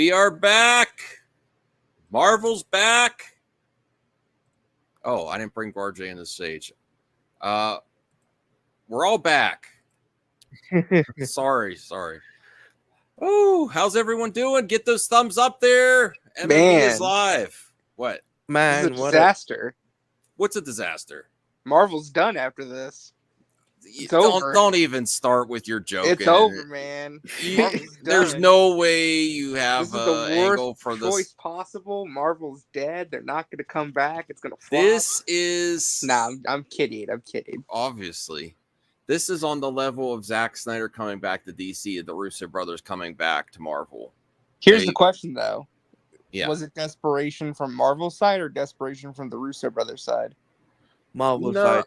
We are back. Marvel's back. Oh, I didn't bring RJ in the stage. We're all back. Sorry. Oh, how's everyone doing? Get those thumbs up there. MME is live. What? Man, this is a disaster. What's a disaster? Marvel's done after this. It's over. Don't even start with your joke. It's over, man. There's no way you have an angle for this. Choice possible. Marvel's dead. They're not going to come back. It's going to flop. This is... Nah, I'm kidding. Obviously. This is on the level of Zack Snyder coming back to DC and the Russo brothers coming back to Marvel. Here's the question, though. Yeah. Was it desperation from Marvel's side or desperation from the Russo brothers' side? Marvel's side.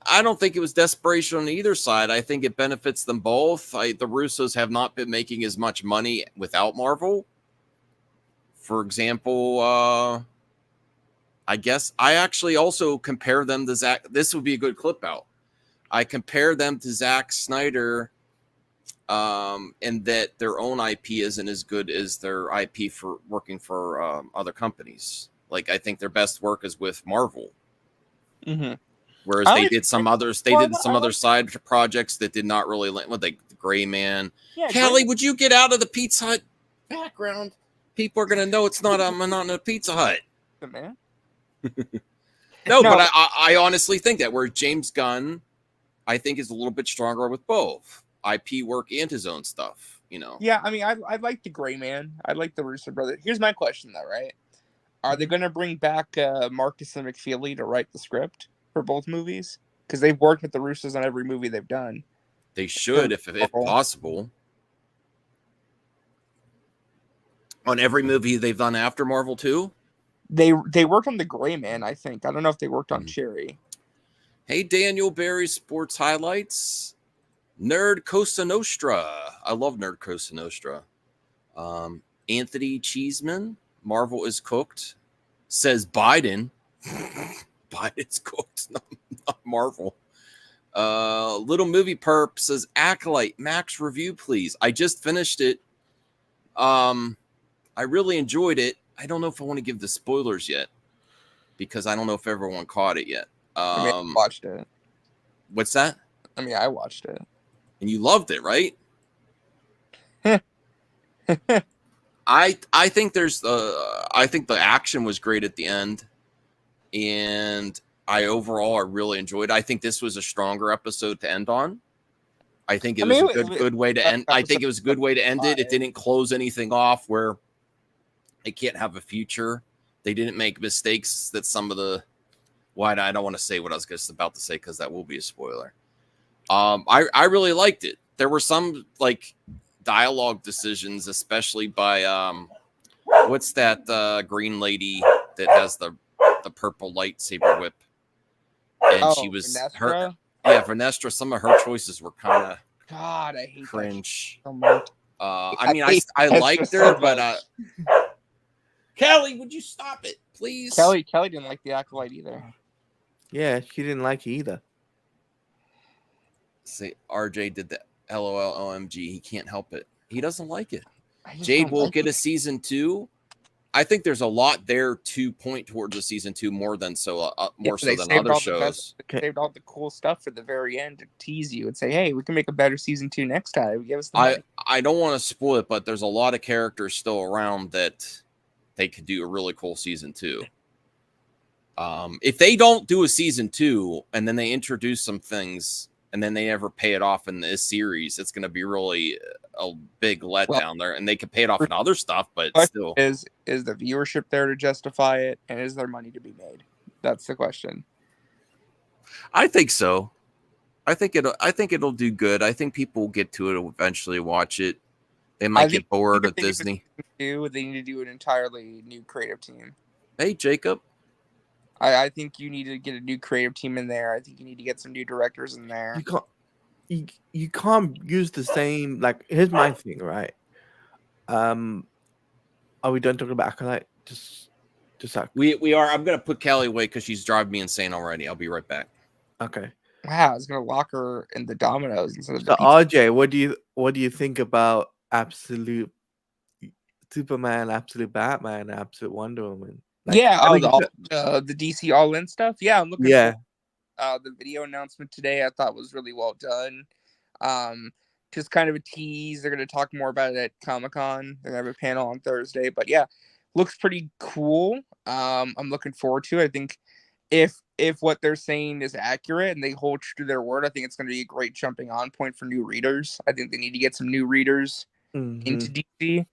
I don't think it was desperation on either side. I think it benefits them both. The Russos have not been making as much money without Marvel. For example, I guess I actually also compare them to Zack. This would be a good clip out. I compare them to Zack Snyder in that their own IP isn't as good as their IP for working for other companies. Like, I think their best work is with Marvel. Mm-hmm. Whereas they did some others, other side projects that did not really like the Gray Man. Yeah, Callie, would you get out of the Pizza Hut background? People are gonna know it's not not a Pizza Hut. Man. No, but I honestly think that where James Gunn, I think, is a little bit stronger with both IP work and his own stuff. You know. Yeah, I mean, I like the Gray Man. I like the Russo brothers. Here's my question, though, right? Are they going to bring back Marcus and McFeely to write the script for both movies? Because they've worked with the Russos on every movie they've done. They should, if possible. On every movie they've done after Marvel too? They worked on the Gray Man, I think. I don't know if they worked on Cherry. Hey, Daniel Barry Sports Highlights. Nerd Costa Nostra. I love Nerd Costa Nostra. Anthony Cheeseman. Marvel is cooked. Says Biden. Biden's cooked, not Marvel. Little Movie Perp says Acolyte. Max review, please. I just finished it. I really enjoyed it. I don't know if I want to give the spoilers yet because I don't know if everyone caught it yet. I watched it. What's that? I mean, I watched it. And you loved it, right? I think I think the action was great at the end, and I really enjoyed it. I think this was a stronger episode to end on. I think it was a good way to end. I think it was a good way to end it. It didn't close anything off where it can't have a future. They didn't make mistakes that some of the. Why I don't want to say what I was just about to say because that will be a spoiler. I really liked it. There were some like dialogue decisions, especially by what's that green lady that has the purple lightsaber whip, and she was Yeah, Vernestra, some of her choices were kind of God, I hate cringe. that so much. I mean, I liked her, but Kelly, would you stop it, please? Kelly didn't like the Acolyte either. Yeah, she didn't like it either. See, RJ did the LOL OMG. He can't help it. He doesn't like it. Jade will get a season 2. I think there's a lot there to point towards a season 2 more than so than other shows. They saved all the cool stuff for the very end to tease you and say, "Hey, we can make a better season 2 next time. Give us the money." I don't want to spoil it, but there's a lot of characters still around that they could do a really cool season 2. If they don't do a season 2 and then they introduce some things and then they never pay it off in this series, it's going to be really a big letdown there. And they could pay it off in other stuff, but still. Is the viewership there to justify it? And is there money to be made? That's the question. I think so. I think it'll do good. I think people will get to it eventually, watch it. They might get bored of Disney. They need to do an entirely new creative team. Hey, Jacob. I think you need to get a new creative team in there. I think you need to get some new directors in there. You can't use the same, like, here's my thing, right? Are we done talking about Acolyte? Just we are. I'm gonna put Callie away because she's driving me insane already. I'll be right back. Okay. Wow, I was gonna lock her in the dominoes instead of so RJ, what do you think about Absolute Superman, Absolute Batman, Absolute Wonder Woman? Like, the DC All In stuff. Yeah, I'm looking. Yeah. The video announcement today I thought was really well done. Just kind of a tease. They're going to talk more about it at Comic-Con. They're going to have a panel on Thursday. But yeah, looks pretty cool. I'm looking forward to it. I think if what they're saying is accurate and they hold true to their word, I think it's going to be a great jumping on point for new readers. I think they need to get some new readers into DC.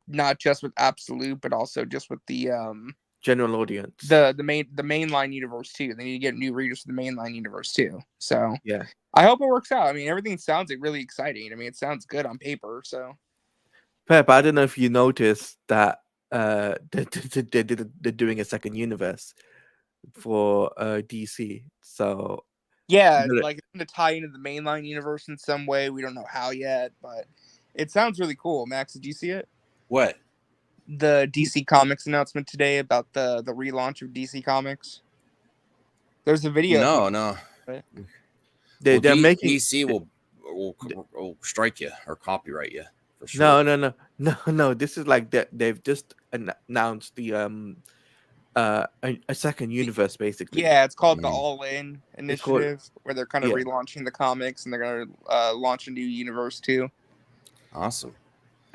Not just with Absolute, but also just with the general audience, the mainline universe too. They need to get new readers for the mainline universe too. So yeah, I hope it works out. I mean, everything sounds like really exciting. I mean, it sounds good on paper. So, Pep, I don't know if you noticed that they're doing a second universe for DC. So yeah, like it's going to tie into the mainline universe in some way. We don't know how yet, but it sounds really cool. Max, did you see it? What? The DC Comics announcement today about the relaunch of DC Comics. There's a video. No. Right? They're making DC will strike you or copyright you for sure. No. This is like they've just announced the a second universe basically. Yeah, it's called the All In Initiative, where they're kind of relaunching the comics and they're going to launch a new universe too. Awesome.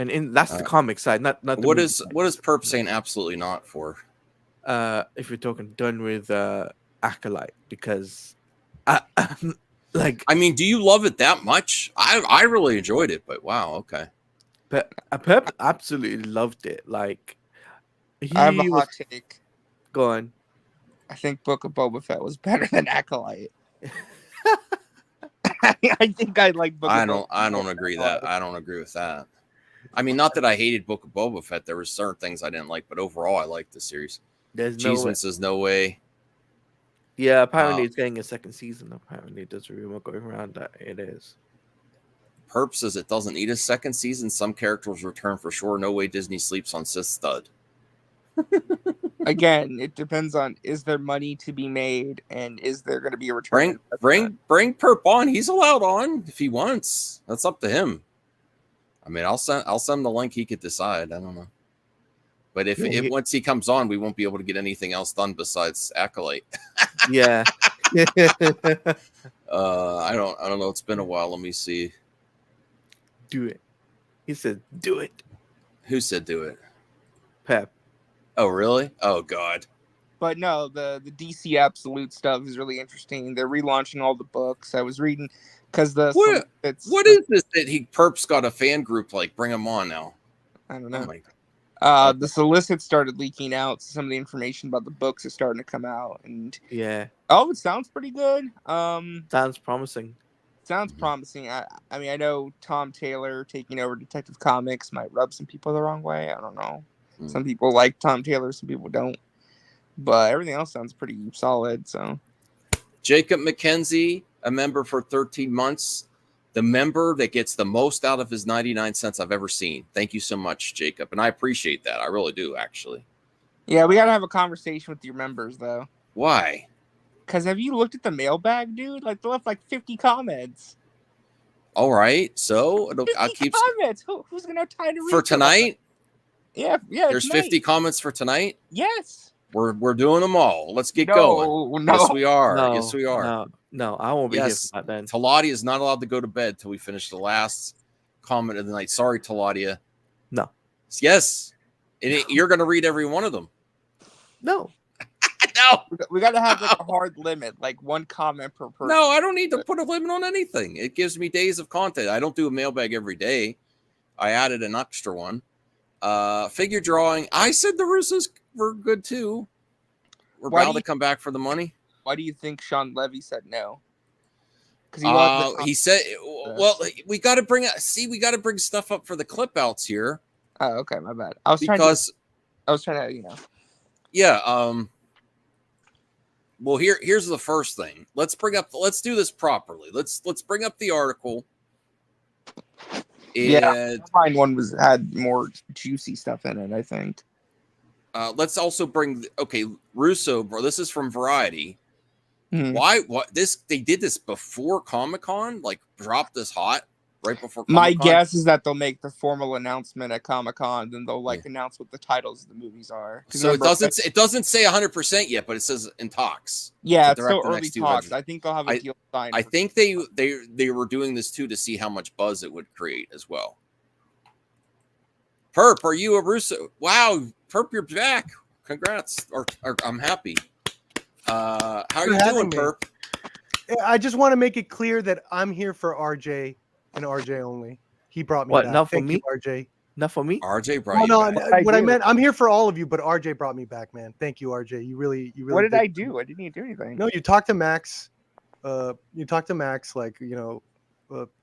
And that's the comic side, not the what is Perp saying absolutely not for? If you're talking done with Acolyte, because I mean, do you love it that much? I really enjoyed it, but wow, okay. But Perp absolutely loved it. Like, I have a hot take. Go on. I think Book of Boba Fett was better than Acolyte. I think I like Book of Boba Fett. I don't agree with that. I mean, not that I hated Book of Boba Fett. There were certain things I didn't like, but overall, I liked the series. Cheeseman says no way. Yeah, apparently it's getting a second season. Apparently, there's a rumor going around that it is. Perp says it doesn't need a second season. Some characters return for sure. No way Disney sleeps on Sith Stud. Again, it depends on, is there money to be made and is there going to be a return? Bring Perp on. He's allowed on if he wants. That's up to him. I mean, I'll send the link. He could decide. I don't know. But if once he comes on, we won't be able to get anything else done besides Acolyte. Yeah. I don't know. It's been a while. Let me see. Do it. He said, do it. Who said do it? Pep. Oh, really? Oh, God. But no, the DC Absolute stuff is really interesting. They're relaunching all the books. I was reading because what is this that Perp's got a fan group, like, bring him on now? I don't know. The solicit started leaking out. So some of the information about the books is starting to come out, and it sounds pretty good. Sounds promising. Sounds promising. I mean, I know Tom Taylor taking over Detective Comics might rub some people the wrong way. I don't know. Some people like Tom Taylor, some people don't. But everything else sounds pretty solid. So, Jacob McKenzie, a member for 13 months. The member that gets the most out of his 99 cents I've ever seen. Thank you so much, Jacob. And I appreciate that. I really do, actually. Yeah, we got to have a conversation with your members, though. Why? Because have you looked at the mailbag, dude? Like, they left like 50 comments. All right. So I'll keep comments. Who's going to have time to read for tonight? Yeah. There's tonight. 50 comments for tonight? Yes. We're doing them all. Let's get going. No. Yes, we are. No, yes, we are. No, I won't be here for that then. Talati is not allowed to go to bed till we finish the last comment of the night. Sorry, Taladia. No. Yes. You're going to read every one of them. No. No. We got to have like a hard limit, like one comment per person. No, I don't need to put a limit on anything. It gives me days of content. I don't do a mailbag every day. I added an extra one. Figure drawing. I said the Russos were good too. We're bound to come back for the money. Why do you think Sean Levy said no? Because he said, "Well, we got to bring stuff up for the clip outs here." Oh, okay, my bad. I was trying to, Yeah. Well, here's the first thing. Let's do this properly. Let's bring up the article. And mine one had more juicy stuff in it, I think. Let's also bring Russo, bro. This is from Variety. Mm-hmm. Why? What they did this before Comic-Con? Like dropped this hot right before Comic-Con? My guess is that they'll make the formal announcement at Comic-Con, then they'll announce what the titles of the movies are. So it doesn't say 100% yet, but it says in talks. Yeah, it's still early talks. I think they'll have a deal signed. I think they were doing this too to see how much buzz it would create as well. Perp, are you a Russo? Wow, Perp, you're back. Congrats. Or I'm happy. How are you doing, Perp? I just want to make it clear that I'm here for RJ and RJ only. He brought me back. Not for Thank me? you, RJ. Not for me? RJ brought you back. What I meant, I'm here for all of you, but RJ brought me back, man. Thank you, RJ. You really. What did I do? I didn't even do anything. No, you talked to Max.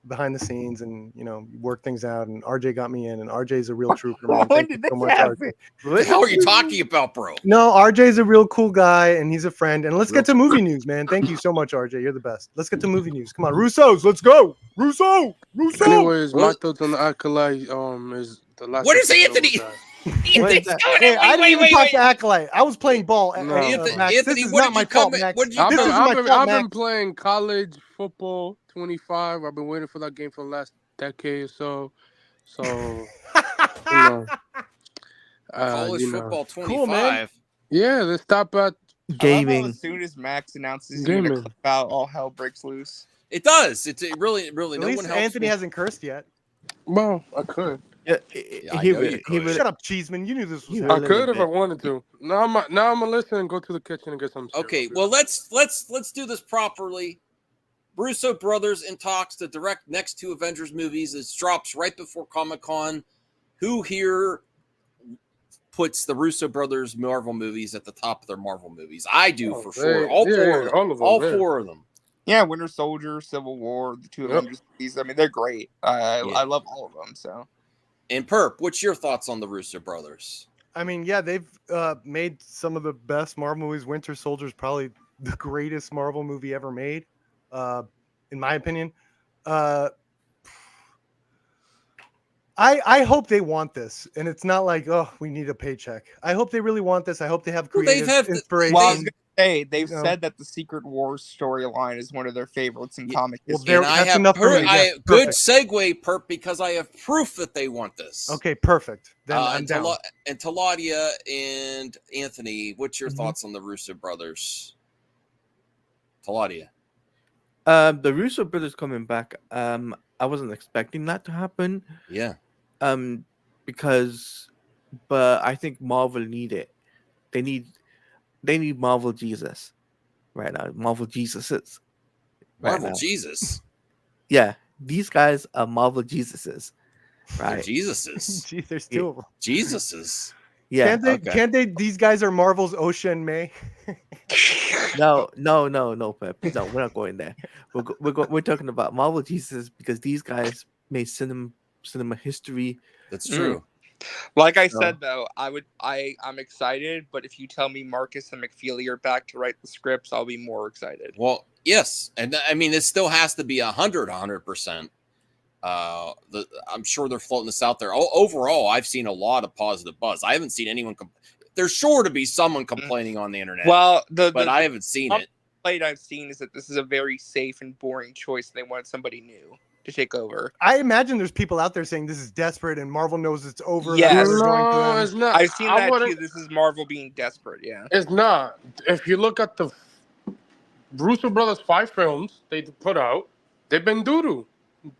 Behind the scenes, and you work things out. And RJ got me in, and RJ's a real trooper, man. When did this happen? What the hell are you talking about, bro? No, RJ's a real cool guy, and he's a friend. And let's get to movie news, man. Thank you so much, RJ. You're the best. Let's get to movie news. Come on, Russos, let's go. Russo. Anyways, my thoughts on the Acolyte is the last. What is Anthony? I didn't even talk to Acolyte. I was playing ball. Anthony, this is not my fault, Max. I've been playing college football 25. I've been waiting for that game for the last decade or so. College football 25. Cool, man. Yeah, they stop at gaming. As soon as Max announces he's going to clip out, all hell breaks loose. It does. It really. At no least one helps. Anthony hasn't cursed yet. Well, I could. Yeah, Shut up, Cheeseman. You knew this was. I could if I wanted to. Now I'm gonna listen and go to the kitchen and get some. Okay, well let's do this properly. Russo brothers in talks to direct next two Avengers movies. It drops right before Comic-Con. Who here puts the Russo brothers Marvel movies at the top of their Marvel movies? I do for sure. All four of them. Yeah, Winter Soldier, Civil War, the two Avengers movies. I mean, they're great. I love all of them. So. And Perp, what's your thoughts on the Russo brothers? I mean, yeah, they've made some of the best Marvel movies. Winter Soldier is probably the greatest Marvel movie ever made, in my opinion. I hope they want this, and it's not like, oh, we need a paycheck. I hope they really want this. I hope they have creative inspiration. Well, I was gonna say, they've said that the Secret Wars storyline is one of their favorites in comic history. And I have good segue, Perp, because I have proof that they want this. Okay, perfect. Then I'm down. And Taladia and Anthony, what's your thoughts on the Russo brothers? Taladia. The Russo brothers coming back. I wasn't expecting that to happen. Yeah. But I think Marvel need it. They need Marvel Jesus right now. Marvel Jesuses. Marvel Jesus. Yeah, these guys are Marvel Jesuses. Right. They're Jesuses. There's two of them. Jesuses. Yeah. Can't they? These guys are Marvel's Osha and May. No, Pep. No, we're not going there. We're talking about Marvel Jesus because these guys made cinema history. That's true. Like I said, though, I'm excited, but if you tell me Marcus and McFeely are back to write the scripts, I'll be more excited. Well, Yes, and I mean it still has to be 100%. I'm sure they're floating this out there. Overall, I've seen a lot of positive buzz. I haven't seen anyone. There's sure to be someone complaining on the internet. Well, but I haven't seen it. Complaint I've seen is that this is a very safe and boring choice. And they want somebody new to take over. I imagine there's people out there saying this is desperate, and Marvel knows it's over. Yeah, no, it's not. I've seen that too. This is Marvel being desperate. Yeah, it's not. If you look at the Russo brothers 5 films they put out, they've been doo-doo.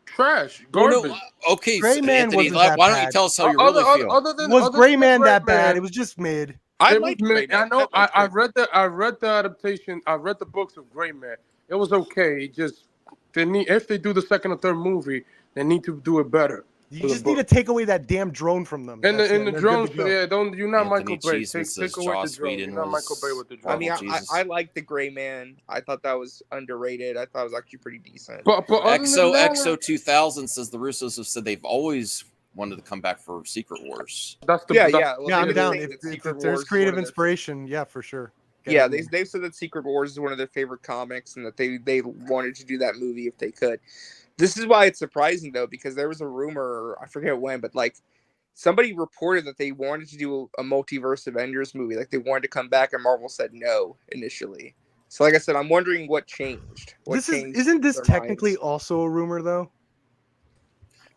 Trash, garbage. Well, no, okay, Gray Man Anthony, wasn't that why don't bad. you tell us how you really feel? Was Gray Man that bad? It was just mid. I liked Gray Man. I know. I read the adaptation. I read the books of Gray Man. It was okay. If they do the second or third movie, they need to do it better. You just need to take away that damn drone from them. And the drones, yeah, you're not Anthony Michael Bay. Jesus Take away the drone. You're not Michael Bay with the drone. I mean, I like the Gray Man. I thought that was underrated. I thought it was actually pretty decent. But Exo 2000 says the Russos have said they've always wanted to come back for Secret Wars. That's the Well, I'm down. If there's creative inspiration, yeah, for sure. Yeah, they've said that Secret Wars is one of their favorite comics, and that they wanted to do that movie if they could. This is why it's surprising, though, because there was a rumor, I forget when, but like somebody reported that they wanted to do a multiverse Avengers movie, like they wanted to come back, and Marvel said no initially. So, like I said, I'm wondering what changed. Isn't this technically also a rumor, though?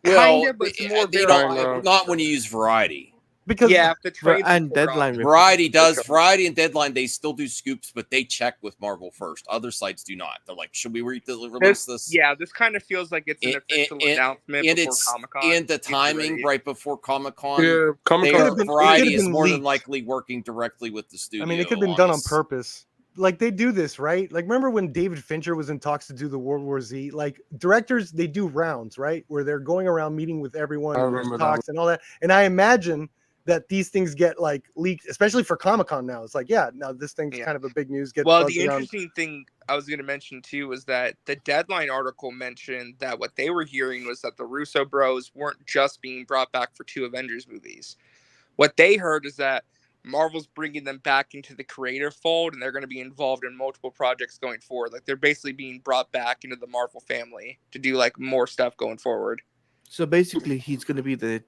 Well, kind of, but it's more not when you use Variety. Because the trades and Deadline. Variety and Deadline, they still do scoops, but they check with Marvel first. Other sites do not. They're like, should we release this? Yeah, this kind of feels like it's an official announcement before Comic-Con. And the timing right before Comic-Con. Yeah, Comic-Con. Variety is more than likely working directly with the studio. I mean, it could have been done on purpose. Like they do this, right? Like remember when David Fincher was in talks to do the World War Z? Like directors, they do rounds, right? Where they're going around meeting with everyone, talks and all that. And I imagine that these things get like leaked, especially for Comic-Con now. It's like, now this thing's kind of a big news. Well, the interesting thing I was going to mention too was that the Deadline article mentioned that what they were hearing was that the Russo bros weren't just being brought back for 2 Avengers movies. What they heard is that Marvel's bringing them back into the creative fold, and they're going to be involved in multiple projects going forward. Like they're basically being brought back into the Marvel family to do like more stuff going forward. So basically, he's going to be the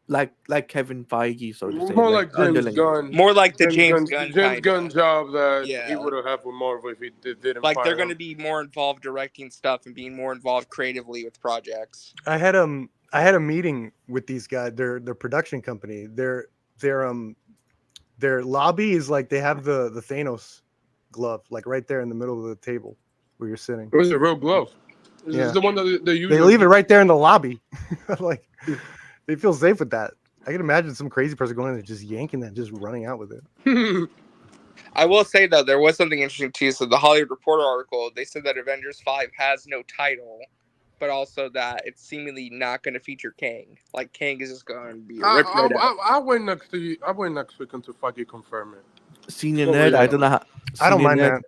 like Kevin Feige, so to say. More like James Gunn. More like the James Gunn job that he would have had with Marvel if he didn't. Like they're going to be more involved directing stuff and being more involved creatively with projects. I had a meeting with these guys. Their production company. Their lobby is like they have the Thanos glove like right there in the middle of the table where you're sitting. It was a real glove. This is the one that they use. They leave it right there in the lobby. Like they feel safe with that. I can imagine some crazy person going in there just yanking that, just running out with it. I will say though, there was something interesting too. So the Hollywood Reporter article, they said that Avengers 5 has no title, but also that it's seemingly not going to feature Kang. Like Kang is just going to be ripped right out. I wait next week until Feige confirm it. Senior Nerd, I don't know how. I don't mind that.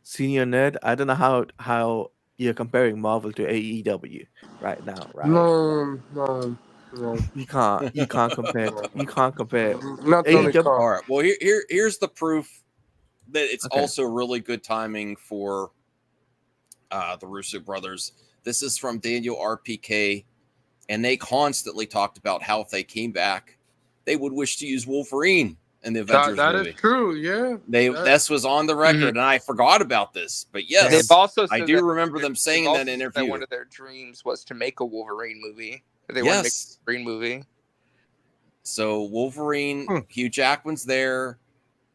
Senior Nerd, I don't know how you're comparing Marvel to AEW right now, right? No. You can't compare. You can't compare. Not AEW. All right. Well, here's the proof that it's also really good timing for the Russo brothers. This is from Daniel RPK, and they constantly talked about how if they came back, they would wish to use Wolverine in the Avengers that movie. Is true, yeah. This was on the record, and I forgot about this. But yes, they've also I do remember them saying in that interview that one of their dreams was to make a Wolverine movie. They want to make a Wolverine movie. So Wolverine, Hugh Jackman's there.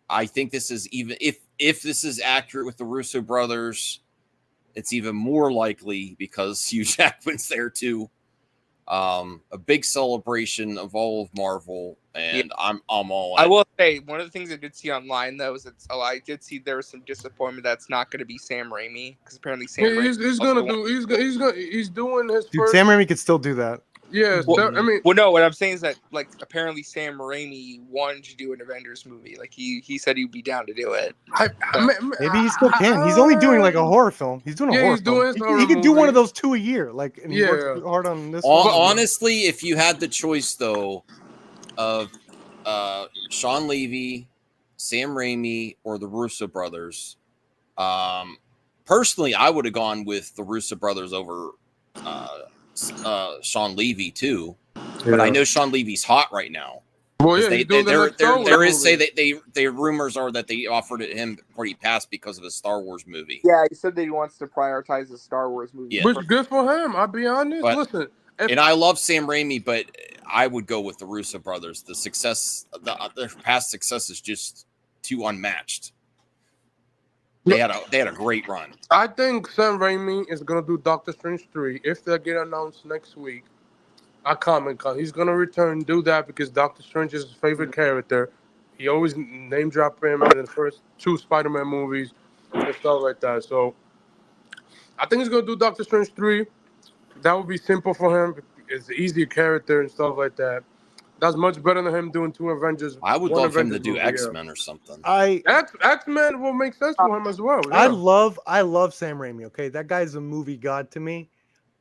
I think this is even if this is accurate with the Russo brothers, it's even more likely because Hugh Jackman's there too. A big celebration of all of Marvel, and I'm all in. I will say one of the things I did see online though is I did see there was some disappointment that's not going to be Sam Raimi because apparently Sam Raimi he's doing his Dude, first. Sam Raimi could still do that. Yeah, no. What I'm saying is that like apparently Sam Raimi wanted to do an Avengers movie. Like he said he'd be down to do it. Maybe he still can. He's only doing like a horror film. He's doing a horror film. He could do one of those 2 a year. Like and he worked hard on this. Honestly, if you had the choice though of Sean Levy, Sam Raimi, or the Russo brothers, personally, I would have gone with the Russo brothers over Sean Levy too. But I know Sean Levy's hot right now. Well, yeah, there is say that they rumors are that they offered it him before he passed because of his Star Wars movie. Yeah, he said that he wants to prioritize the Star Wars movie. Yeah. Which good for him. I'll be honest. But, listen, and I love Sam Raimi, but I would go with the Russo brothers. The success, their past success is just too unmatched. They had a great run. I think Sam Raimi is gonna do Doctor Strange 3 if they get announced next week. at Comic-Con. He's going to return, do that because Doctor Strange is his favorite character. He always name drop him in the first 2 Spider-Man movies and stuff like that. So I think he's going to do Doctor Strange 3. That would be simple for him. It's an easier character and stuff like that. That's much better than him doing 2 Avengers. I would love him to do X-Men or something. X-Men will make sense for him as well. Yeah. I love Sam Raimi. Okay, that guy's a movie god to me.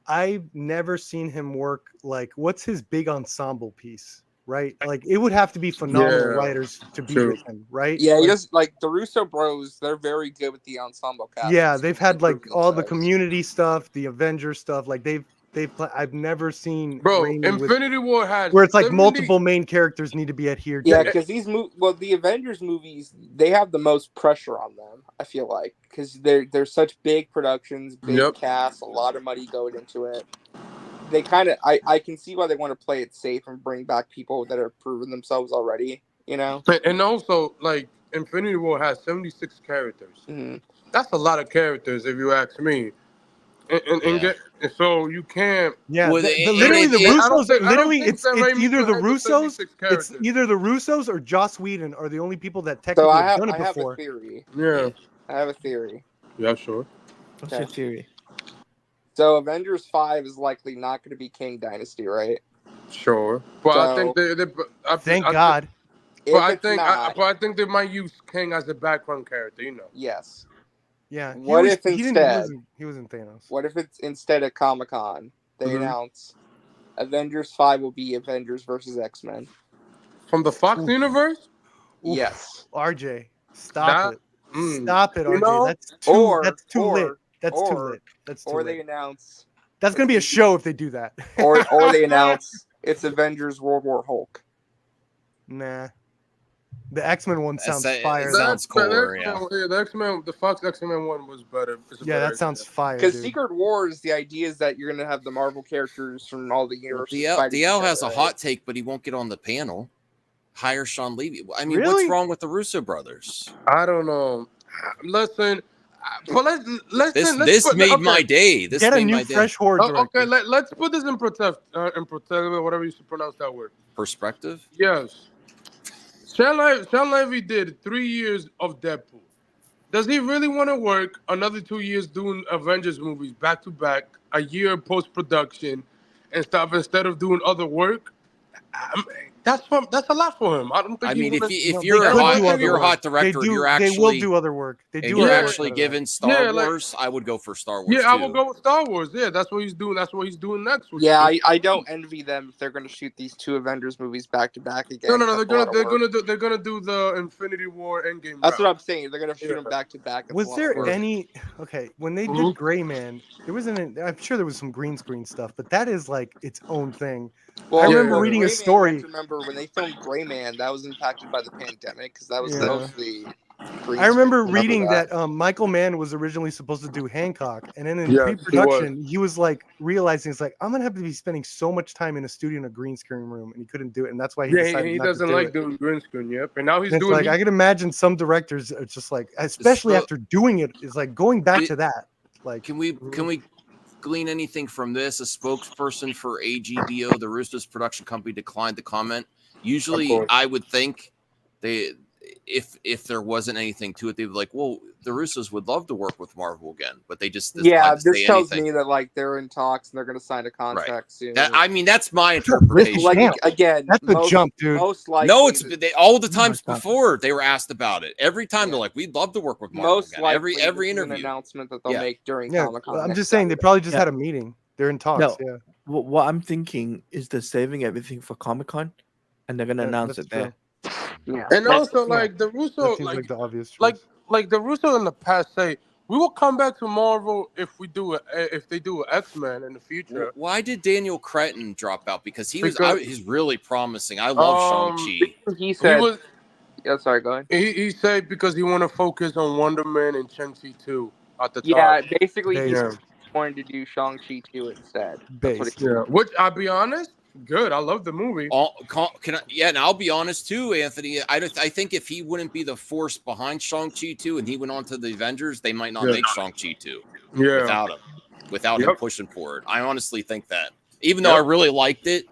I've never seen him work like what's his big ensemble piece, right? Like it would have to be phenomenal writers to be with him, right? Yeah, he does like the Russo bros. They're very good with the ensemble cast. Yeah, they've had like all the Community stuff, the Avengers stuff. Like I've never seen Infinity War has where it's like multiple main characters need to be adhered to. Yeah, because the Avengers movies, they have the most pressure on them. I feel like because they're such big productions, big cast, a lot of money going into it. They kind of I can see why they want to play it safe and bring back people that have proven themselves already. You know, and also like Infinity War has 76 characters. Mm-hmm. That's a lot of characters, if you ask me. And so you can't. Yeah, literally the Russos. Literally, it's either the Russos. It's either the Russos or Joss Whedon are the only people that technically have done it before. I have a theory. Yeah, I have a theory. Yeah, sure. What's your theory? So Avengers 5 is likely not going to be King Dynasty, right? Sure, but so, I think thank God. But I think they might use King as a background character. You know. Yes. Yeah. What if instead he wasn't Thanos? What if it's instead of Comic-Con they announce Avengers 5 will be Avengers versus X-Men from the Fox universe? Yes. RJ, stop it. Stop it, RJ. That's too lit. That's too lit. That's too lit. They announce that's gonna be a show if they do that. or they announce it's Avengers World War Hulk. Nah. The X-Men one sounds fire. Sounds cooler, yeah. The X-Men, the Fox X-Men one was better. That sounds fire. Because Secret Wars, the idea is that you're going to have the Marvel characters from all the universes. DL has a hot take, but he won't get on the panel. Hire Sean Levy. I mean, really? What's wrong with the Russo brothers? I don't know. Listen, but this made my day. This get made a new my fresh horde. Okay, let's put this in perspective, whatever you should pronounce that word. Perspective? Yes. Sean Levy did 3 years of Deadpool. Does he really want to work another 2 years doing Avengers movies back to back, a year post production, and stuff instead of doing other work? That's a lot for him. I don't think. I mean, if you're a hot director, they will do other work. You're actually given Star Wars. I would go for Star Wars. Yeah, I would go with Star Wars. Yeah, that's what he's doing. That's what he's doing next. I don't envy them if they're going to shoot these 2 Avengers movies back to back again. No, they're gonna do the Infinity War Endgame. That's what I'm saying. They're going to shoot them back to back. Was there any? Okay, when they did Gray Man, there wasn't. I'm sure there was some green screen stuff, but that is like its own thing. Well, I remember reading a story. Remember when they filmed Gray Man, that was impacted by the pandemic because that was mostly. I remember reading that Michael Mann was originally supposed to do Hancock, and then in pre-production, he was like realizing it's like I'm gonna have to be spending so much time in a studio in a green screen room, and he couldn't do it, and that's why he decided he not doesn't to do like it. doing green screen. Yep, and now he's doing. Like I can imagine some directors are just like, especially after doing it, is like going back to that. Like, can we glean anything from this? A spokesperson for AGBO, the Russo's production company, declined to comment. Usually, I would think if there wasn't anything to it, they'd be like, well, the Russos would love to work with Marvel again, but they just this tells me that like they're in talks and they're going to sign a contract soon. That's my interpretation. Like again, that's a jump, dude. Most likely, no, it's all the times before they were asked about it. Every time they're like, we'd love to work with Marvel. Most likely, every interview, an announcement that they'll make during Comic-Con. I'm just saying they probably just had a meeting. They're in talks. No, yeah. What I'm thinking is they're saving everything for Comic-Con, and they're going to announce it there. Yeah. And also, like the Russo, like the obvious like the Russo in the past say We will come back to Marvel if they do an X-Men in the future. Why did Daniel Cretton drop out? Because he's really promising. I love Shang-Chi. He said, sorry, go ahead. He said because he want to focus on Wonder Man and Shang-Chi 2 at the time. Yeah, basically he wanted to do Shang-Chi 2 instead. That's what which I'll be honest, good. I love the movie. And I'll be honest too, Anthony. I think if he wouldn't be the force behind Shang-Chi 2 and he went on to the Avengers, they might not make Shang-Chi 2 without him pushing for it. I honestly think that. Even though I really liked it,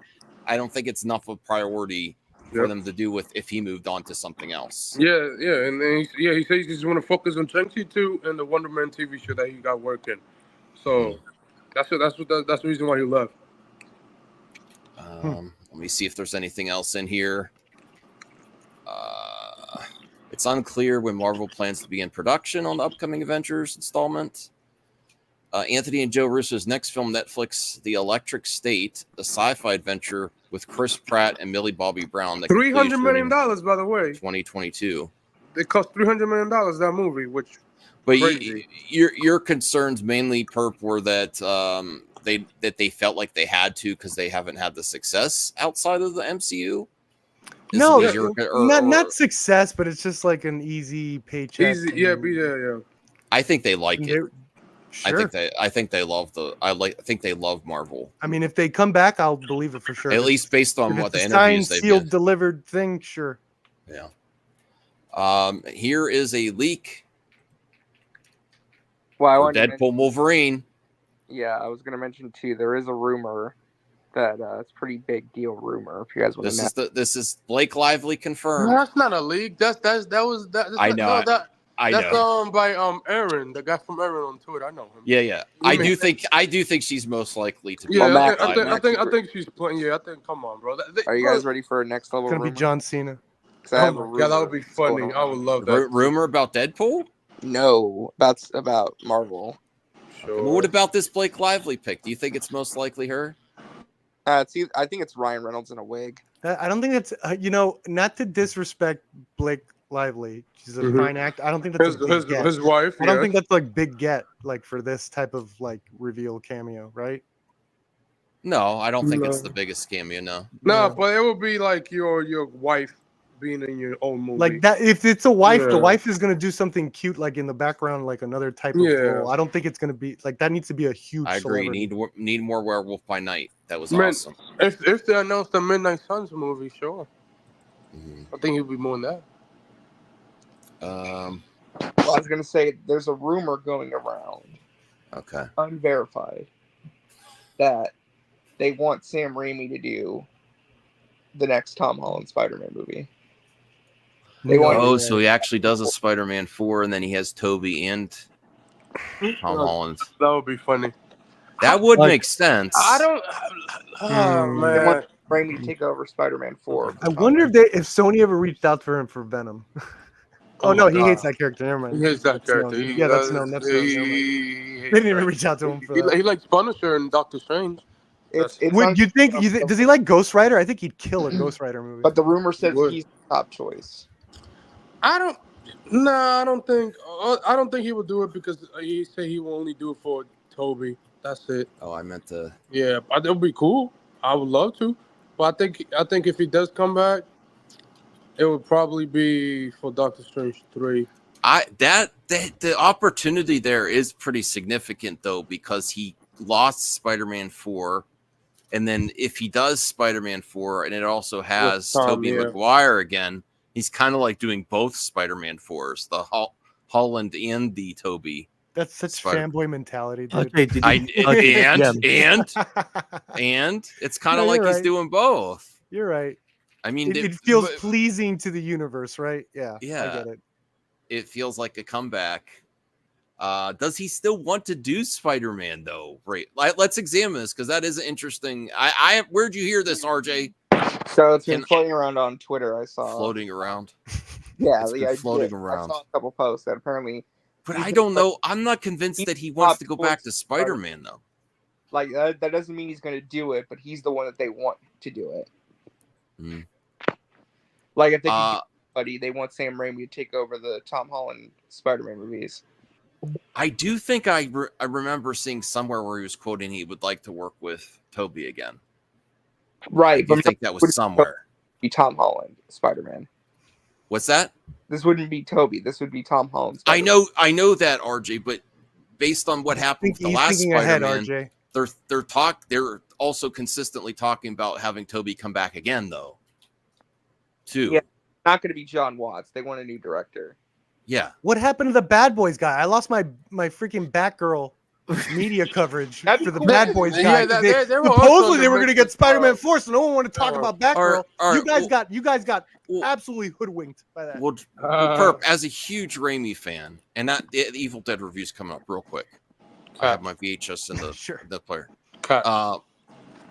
I don't think it's enough of a priority for them to do if he moved on to something else. Yeah, and then he says he just want to focus on Shang-Chi 2 and the Wonder Man TV show that he got working. So that's the reason why he left. Let me see if there's anything else in here. It's unclear when Marvel plans to begin production on the upcoming Avengers installment. Anthony and Joe Russo's next film, Netflix, The Electric State, a sci-fi adventure with Chris Pratt and Millie Bobby Brown. That $300 million, by the way. 2022. It cost $300 million, that movie, which. But your concerns mainly, Perp, were that they felt like they had to because they haven't had the success outside of the MCU. Not success, but it's just like an easy paycheck. Yeah. I think they like it. Sure. I think they love Marvel. I mean, if they come back, I'll believe it for sure. At least based on what the interviews they've sealed, delivered thing, sure. Yeah. Here is a leak. Well, Deadpool Wolverine. Yeah, I was going to mention too. There is a rumor that it's a pretty big deal rumor. If you guys want to know, this is Blake Lively confirmed. No, that's not a leak. That's I know. That's by Aaron, the guy from Aaron on Twitter. I know him. Yeah. I do think she's most likely to be. Yeah, I think she's playing. Yeah, I think. Come on, bro. Are you guys ready for a next level? It's gonna be John Cena. Oh my God, that would be funny. I would love that. Rumor about Deadpool? No, that's about Marvel. Sure. Well, what about this Blake Lively pick? Do you think it's most likely her? I think it's Ryan Reynolds in a wig. I don't think that's not to disrespect Blake Lively. She's a fine actor. I don't think that's his wife. I don't think that's like big get like for this type of like reveal cameo, right? No, I don't think it's the biggest cameo. No, but it would be like your wife being in your own movie. Like that, if it's a wife, the wife is gonna do something cute, like in the background, like another type of role. I don't think it's gonna be like that. Needs to be a huge. I agree. Need more Werewolf by Night. That was awesome. If they announced the Midnight Suns movie, sure. I think he'll be more than that. Well, I was gonna say there's a rumor going around. Okay. Unverified. That they want Sam Raimi to do the next Tom Holland Spider-Man movie. So he actually does a Spider-Man 4, and then he has Toby and Tom Holland. That would be funny. That would make sense. I don't. Oh man! They want Raimi to take over Spider-Man 4. I wonder if Sony ever reached out for him for Venom. No, he hates that character. Never mind. He hates that character. That's known. That's known. They didn't even reach out to him for that. He likes Punisher and Doctor Strange. You think? Does he like Ghost Rider? I think he'd kill a Ghost Rider movie. But the rumor says he's the top choice. I don't think he would do it because he said he will only do it for Toby. That's it. Oh, I meant to. Yeah, that would be cool. I would love to, but I think if he does come back, it would probably be for Doctor Strange 3. The opportunity there is pretty significant though, because he lost Spider-Man 4, and then if he does Spider-Man 4, and it also has Tobey Maguire again, he's kind of like doing both Spider-Man 4s, the Holland and the Tobey. That's such fanboy mentality, dude. And it's kind of like he's doing both. You're right. I mean, it feels pleasing to the universe, right? Yeah. I get it. It feels like a comeback. Does he still want to do Spider-Man though? Right. Let's examine this because that is interesting. Where'd you hear this, RJ? So it's been floating around on Twitter. I saw floating around. Yeah, floating around. I saw a couple posts that apparently. But I don't know. I'm not convinced that he wants to go back to Spider-Man though. Like that doesn't mean he's going to do it, but he's the one that they want to do it. Like if they can do somebody, they want Sam Raimi to take over the Tom Holland Spider-Man movies. I do think I remember seeing somewhere where he was quoting he would like to work with Tobey again. Right. I do think that was somewhere. Be Tom Holland, Spider-Man. What's that? This wouldn't be Tobey. This would be Tom Holland. I know that, RJ, but based on what happened with the last Spider-Man, they're also consistently talking about having Tobey come back again, though. Too. Yeah, not going to be John Watts. They want a new director. Yeah. What happened to the Bad Boys guy? I lost my freaking Batgirl media coverage for the Bad Boys guy. Yeah, supposedly they were going to get Spider-Man 4, so no one wanted to talk about Batgirl. All right, you guys got absolutely hoodwinked by that. Well, Perp, as a huge Raimi fan, and that the Evil Dead review's coming up real quick. I have my VHS in the player.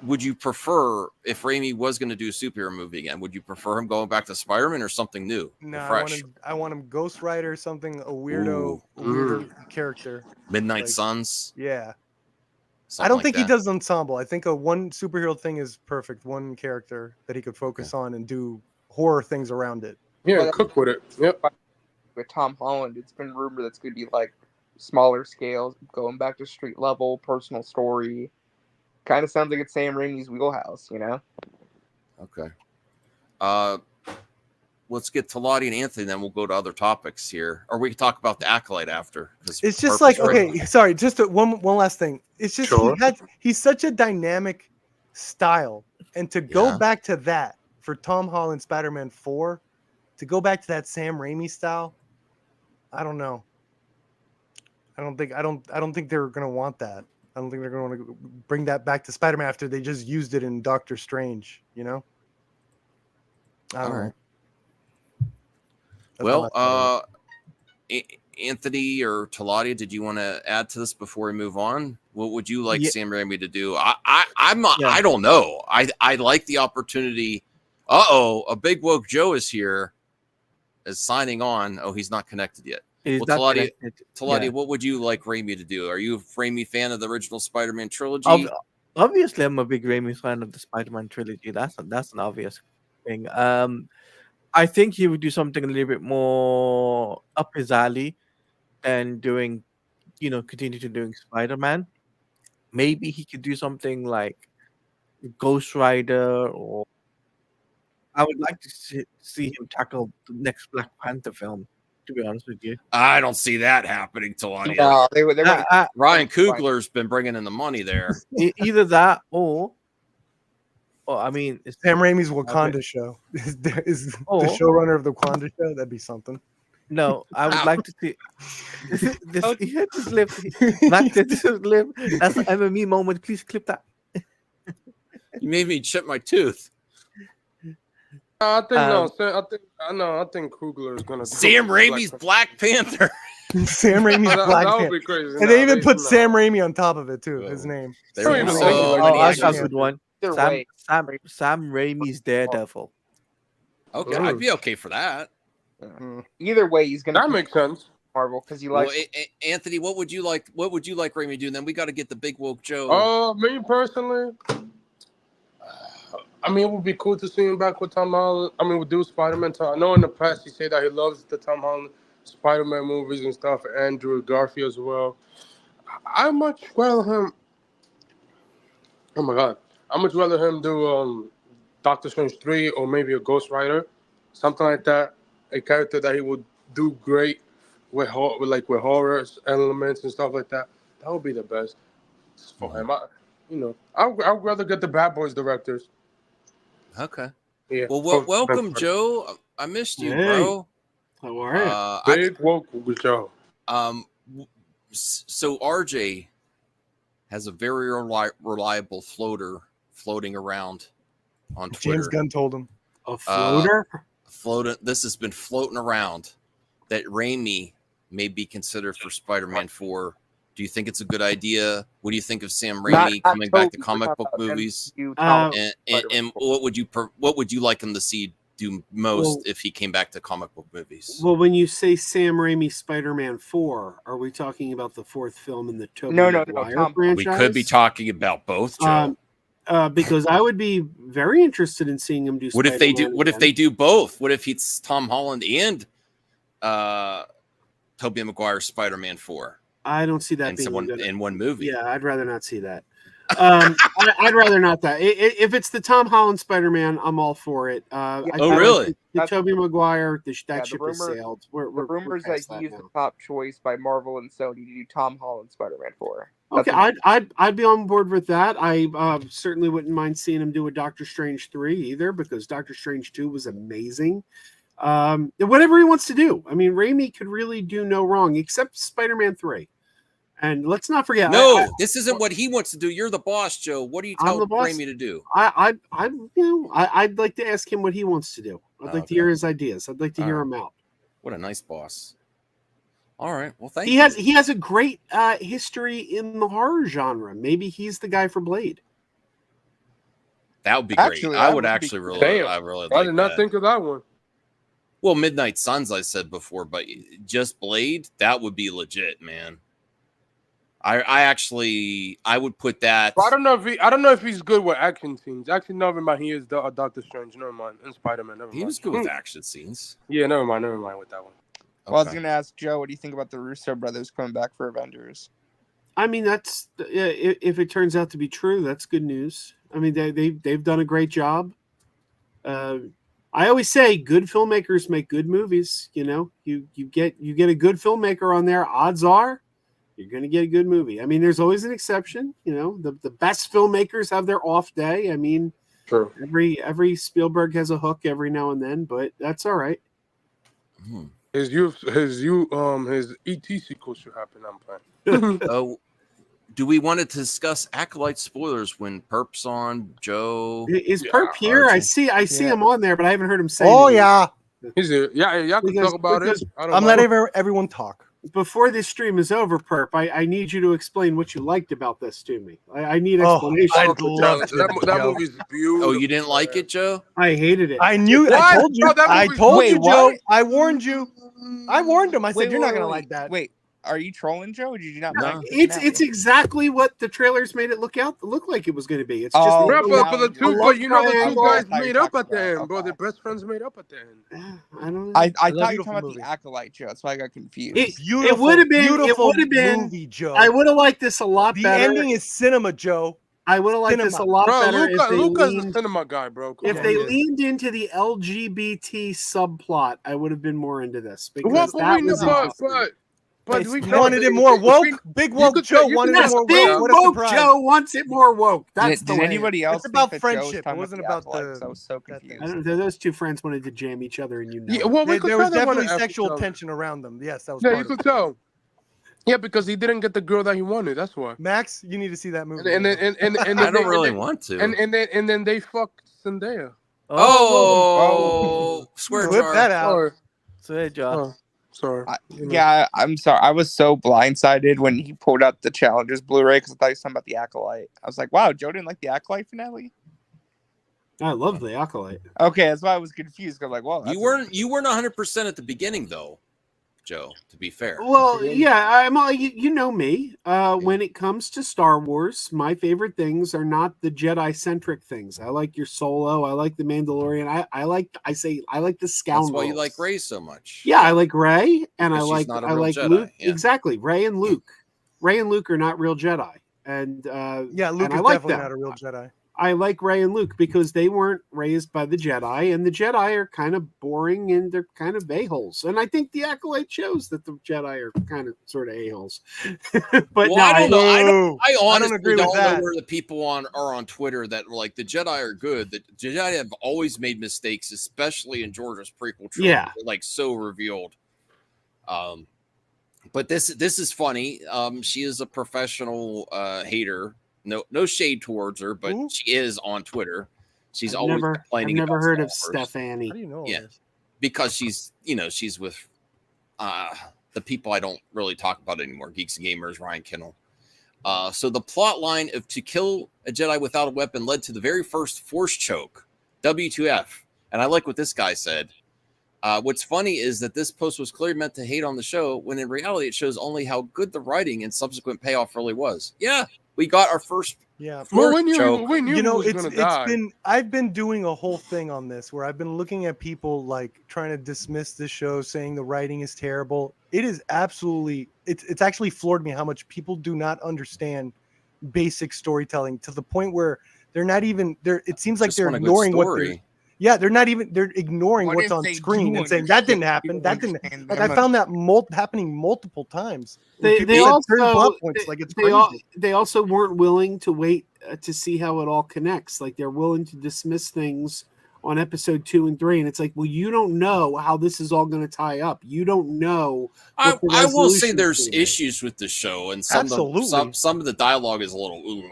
Would you prefer, if Raimi was going to do a superhero movie again, would you prefer him going back to Spider-Man or something new? No, fresh? I want him Ghost Rider, something, a weirdo character. Midnight Suns? Yeah. I don't think he does ensemble. I think a one superhero thing is perfect. One character that he could focus on and do horror things around it. Yeah, cook with it. Yep. With Tom Holland, it's been rumored that's going to be like smaller scales, going back to street level, personal story. Kind of sounds like it's Sam Raimi's wheelhouse, you know? Okay. Let's get to Lottie and Anthony, then we'll go to other topics here. Or we can talk about the Acolyte after. It's just like, okay, sorry, just one last thing. It's just he's such a dynamic style. And to go back to that for Tom Holland Spider-Man 4, to go back to that Sam Raimi style, I don't know. I don't think they're gonna want that. I don't think they're going to bring that back to Spider-Man after they just used it in Doctor Strange, you know? I don't know. Well, Anthony or Talati, did you want to add to this before we move on? What would you like Sam Raimi to do? I don't know. I like the opportunity. A Big Woke Joe is here, is signing on. Oh, he's not connected yet. Talati, what would you like Raimi to do? Are you a Raimi fan of the original Spider-Man trilogy? Obviously, I'm a big Raimi fan of the Spider-Man trilogy. That's an obvious thing. I think he would do something a little bit more up his alley than doing, continue to doing Spider-Man. Maybe he could do something like Ghost Rider, or I would like to see him tackle the next Black Panther film. To be honest with you, I don't see that happening, Talani. No, Ryan Coogler's been bringing in the money there. Either that, or I mean, it's Sam Raimi's Wakanda show. Is the showrunner of the Wakanda show? That'd be something. No, I would like to see this lip. This lip. That's an MME moment. Please clip that. You made me chip my tooth. I think Coogler is gonna. Sam Raimi's Black Panther. Sam Raimi's Black Panther. That would be crazy. And they even put Sam Raimi on top of it too. His name. I got a good one. Sam Raimi's Daredevil. Okay, I'd be okay for that. Either way, he's gonna. That makes sense. Marvel, because you like. Well, Anthony, what would you like? What would you like Raimi to do? And then we got to get the Big Woke Joe. Me personally. I mean, it would be cool to see him back with Tom Holland. I mean, we'll do Spider-Man. I know in the past he said that he loves the Tom Holland Spider-Man movies and stuff, Andrew Garfield as well. I much rather him. Oh my God! I much rather him do Doctor Strange 3 or maybe a Ghost Rider, something like that. A character that he would do great with horror elements and stuff like that. That would be the best for him. I'd rather get the Bad Boys directors. Okay. Yeah. Well, welcome, Joe. I missed you, bro. How are you? Big welcome, Joe. So RJ has a very reliable floater floating around on Twitter. James Gunn told him. A floater? This has been floating around that Raimi may be considered for Spider-Man 4. Do you think it's a good idea? What do you think of Sam Raimi coming back to comic book movies? And what would you like him to see do most if he came back to comic book movies? Well, when you say Sam Raimi Spider-Man 4, are we talking about the fourth film in the Tobey Maguire franchise? We could be talking about both, Joe. Because I would be very interested in seeing him do. What if they do? What if they do both? What if it's Tom Holland and Tobey Maguire Spider-Man 4? I don't see that being in one movie. Yeah, I'd rather not see that. I'd rather not that. If it's the Tom Holland Spider-Man, I'm all for it. Really? The Tobey Maguire, that ship has sailed. The rumors that he is the top choice by Marvel and Sony to do Tom Holland Spider-Man 4. Okay, I'd be on board with that. I certainly wouldn't mind seeing him do a Doctor Strange 3 either, because Doctor Strange 2 was amazing. Whatever he wants to do. I mean, Raimi could really do no wrong, except Spider-Man 3. And let's not forget. This isn't what he wants to do. You're the boss, Joe. What do you tell Raimi to do? I'd like to ask him what he wants to do. I'd like to hear his ideas. I'd like to hear him out. What a nice boss. All right. Well, thank you. He has a great history in the horror genre. Maybe he's the guy for Blade. That would be great. I would actually really. I did not think of that one. Well, Midnight Suns, I said before, but just Blade, that would be legit, man. I would put that. But I don't know if he's good with action scenes. Actually, never mind. He is Doctor Strange. Never mind. And Spider-Man. Never mind. He was good with action scenes. Yeah, never mind with that one. Well, I was gonna ask Joe, what do you think about the Russo brothers coming back for Avengers? I mean, that's if it turns out to be true, that's good news. I mean, they've done a great job. I always say good filmmakers make good movies. You know, you get a good filmmaker on there, odds are you're going to get a good movie. I mean, there's always an exception. You know, the best filmmakers have their off day. I mean, true. Every Spielberg has a hook every now and then, but that's all right. His ET sequel should happen. I'm playing. Do we want to discuss Acolyte spoilers when Perp's on? Joe is Perp here? I see him on there, but I haven't heard him say. Oh anything. yeah, he's here. Yeah, y'all can talk about it. I'm letting everyone talk. Before this stream is over, Perp, I need you to explain what you liked about this to me. I need explanation. I'd love that movie's beautiful. Oh, you didn't like it, Joe? I hated it. I knew. What? I told you. I told you, Joe. I warned you. I warned him. I said you're not gonna like that. Wait, are you trolling, Joe? Or did you not? No. It's exactly what the trailers made it look like it was going to be. It's just the two guys made up at the end, bro. The best friends made up at the end. I don't know. I thought you were talking about the Acolyte, Joe. That's why I got confused. It would have been beautiful movie, Joe. I would have liked this a lot better. The ending is cinema, Joe. I would have liked this a lot better. Luca's a cinema guy, bro. If they leaned into the LGBT subplot, I would have been more into this. Because But we wanted it more woke. Big woke Joe wanted it more woke. Big woke Joe wants it more woke. That's did anybody else? It's about friendship. It wasn't about the. I was so confused. I don't know, those two friends wanted to jam each other, and Yeah, well, there was definitely sexual tension around them. Yes, that was. Yeah, you could tell. Yeah, because he didn't get the girl that he wanted. That's why. Max, you need to see that movie. And I don't really want to. And then they fucked Zendaya. Swear whip that out. Swear jar. Sorry. I'm sorry. I was so blindsided when he pulled out the Challengers Blu-ray because I thought he was talking about the Acolyte. I was like, wow, Joe didn't like the Acolyte finale? I love the Acolyte. Okay, that's why I was confused. I'm like, well, you weren't 100% at the beginning though, Joe, to be fair. Well, yeah, you know me. When it comes to Star Wars, my favorite things are not the Jedi-centric things. I like your Solo. I like the Mandalorian. I like the scoundrels. That's why you like Rey so much. Yeah, I like Rey, and I like Jedi, Luke. yeah. Exactly, Rey and Luke. Rey and Luke are not real Jedi, and Luke is definitely not a real Jedi. I like Rey and Luke because they weren't raised by the Jedi, and the Jedi are kind of boring and they're kind of a-holes. And I think the Acolyte shows that the Jedi are kind of sort of a-holes. But I don't know. I honestly don't know where the people are on Twitter that were like the Jedi are good. The Jedi have always made mistakes, especially in George's prequel trilogy. Yeah, like so revealed. But this is funny. She is a professional hater. No shade towards her, but she is on Twitter. She's always complaining. I've never heard of Stephanie. How do you know? Yeah, because she's with the people I don't really talk about anymore. Geeks and Gamers, Ryan Kinnell. So the plot line of to kill a Jedi without a weapon led to the very first Force choke. W2F. And I like what this guy said. What's funny is that this post was clearly meant to hate on the show, when in reality it shows only how good the writing and subsequent payoff really was. Yeah. We got our first Yeah. Well, we knew he was it's gonna die. I've been doing a whole thing on this where I've been looking at people like trying to dismiss the show, saying the writing is terrible. It is absolutely it's actually floored me how much people do not understand basic storytelling to the point where they're not even there. It seems like just they're want a good ignoring what story. they're ignoring What what's if on they screen do and saying that didn't understand- happen. do That didn't understand like them? I found that happening multiple times. When They people said certain also plot points, like it's crazy. they also weren't willing to wait to see how it all connects. Like they're willing to dismiss things on episode 2 and 3, and it's like, well, you don't know how this is all going to tie up. You don't know. I will say resolution's there's gonna be. issues with the show, and some Absolutely. of the dialogue is a little ooh.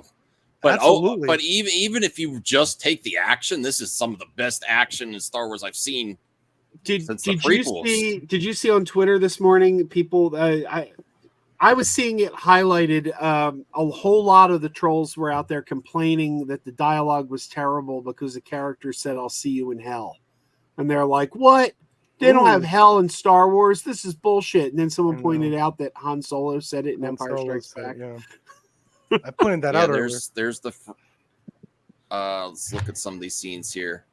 But Absolutely. but even if you just take the action, this is some of the best action in Star Wars I've seen. Did since the you prequels. see? Did you see on Twitter this morning? People, I was seeing it highlighted. A whole lot of the trolls were out there complaining that the dialogue was terrible because the character said, "I'll see you in hell," and they're like, "What? They don't have hell in Star Wars. This is bullshit." And then someone pointed out that Han Solo said it in Empire Strikes Back. Yeah. I pointed that out earlier. There's the let's look at some of these scenes here.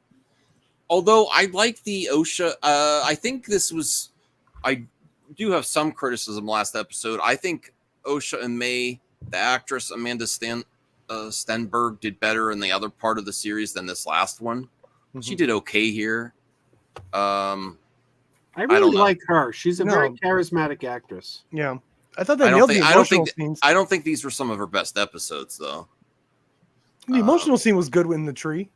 Although I like the OSHA, I think this was, I do have some criticism last episode. I think OSHA and May, the actress Amanda Stenberg, did better in the other part of the series than this last one. Mm-hmm. She did okay here. I really like her. She's a very charismatic actress. Yeah. I thought they nailed the emotional scenes. I don't think these were some of her best episodes, though. The emotional scene was good in the tree.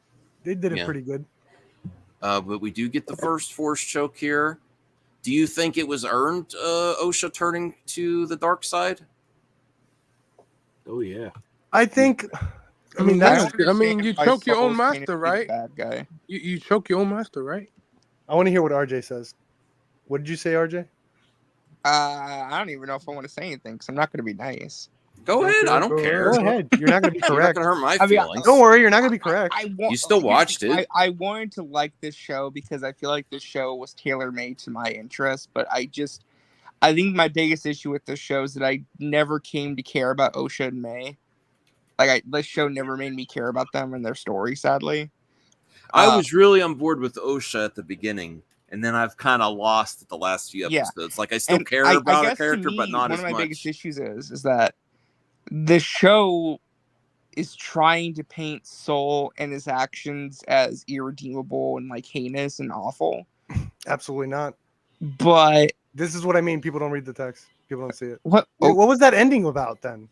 They did it pretty good. But we do get the first Force choke here. Do you think it was earned, OSHA turning to the dark side? Oh, yeah. I think... I mean, you choke your own master, right? Bad guy. You choke your own master, right? I want to hear what RJ says. What did you say, RJ? I don't even know if I want to say anything because I'm not going to be nice. Go ahead. I don't care. Go ahead. You're not going to be correct. You're not going to hurt my feelings. Don't worry. You're not going to be correct. You still watched it. I wanted to like this show because I feel like this show was tailor-made to my interests, but I think my biggest issue with this show is that I never came to care about OSHA and May. This show never made me care about them and their story, sadly. I was really on board with OSHA at the beginning, and then I've kind of lost at the last few episodes. Like, I still care about a character, but not as much. One of my biggest issues is that the show is trying to paint Soul and his actions as irredeemable and, like, heinous and awful. Absolutely not. But... This is what I mean. People don't read the text. People don't see it. What was that ending about, then?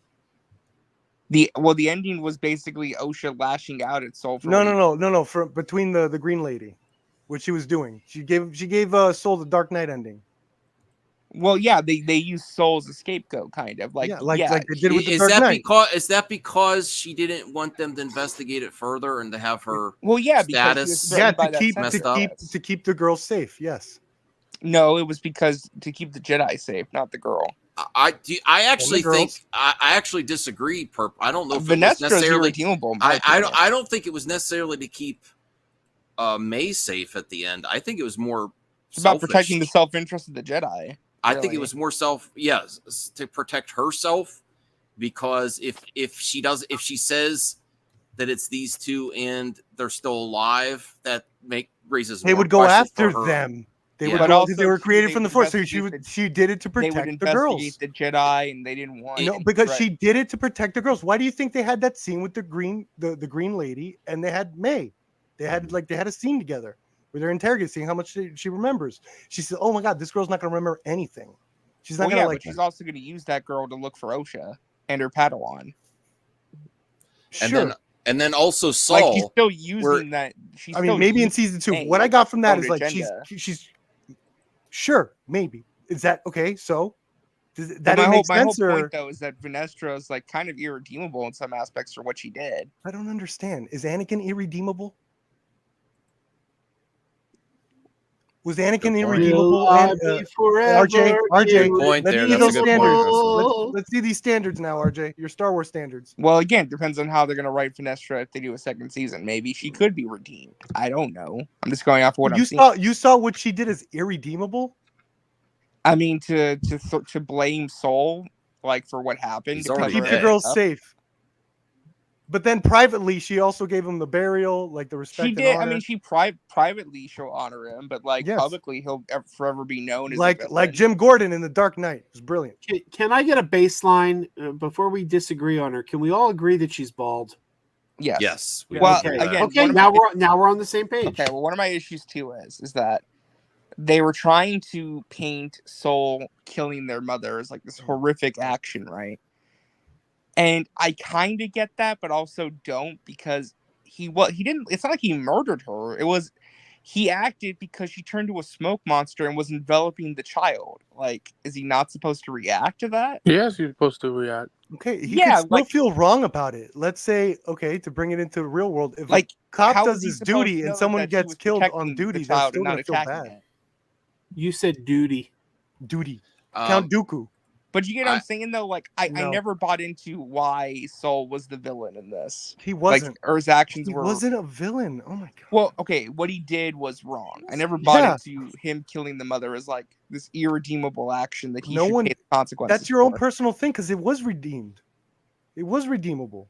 The ending was basically OSHA lashing out at Soul. No. Between the green lady, what she was doing, she gave Soul the Dark Knight ending. Well, yeah, they used Soul as a scapegoat, kind of like they did with the Dark Knight. Is that because she didn't want them to investigate it further and to have her status? To keep the girl safe. Yes. No, it was because to keep the Jedi safe, not the girl. I actually disagree. I don't know if Vanessa's it was necessarily irredeemable. I don't think it was necessarily to keep May safe at the end. I think it was more about protecting the self-interest of the Jedi. I think it was more to protect herself, because if she says that it's these two and they're still alive, that raises they would go after them. They were created from the Force, so she did it to protect the girls. The Jedi, and they didn't want. No, because she did it to protect the girls. Why do you think they had that scene with the green lady and they had May? They had a scene together where they're interrogating, seeing how much she remembers. She said, "Oh my God, this girl's not going to remember anything. She's not going to But she's also going to use that girl to look for OSHA and her Padawan." Sure. And then also Saul. She's still using that. Maybe in season 2. What I got from that is like she's. Sure, maybe. Is that okay? So that makes sense. My whole point, though, is that Vanessa is like kind of irredeemable in some aspects for what she did. I don't understand. Is Anakin irredeemable? Was Anakin irredeemable? RJ, point there. That's a good point. Let's see these standards now, RJ. Your Star Wars standards. Well, again, depends on how they're going to write Vanessa if they do a second season. Maybe she could be redeemed. I don't know. I'm just going off of what I'm seeing. You saw what she did as irredeemable? I mean, to blame Soul, like, for what happened. To keep the girls safe. But then privately, she also gave him the burial, like the respect. She did. I mean, she privately she'll honor him, but like publicly, he'll forever be known as like Jim Gordon in The Dark Knight. It was brilliant. Can I get a baseline before we disagree on her? Can we all agree that she's bald? Yes. Yes. Well, again, okay. Now we're on the same page. Okay. Well, one of my issues too is that they were trying to paint Soul killing their mother as like this horrific action, right? And I kind of get that, but also don't, because he didn't. It's not like he murdered her. It was he acted because she turned to a smoke monster and was enveloping the child. Like, is he not supposed to react to that? Yes, you're supposed to react. Okay, he could still feel wrong about it. Let's say, okay, to bring it into the real world, if like a cop does his duty and someone gets killed on duty, they're still gonna feel bad. You said duty. Count Dooku. But you get what I'm saying, though? Like, I never bought into why Soul was the villain in this. He wasn't. Like, or his actions he were... wasn't a villain. Oh, my God. Well, okay, what he did was wrong. I never bought into him killing the mother as, like, this irredeemable action that he should pay the consequences That's your own personal thing, because it was redeemed. It was redeemable.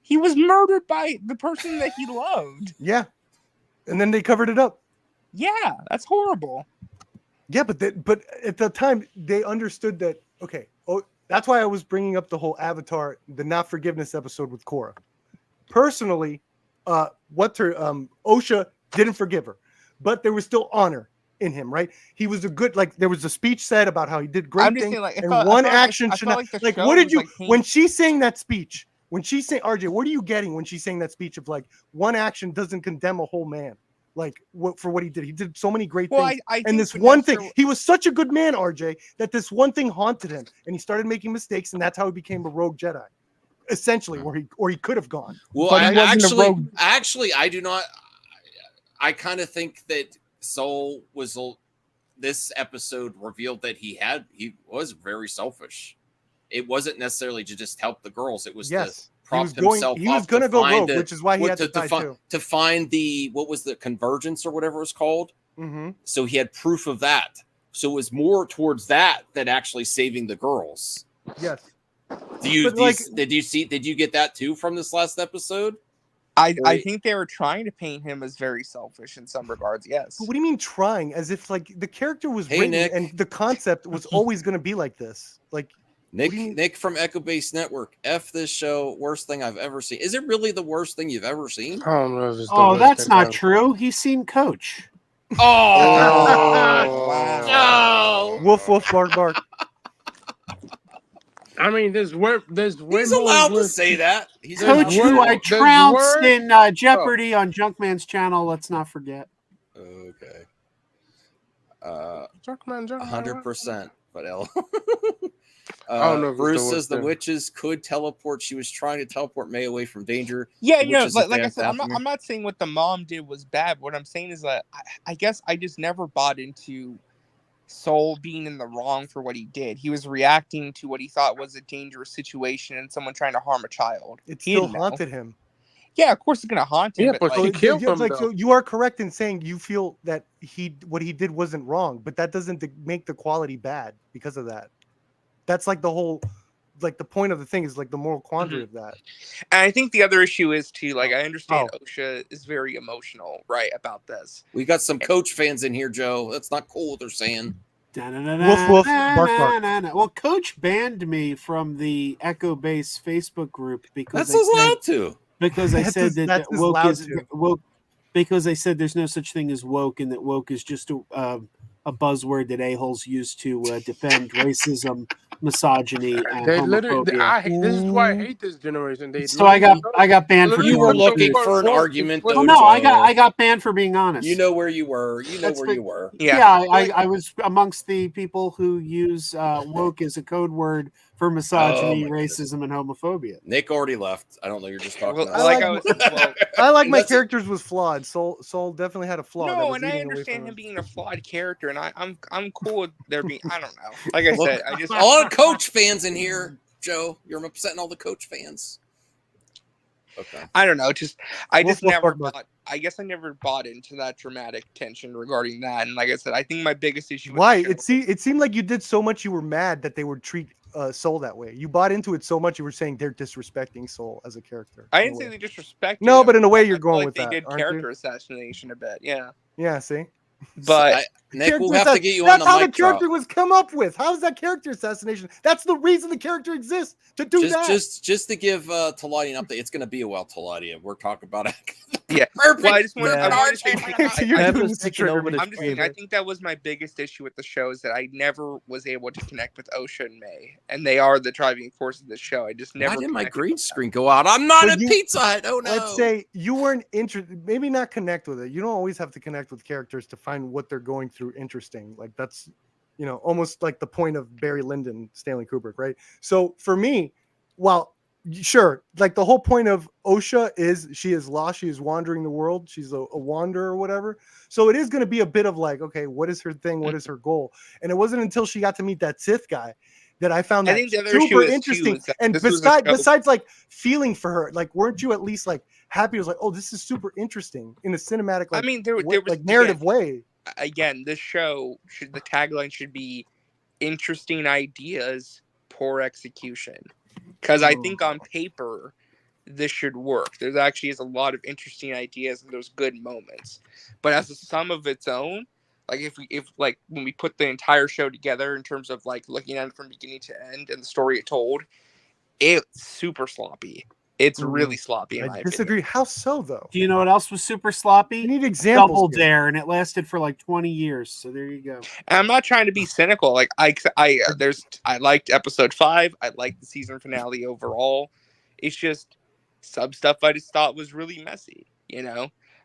He was murdered by the person that he loved. Yeah. And then they covered it up. Yeah, that's horrible. Yeah, but at the time they understood that. Okay, that's why I was bringing up the whole Avatar, the not forgiveness episode with Korra. Personally, Osha didn't forgive her, but there was still honor in him, right? He was a good, like, there was a speech said about how he did great things, saying, like, and one action should not. Like, what did you when she's saying that speech? When she's saying, RJ, what are you getting when she's saying that speech of like one action doesn't condemn a whole man? Like for what he did. He did so many great things. And this one thing, he was such a good man, RJ, that this one thing haunted him, and he started making mistakes, and that's how he became a rogue Jedi, essentially, or he could have gone. Well, actually, I do not. I kind of think that Soul was. This episode revealed that he was very selfish. It wasn't necessarily to just help the girls. It was to prop himself up. He was going to go rogue, which is why he had to die too. To find what was the convergence or whatever it was called. Mm-hmm. So he had proof of that. So it was more towards that than actually saving the girls. Yes. Did you get that too from this last episode? I think they were trying to paint him as very selfish in some regards. Yes. But what do you mean trying? As if like the character was written and the concept was always going to be like this. Like. Nick from Echo Base Network. F this show. Worst thing I've ever seen. Is it really the worst thing you've ever seen? I don't know if it's that's not true. He's seen Coach. Oh, wow. No. Woof, woof, bark, bark. I mean, he's allowed to say that. He's Coach, who I trounced in Jeopardy on Junkman's channel. Let's not forget. Okay. Junkman, 100%. But L. I don't know. Bruce says the witches could teleport. She was trying to teleport May away from danger. Yeah, like I said, I'm not saying what the mom did was bad. What I'm saying is that I guess I just never bought into Soul being in the wrong for what he did. He was reacting to what he thought was a dangerous situation and someone trying to harm a child. It still haunted him. Yeah, of course it's gonna haunt him. Yeah, but he killed him. So you are correct in saying you feel that what he did wasn't wrong, but that doesn't make the quality bad because of that. That's like the whole, like the point of the thing is like the moral quandary of that. And I think the other issue is too, like I understand Osha is very emotional, right, about this. We got some Coach fans in here, Joe. That's not cool what they're saying. Woof, woof, bark, bark. Well, Coach banned me from the Echo Base Facebook group because that's allowed to. Because I said that woke is woke. Because they said there's no such thing as woke, and that woke is just a buzzword that a-holes use to defend racism, misogyny, and homophobia. This is why I hate this generation. I got banned for. You were looking for an argument. Well, no, I got banned for being honest. You know where you were. You were. Yeah, I was amongst the people who use woke as a code word for misogyny, racism, and homophobia. Nick already left. I don't know. You're just talking. I like my characters was flawed. Soul definitely had a flaw. No, and I understand him being a flawed character, and I'm cool with there being. I don't know. Like I said, I just a lot of Coach fans in here, Joe. You're upsetting all the Coach fans. Okay. I don't know. I never bought into that dramatic tension regarding that. And like I said, I think my biggest issue. Why? It seemed like you did so much. You were mad that they would treat Soul that way. You bought into it so much you were saying they're disrespecting Soul as a character. I didn't say they disrespected. No, but in a way you're I going feel with they that. did character assassination a bit. Yeah. Yeah. See. But Nick, we'll have to get you on that's the how mic the character drop. was come up with. How is that character assassination? That's the reason the character exists, to do that. Just to give Talati an update, it's going to be a while, Talati. We're talking about it. Yeah. Perfect. Well, I just want Yeah. to say, You're doing this to taking trigger over me. the I'm just saying, I creator. think that was my biggest issue with the show is that I never was able to connect with Osha and May, and they are the driving force of the show. I just never. Why did my connected green with them. screen go out? I'm not So at you- Pizza Hut. Oh no. Let's say you weren't interested, maybe not connect with it. You don't always have to connect with characters to find what they're going through interesting. Like that's, almost like the point of Barry Lyndon, Stanley Kubrick, right? So for me, sure, like the whole point of Osha is she is lost, she is wandering the world, she's a wanderer or whatever. So it is going to be a bit of like, okay, what is her thing? What is her goal? And it wasn't until she got to meet that Sith guy that I found that think the other issue super is, too, interesting. is that And this was a show- besides like feeling for her, like weren't you at least like happy? It was like, oh, this is super interesting in a cinematic, like, I mean, there was like narrative way. Again, this show the tagline should be interesting ideas, poor execution. Because I think on paper this should work. There actually is a lot of interesting ideas and there's good moments. But as a sum of its own, like if when we put the entire show together in terms of like looking at it from beginning to end and the story it told, it's super sloppy. It's really sloppy in my I disagree. opinion. How so though? Do you know what else was super sloppy? You need examples. Double here. Dare, and it lasted for like 20 years. So there you go. And I'm not trying to be cynical. Like I liked episode 5. I liked the season finale overall. It's just some stuff I just thought was really messy.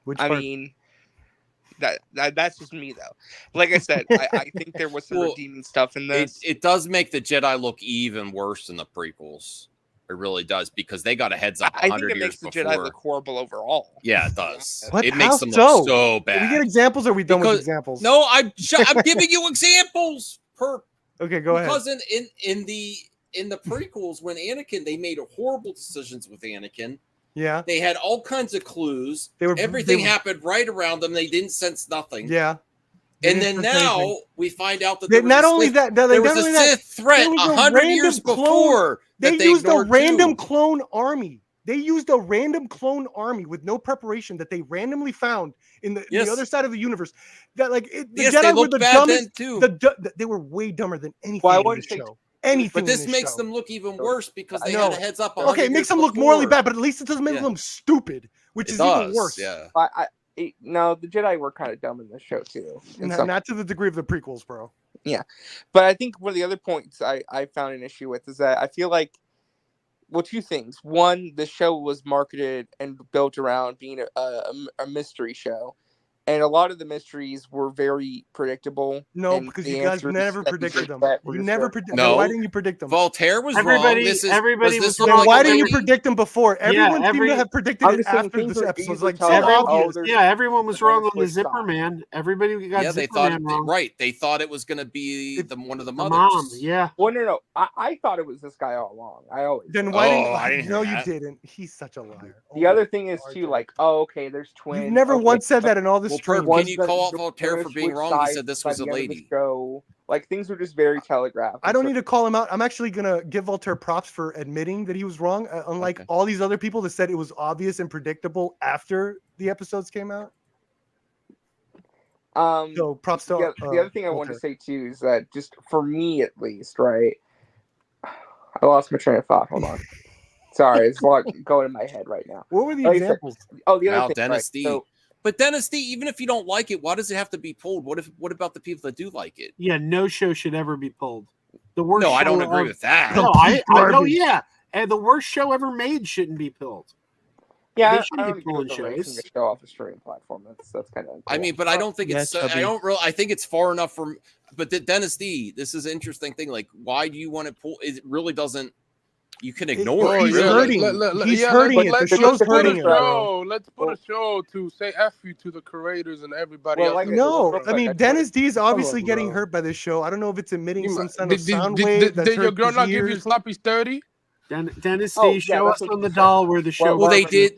Which part? mean, that's just me though. Like I said, I think there was some redeeming stuff in this. It does make the Jedi look even worse than the prequels. It really does, because they got a heads up 100 I think it makes the before. Jedi look horrible overall. Yeah, it does. What? It How makes them so? look so bad. Did we get examples? Or are we done with Because- examples? No, I'm giving you examples. Okay, go ahead. Because in the prequels, when Anakin, they made horrible decisions with Anakin. Yeah. They had all kinds of clues. Everything happened right around them. They didn't sense nothing. Yeah. And then now we find out that there was a Sith threat 100 years before. They used a random clone army. They used a random clone army with no preparation that they randomly found in the other side of the universe. That the Jedi were the dumbest. They were way dumber than anything in this show. But this makes them look even worse because they had a heads up. Okay, it makes them look morally bad, but at least it doesn't make them stupid, which is even worse. Yeah. No, the Jedi were kind of dumb in this show too. Not to the degree of the prequels, bro. Yeah, but I think one of the other points I found an issue with is that I feel like, two things. One, the show was marketed and built around being a mystery show. And a lot of the mysteries were very predictable. No, because you guys never predicted them. You never predicted. No. Why didn't you predict them? Voltaire was Everybody- wrong. everybody was look wrong. like Why a didn't you lady? predict them before? Everyone seemed to have predicted I'm it just saying after things this are episode. easy Like to so tell. obvious. Everyone was They're wrong gonna on the switch Zipper sides. Man. Everybody got Yeah, Zipper they thought Man wrong. right. They thought it was going to be one of the The mothers. mom, yeah. Well, no. I thought it was this guy all along. I always. Then why I didn't? didn't No, hear you that. didn't. He's such a liar. The other thing is too, like, okay, there's twins. You've never okay, once said that in all this Well, stream. Perp, can you call out Voltaire for being wrong? He said this was a lady. Show. Like, things were just very telegraphed. I don't need to call him out. I'm actually gonna give Voltaire props for admitting that he was wrong, unlike all these other people that said it was obvious and predictable after the episodes came out. So props to the other thing I wanted to say too is that just for me at least, right? I lost my train of thought. Hold on. Sorry, it's a lot going in my head right now. What were the Like I said- examples? the other Now, thing, Dennis right, D. so- But Dennis D, even if you don't like it, why does it have to be pulled? What about the people that do like it? Yeah, no show should ever be pulled. The worst. No, I don't show agree ever- with that. No, I know. Garbage. Yeah, and the worst show ever made shouldn't be pulled. yeah, They I shouldn't don't be agree with pulling the raising shows. the show off a streaming platform. That's kind of. I mean, but I don't think it's. Yeah, I don't really. I think it's far enough from. But Dennis D, this is an interesting thing. Like, why do you want to pull? It really doesn't. You can ignore it. He's Really. hurting. He's hurting it. The show's hurting him. Let's put a show to say F you to the creators and everybody Well, else. like- No, real I mean quick, Dennis D is obviously on, getting bro. hurt by this show. I don't know if it's emitting some kind Did of sound wave that's your hurt girl his not give you ears. sloppy 30? Dynasty, show us on the doll where the show. Well, they did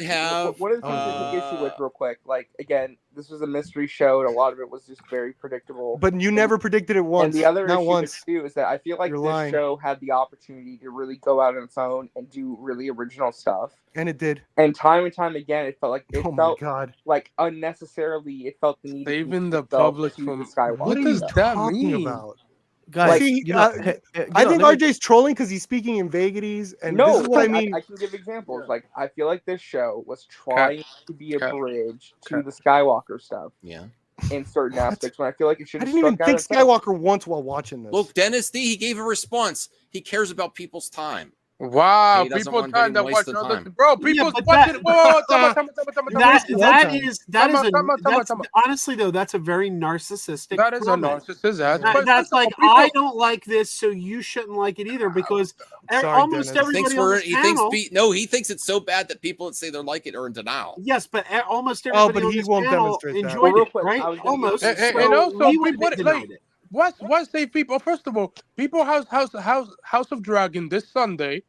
have. One of the things I take issue with, real quick, like again, this was a mystery show, and a lot of it was just very predictable. But you never predicted it once. And the other Not issue once. too is that I feel like You're this lying. show had the opportunity to really go out on its own and do really original stuff. And it did. And time again, it felt like God. like unnecessarily. It felt the need saving to the public to from the Skywalker. what does stuff. that Talking mean? about? Guys, See, I think RJ's trolling because he's speaking in vagaries, and this is what I mean. I can give examples. Yeah. Like I feel like this show was trying to be a bridge to the Skywalker stuff. Yeah. In certain aspects, when I feel like it should. I didn't even think Skywalker once while watching this. Look, Dennis D. He gave a response. He cares about people's time. Wow, people trying to watch other, bro. People watching. That is honestly though. That's a very narcissistic. That is comment. a narcissist. That's like I don't like this, so you shouldn't like it either. Because almost everybody on this panel. He thinks it's so bad that people that say they like it are in denial. Yes, but almost everybody on this panel enjoyed it, right? Almost. And also, why say people? First of all, people House of Dragon this Sunday.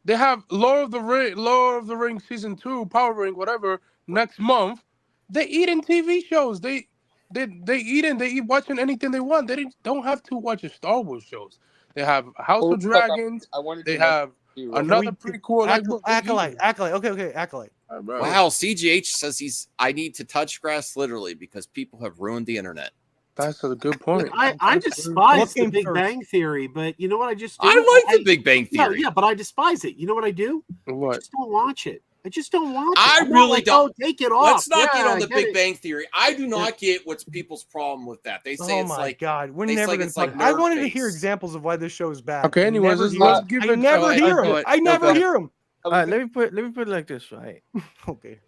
They have Lord of the Rings season 2, Power Ring, whatever next month. They eat in TV shows. They eat watching anything they want. They don't have to watch a Star Wars shows. They have House of Dragons. They have another prequel. Acolyte. Okay, Acolyte. Wow, CGH says I need to touch grass literally because people have ruined the internet. That's a good point. I despise the Big Bang Theory, but you know what I just do? I like the Big Bang Theory. Yeah, but I despise it. You know what I do? What? I just don't watch it. I just don't watch it. I really don't. Take it off. Let's not get on the Big Bang Theory. I do not get what's people's problem with that. They say it's like, God, we're never going to talk. I wanted to hear examples of why this show is bad. Okay, anyways, let's give it. I never hear them. I never hear them. All right, let me put it like this, right? Okay.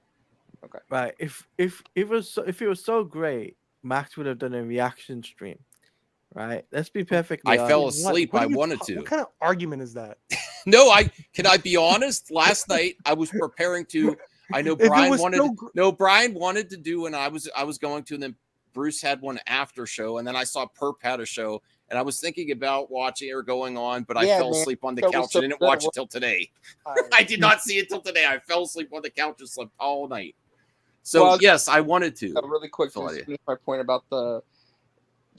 Right. If it was so great, Max would have done a reaction stream, right? Let's be perfectly honest. I fell asleep. I wanted to. What kind of argument is that? No, can I be honest? Last night I was preparing to. I know Brian wanted. Brian wanted to do, and I was going to. And then Bruce had one after show, and then I saw Perp had a show, and I was thinking about watching or going on, but I fell asleep on the couch and didn't watch it till today. I did not see it till today. I fell asleep on the couch and slept all night. So yes, I wanted to. Really quick to finish my point about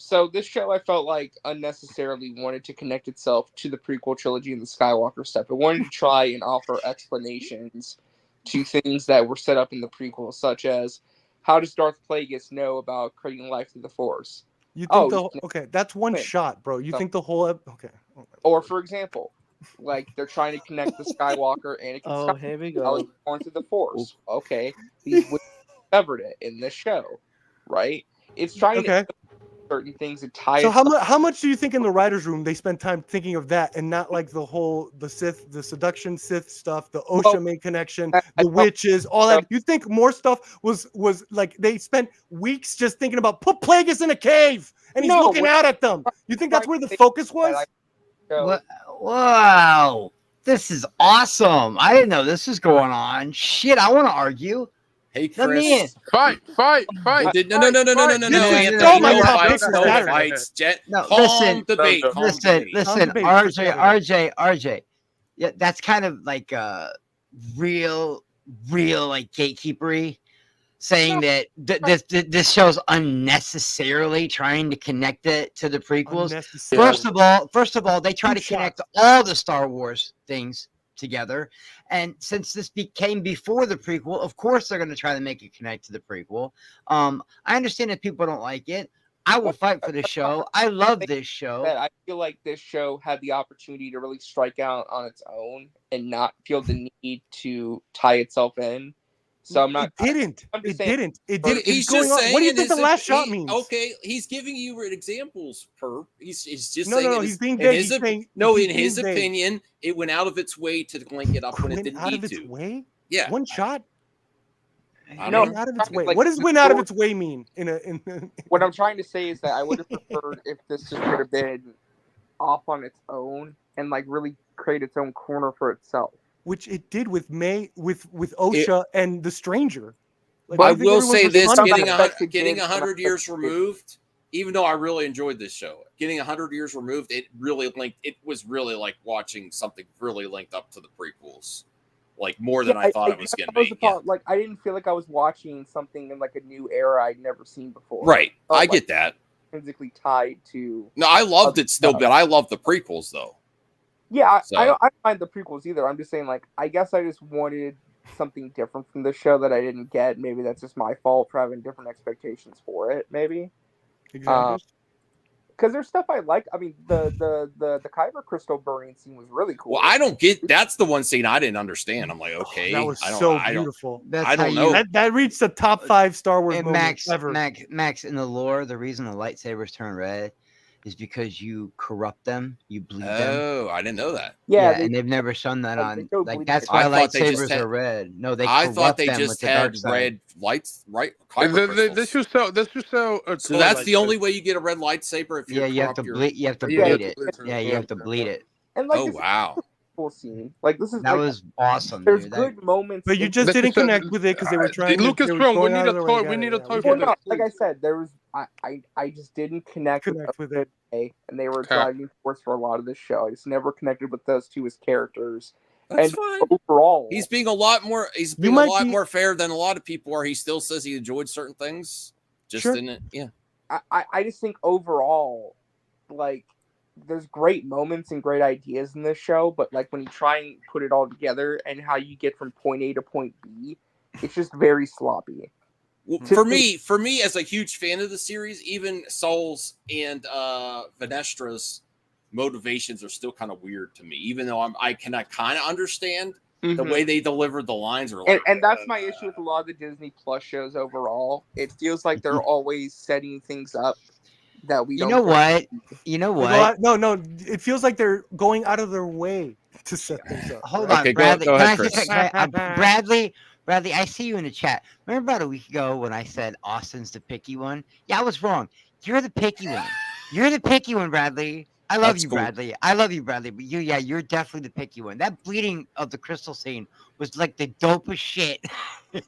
So this show, I felt like unnecessarily wanted to connect itself to the prequel trilogy and the Skywalker stuff. It wanted to try and offer explanations to things that were set up in the prequel, such as how does Darth Plagueis know about creating life through the Force? You think that's one shot, bro. You think the whole okay? Or for example, like they're trying to connect the Skywalker and here we go. Born through the Force. Okay, we discovered it in this show, right? It's trying to certain things and tie. So how much do you think in the writers' room they spend time thinking of that and not like the seduction Sith stuff, the OSHA main connection, the witches, all that? You think more stuff was like they spent weeks just thinking about put Plagueis in a cave and he's looking out at them? You think that's where the focus was? Wow, this is awesome! I didn't know this was going on. Shit, I want to argue. Hey, Chris. Fight. No. Listen, RJ. Yeah, that's kind of like real like gatekeepery, saying that this show's unnecessarily trying to connect it to the prequels. First of all, they try to connect all the Star Wars things together, and since this came before the prequel, of course they're going to try to make it connect to the prequel. I understand that people don't like it. I will fight for this show. I love this show. I feel like this show had the opportunity to really strike out on its own and not feel the need to tie itself in. So I'm not. It didn't. He's just saying. What do you think the last shot means? Okay, he's giving you examples. He's just saying. No, he's being vague. In his opinion, it went out of its way to link it up when it didn't need to. Its way? Yeah. One shot. Out of its way. What does win out of its way mean? What I'm trying to say is that I would have preferred if this just would have been off on its own and like really create its own corner for itself. Which it did with OSHA and The Stranger. I will say this: getting 100 years removed, even though I really enjoyed this show, getting 100 years removed, it was really like watching something really linked up to the prequels, like more than I thought it was going to be. Like I didn't feel like I was watching something in like a new era I'd never seen before. Right, I get that. Physically tied to. No, I loved it still, but I love the prequels though. Yeah, I don't mind the prequels either. I'm just saying, like, I guess I just wanted something different from the show that I didn't get. Maybe that's just my fault for having different expectations for it. Maybe. Examples. Because there's stuff I like. I mean, the Kyber crystal burning scene was really cool. Well, I don't get. That's the one scene I didn't understand. I'm like, okay, that was so beautiful. I don't know. That reached the top 5 Star Wars moments ever. Max, in the lore, the reason the lightsabers turn red is because you corrupt them, you bleed them. Oh, I didn't know that. Yeah, and they've never shown that on. Like that's I why lightsabers are red. No, I thought they just had red lights, right? This should sell. So that's the only way you get a red lightsaber. If you have to bleed. You have to bleed it. Yeah, you have to bleed it. And like, oh wow. Cool scene. Like this is that was awesome. There's good moments, but you just didn't connect with it because they were trying. Lucasfilm, we need a toy. We need a toy for that. Like I said, there was I just didn't connect with it, and they were driving force for a lot of this show. I just never connected with those two as characters. That's fine. Overall, he's being a lot more. He's being a lot more fair than a lot of people are. He still says he enjoyed certain things. Just didn't. Yeah. I just think overall, like, there's great moments and great ideas in this show, but like when you try and put it all together and how you get from point A to point B, it's just very sloppy. Well, for me, as a huge fan of the series, even Saul's and Vanestra's motivations are still kind of weird to me. Even though I kind of understand the way they delivered the lines, are like, and that's my issue with a lot of the Disney Plus shows overall. It feels like they're always setting things up that we. You know what? No. It feels like they're going out of their way to set things up. Hold on, Bradley. Go ahead, Chris. Bradley, I see you in the chat. Remember about a week ago when I said Austin's the picky one? Yeah, I was wrong. You're the picky one. You're the picky one, Bradley. I love you, Bradley. I love you, Bradley. But you're definitely the picky one. That bleeding of the crystal scene was like the dopest shit.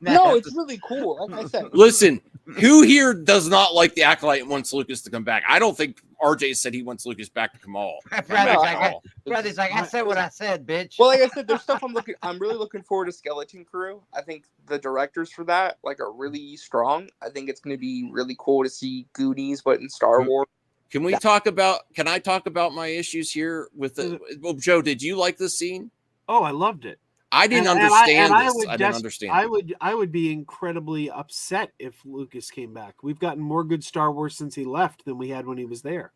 No, it's really cool. Like I said, listen, who here does not like the Acolyte and wants Lucas to come back? I don't think RJ said he wants Lucas back to Kamal. Bradley's like, I said what I said, bitch. Well, like I said, there's stuff I'm really looking forward to Skeleton Crew. I think the directors for that are really strong. I think it's going to be really cool to see Goonies, but in Star Wars. Can I talk about my issues here with the? Well, Joe, did you like this scene? Oh, I loved it. I didn't understand this. I didn't understand. I would be incredibly upset if Lucas came back. We've gotten more good Star Wars since he left than we had when he was there.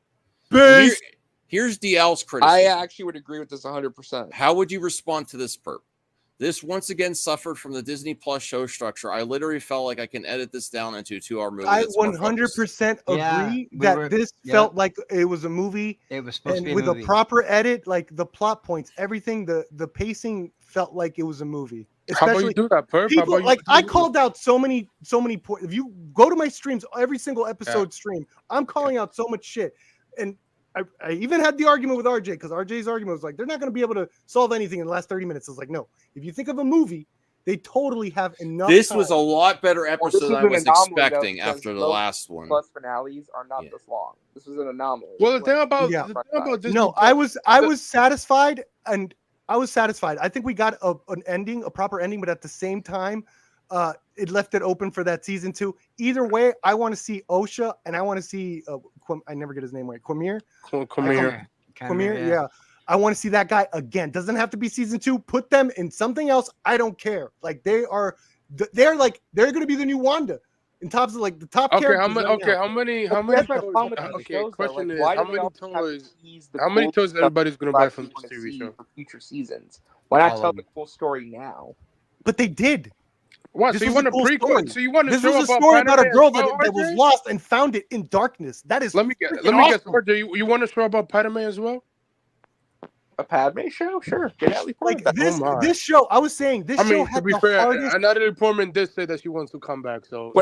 Here's DL's criticism. I actually would agree with this 100%. How would you respond to this, Perp? This once again suffered from the Disney Plus show structure. I literally felt like I can edit this down into a 2-hour movie. I 100% agree that this felt like it was a movie. It was supposed to be with a proper edit, like the plot points, everything, the pacing felt like it was a movie. How about you do that, Perp? People, I called out so many points. If you go to my streams, every single episode stream, I'm calling out so much shit. And I even had the argument with RJ because RJ's argument was like, they're not going to be able to solve anything in the last 30 minutes. I was like, no, if you think of a movie, they totally have enough. This was a lot better episode than I was expecting after the last one. Plus finales are not this long. This was an anomaly. Well, the thing about this. No, I was satisfied, and I was satisfied. I think we got an ending, a proper ending, but at the same time, it left it open for that season 2. Either way, I want to see Osha, and I want to see I never get his name right. Quamir, yeah. I want to see that guy again. Doesn't have to be season 2. Put them in something else. I don't care. Like they're going to be the new Wanda in terms of like the top characters. How many toys everybody's going to buy from this TV show for future seasons? Why not tell the full story now? But they did. What? So you want a prequel? So you want to this was a story about a girl that was lost and found it in darkness. That is. Let me guess. RJ, you want to show about Padme as well? A Padme show? Sure. Get Natalie Portman. Like this show. I was saying this show had the hardest. Natalie Portman did say that she wants to come back. So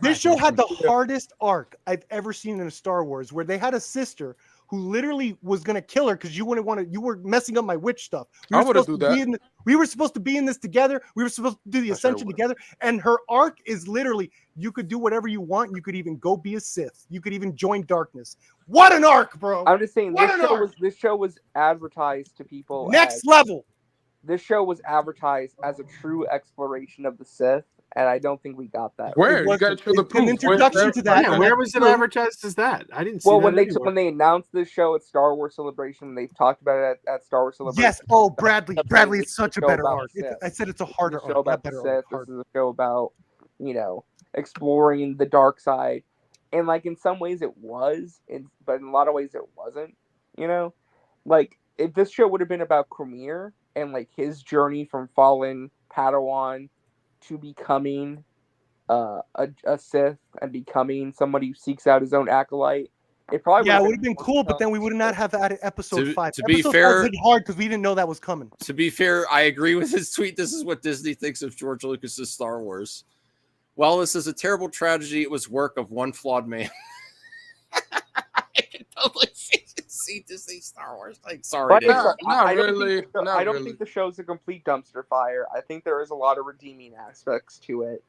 this show had the hardest arc I've ever seen in a Star Wars, where they had a sister who literally was gonna kill her because you wouldn't want to. You were messing up my witch stuff. I would've do that. We were supposed to be in this together. We were supposed to do the ascension together. And her arc is literally, you could do whatever you want. You could even go be a Sith. You could even join darkness. What an arc, bro! I'm just saying, this show was advertised to people. Next level. This show was advertised as a true exploration of the Sith, and I don't think we got that. Where? You got to show the proof. An introduction to that. Yeah, where was it advertised as that? I didn't see that when they announced this show at Star Wars Celebration, they talked about it at Star Wars Celebration. Yes. Oh, Bradley, it's such a better arc. I said it's a harder show about the Sith. This is a show about, exploring the dark side, and like in some ways it was, but in a lot of ways it wasn't. Like if this show would have been about Cremere and like his journey from fallen Padawan to becoming a Sith and becoming somebody who seeks out his own acolyte, it probably would have been cool. But then we would not have added episode 5. To be fair, it's hard because we didn't know that was coming. To be fair, I agree with his tweet. This is what Disney thinks of George Lucas's Star Wars. While this is a terrible tragedy, it was work of one flawed man. I can totally see Disney Star Wars. Like, sorry, I don't think the show's a complete dumpster fire. I think there is a lot of redeeming aspects to it.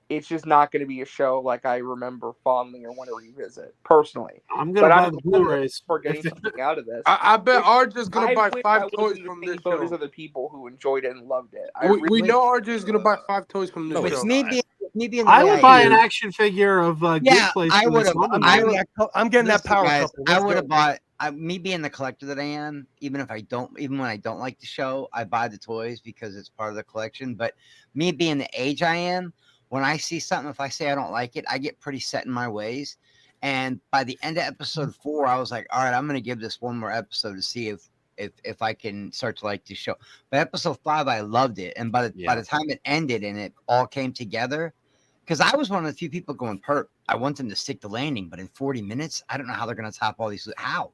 It's just not going to be a show like I remember fondly or want to revisit personally. I'm going to buy the Blu-rays for getting something out of this. I bet RJ is going to buy 5 toys from this show. Those are the people who enjoyed it and loved it. We know RJ is going to buy 5 toys from this show. I would buy an action figure of Good Place. I would have. I'm getting that power couple. I would have bought. Me being the collector that I am, even when I don't like the show, I buy the toys because it's part of the collection. But me being the age I am, when I see something, if I say I don't like it, I get pretty set in my ways. And by the end of episode 4, I was like, all right, I'm going to give this one more episode to see if I can start to like the show. But episode 5, I loved it. And by the time it ended and it all came together, because I was one of the few people going, Perp, I want them to stick the landing, but in 40 minutes, I don't know how they're going to top all these. How?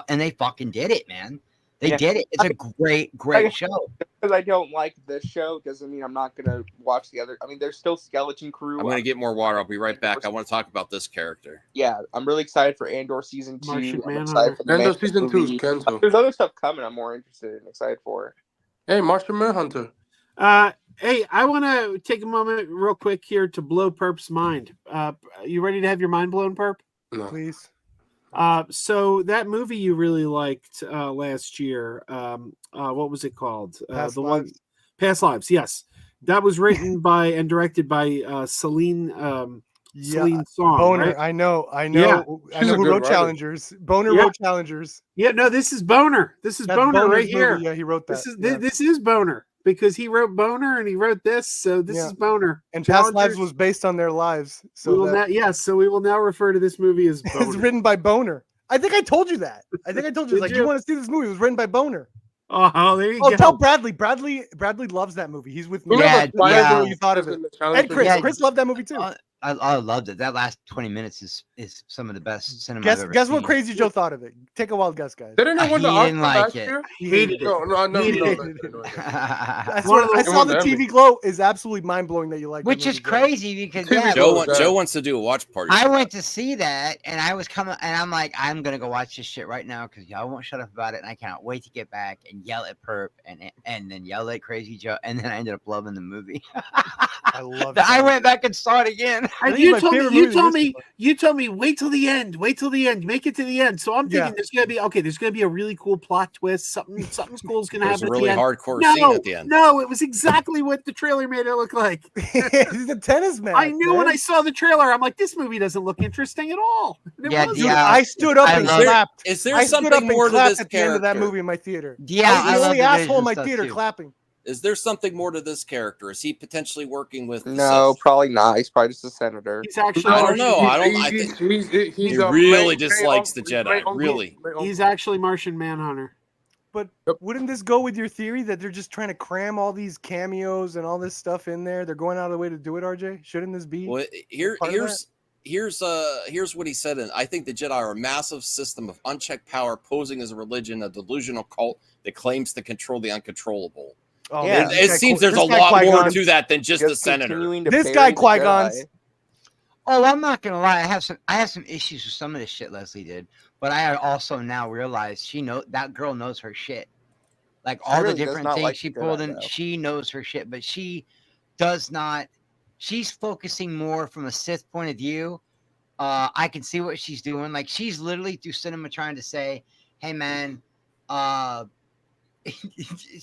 And they fucking did it, man. They did it. It's a great show. Because I don't like this show doesn't mean I'm not going to watch the other. I mean, there's still Skeleton Crew. I'm going to get more water. I'll be right back. I want to talk about this character. Yeah, I'm really excited for Andor Season 2. Andor Season 2 is canceled. There's other stuff coming I'm more interested and excited for. Hey, Martian Manhunter. Hey, I want to take a moment real quick here to blow Perp's mind. You ready to have your mind blown, Perp? No. Please. So that movie you really liked last year, what was it called? Past Lives. Yes, that was written by and directed by Celine Song. Boner. Right? I know. Yeah. I know who wrote Challengers. Boner wrote Challengers. Yeah, no, this is Boner. This is Boner right here. Yeah, he wrote that. This is Boner. Because he wrote Boner and he wrote this, so this is Boner. And Past Lives was based on their lives. So we will now refer to this movie as Boner. It's written by Boner. I think I told you that. You want to see this movie? It was written by Boner. Oh, there you go. Tell Bradley. Bradley loves that movie. He's with me. Yeah. You thought of it. And Chris loved that movie too. I loved it. That last 20 minutes is some of the best cinema I've ever guess seen. what Crazy Joe thought of it. Take a wild guess, guys. Didn't it win the Oscar last it. year? He hated it. No. I saw the TV Glow is absolutely mind blowing that you like. Which is crazy because Joe wants to do a watch party. I went to see that and I was coming and I'm like, I'm gonna go watch this shit right now because y'all won't shut up about it and I cannot wait to get back and yell at Perp and then yell at Crazy Joe and then I ended up loving the movie. I love it. I went back and saw it again. And you told me wait till the end, make it to the end. So I'm thinking there's gonna be a really cool plot twist. Something cool is gonna happen. There's a really hardcore scene at the end. No, it was exactly what the trailer made it look like. He's a tennis man. I knew when I saw the trailer, I'm like, this movie doesn't look interesting at all. I stood up and clapped. Is there something more to this at the end of that movie in my theater? Yeah, I was the only asshole in my theater clapping. Is there something more to this character? Is he potentially working with? No, probably not. He's probably just a senator. He's actually. I don't know. I think he really dislikes the Jedi. Really, he's actually Martian Manhunter. But wouldn't this go with your theory that they're just trying to cram all these cameos and all this stuff in there? They're going out of the way to do it, RJ. Shouldn't this be? Well, here's what he said. And I think the Jedi are a massive system of unchecked power, posing as a religion, a delusional cult that claims to control the uncontrollable. Oh, yeah, it seems there's a lot more to that than just the senator. This guy Qui-Gon's. Oh, I'm not gonna lie. I have some issues with some of the shit Leslie did, but I also now realize that girl knows her shit. Like all the different things she pulled in, she knows her shit, but she does not. She's focusing more from a Sith point of view. I can see what she's doing. Like she's literally through cinema trying to say, "Hey, man,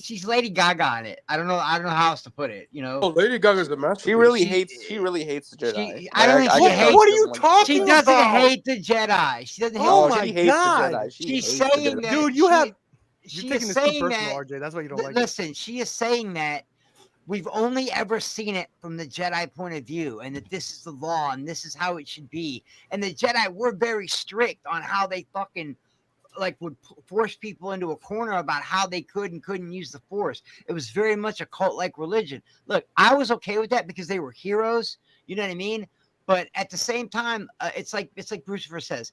she's Lady Gaga in it. I don't know how else to put it. Oh, Lady Gaga's the master. She really hates the Jedi. I don't think she hates. What are you talking She doesn't about? hate the Jedi. She doesn't hate. Oh the my she hates God. the Jedi. She's saying that, dude, you're taking this too personal, RJ. That's why you don't like it. Listen, she is saying that we've only ever seen it from the Jedi point of view, and that this is the law and this is how it should be. And the Jedi were very strict on how they fucking would force people into a corner about how they could and couldn't use the Force. It was very much a cult-like religion. Look, I was okay with that because they were heroes. You know what I mean? But at the same time, it's like Brucifer says.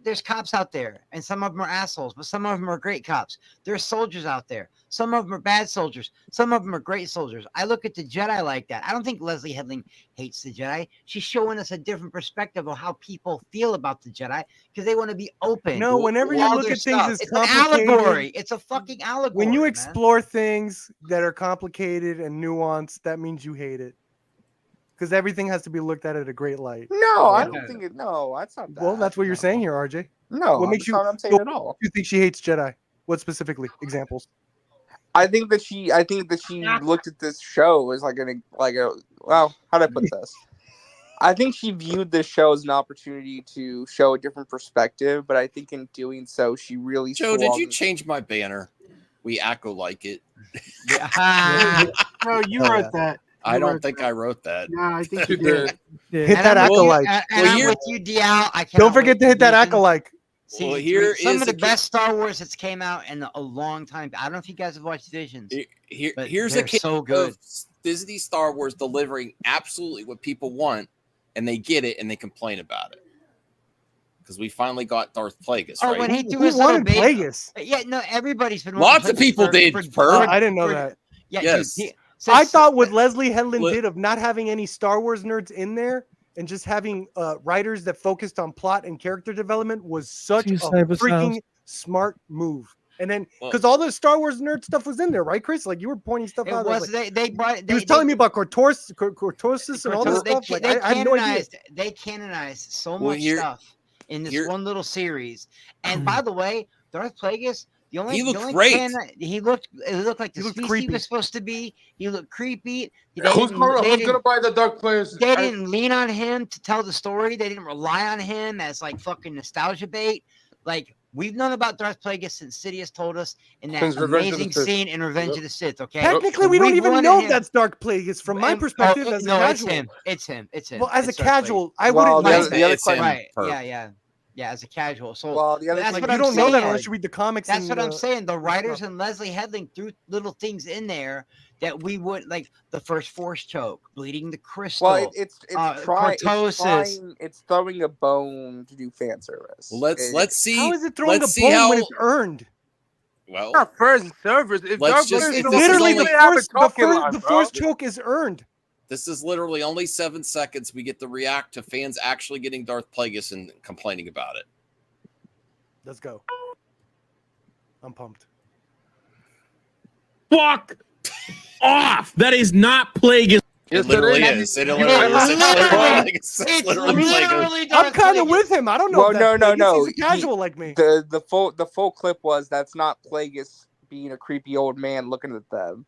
There's cops out there, and some of them are assholes, but some of them are great cops. There's soldiers out there. Some of them are bad soldiers. Some of them are great soldiers. I look at the Jedi like that. I don't think Leslie Headland hates the Jedi. She's showing us a different perspective of how people feel about the Jedi because they want to be open. No, whenever you look at things as it's complicated, an allegory. It's a fucking allegory. When you explore things that are complicated and nuanced, that means you hate it. Because everything has to be looked at a great light. No, I don't think it. No, that's not that. Well, that's what you're saying here, RJ. No, what makes that's not what I'm saying at all. You think she hates Jedi? What specifically? Examples? I think that she looked at this show as well, how do I put this? I think she viewed this show as an opportunity to show a different perspective, but I think in doing so, she really. Joe, did you change my banner? We Acolyte it. No, you wrote that. I don't think I wrote that. No, I think you did. Hit that Acolyte. I'm with you, DL. Don't forget to hit that Acolyte. See, well, some of the best Star Wars that's came out in a long time. I don't know if you guys have watched Visions. Here's a case so good. Of Disney Star Wars delivering absolutely what people want, and they get it, and they complain about it. Because we finally got Darth Plagueis, right? When he threw his little baby. Plagueis? Yeah, no, everybody's been. Lots of people did. I didn't know that. Yeah, yes. Dude, I thought what Leslie Headland did of not having any Star Wars nerds in there and just having writers that focused on plot and character development was such a freaking smart move. And then, because all the Star Wars nerd stuff was in there, right, Chris? Like you were pointing stuff out. He was telling me about cortosis and all this stuff. Like I had no idea. They canonized so much stuff in this one little series. And by the way, Darth Plagueis. He looked great. It looked like the species he was supposed to be. He looked creepy. Who's gonna buy the Dark Plagueis? They didn't lean on him to tell the story. They didn't rely on him as like fucking nostalgia bait. Like we've known about Darth Plagueis since Sidious told us in that amazing scene in Revenge of the Sith. Okay, technically we don't even know if that's Darth Plagueis from my perspective as a casual. It's him. Well, as a casual, I wouldn't mind the other question. Right? Yeah, as a casual. So that's what you don't know that unless you read the comics. That's what I'm saying. The writers and Leslie Headland threw little things in there that we would like the first Force choke, bleeding the crystal. Well, it's throwing a bone to do fan service. Well, let's see. How is it throwing a bone when it's earned? Well, not first service. It's literally the Force choke is earned. This is literally only 7 seconds. We get to react to fans actually getting Darth Plagueis and complaining about it. Let's go. I'm pumped. Fuck off! That is not Plagueis. It literally is. It literally is. I'm kind of with him. I don't know. Well, no. He's a casual like me. The full clip was that's not Plagueis being a creepy old man looking at them.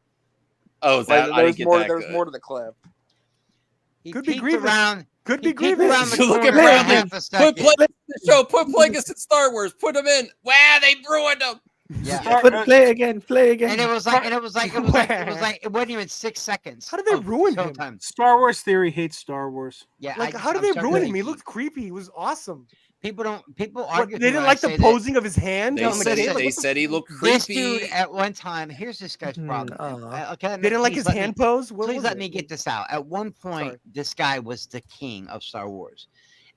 Oh, that I didn't get that. There's more to the clip. Could be Grievous. Could be Grievous. Look at Bradley. Put Plagueis in Star Wars. Put him in. Wow, they ruined him. Yeah. Play again. And it wasn't even 6 seconds. How did they ruin him? Star Wars Theory hates Star Wars. Yeah. Like, how did they ruin him? He looked creepy. He was awesome. People argue. They didn't like the posing of his hand. They said he looked creepy. This dude at one time. Here's this guy's problem. They didn't like his hand pose. Please let me get this out. At one point, this guy was the king of Star Wars,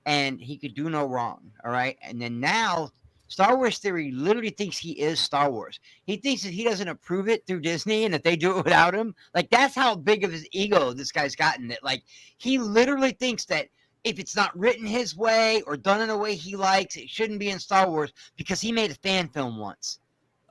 and he could do no wrong. All right, and then now Star Wars Theory literally thinks he is Star Wars. He thinks that he doesn't approve it through Disney, and that they do it without him. Like that's how big of his ego this guy's gotten. That like he literally thinks that if it's not written his way or done in a way he likes, it shouldn't be in Star Wars because he made a fan film once.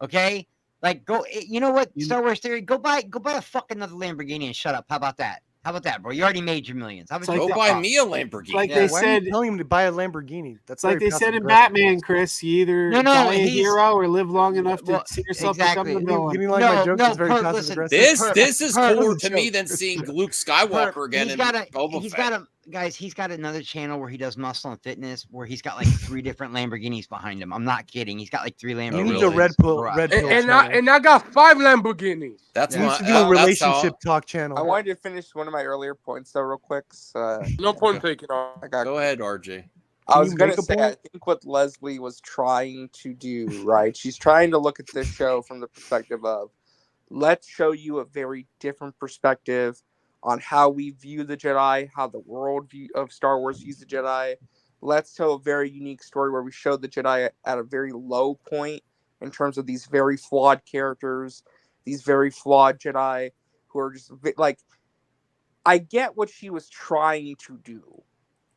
Okay? Like, go, you know what, Star Wars Theory? Go buy a fucking another Lamborghini and shut up. How about that? How about that, bro? You already made your millions. How about Go buy me a Lamborghini. Like they Why said, are you telling him to buy a Lamborghini? That's like they said in Batman, Chris. You either die a hero or live long enough to see yourself become the villain. You didn't like my joke? It's very passive aggressive. This is cooler to me than seeing Luke Skywalker again. He's got another channel where he does muscle and fitness, where he's got like 3 different Lamborghinis behind him. I'm not kidding. He's got like 3 Lamborghinis. You need the red pill. And I got 5 Lamborghinis. That's you need to do a relationship talk channel. I wanted to finish one of my earlier points though, real quick. No point taken off. Go ahead, RJ. I was gonna say, I think what Leslie was trying to do, right? She's trying to look at this show from the perspective of, let's show you a very different perspective on how we view the Jedi, how the world of Star Wars views the Jedi. Let's tell a very unique story where we show the Jedi at a very low point in terms of these very flawed characters, these very flawed Jedi who are just like, I get what she was trying to do.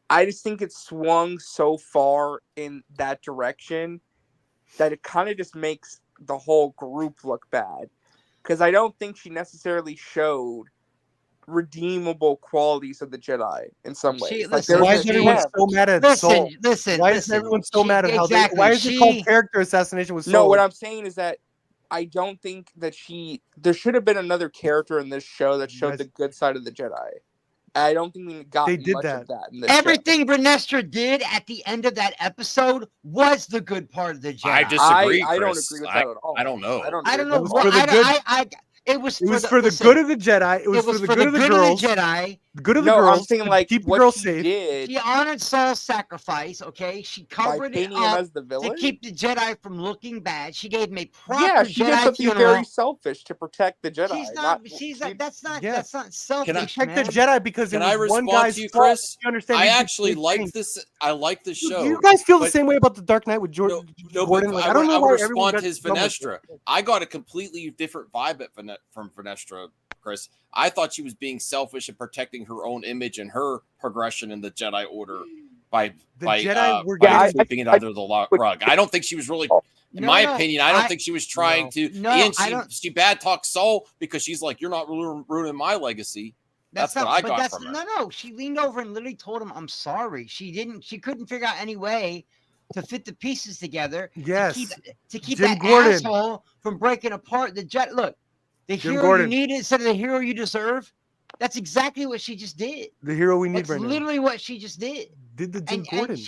I just think it swung so far in that direction that it kind of just makes the whole group look bad. Because I don't think she necessarily showed redeemable qualities of the Jedi in some ways. Why is everyone so mad at Soul? Why is everyone so mad at how they? Why is it called character assassination with Soul? No, what I'm saying is that I don't think that there should have been another character in this show that showed the good side of the Jedi. I don't think we got much of that in this Everything Vernestra did at the end of that episode was the good part of the Jedi. I disagree, I don't agree with that at all. I don't know. I don't know. It was for the good of the Jedi. It was for the good of the girls. Jedi. The good of the girls. I'm saying like keep the girls safe. She honored Saul's sacrifice. Okay, she covered it up to keep the Jedi from looking bad. She gave him a proper she Jedi did something funeral. very selfish to protect the Jedi. That's not selfish. Protect the Jedi because can I respond to you, Chris? I actually like this. I like the show. You guys feel the same way about the Dark Knight with Gordon? I don't know why respond to his Vernestra. I got a completely different vibe from Vernestra, Chris. I thought she was being selfish and protecting her own image and her progression in the Jedi Order by sweeping it under the rug. I don't think she was really, in my opinion, I don't think she was trying to. And she bad talked Saul because she's like, "You're not ruining my legacy." That's what I got from her. No. She leaned over and literally told him, "I'm sorry." She couldn't figure out any way to fit the pieces together. Yes. To keep that asshole from breaking apart the Jedi. Look. The hero you need instead of the hero you deserve. That's exactly what she just did. The hero we need right now. That's literally what she just did. Did the Jim Gordon.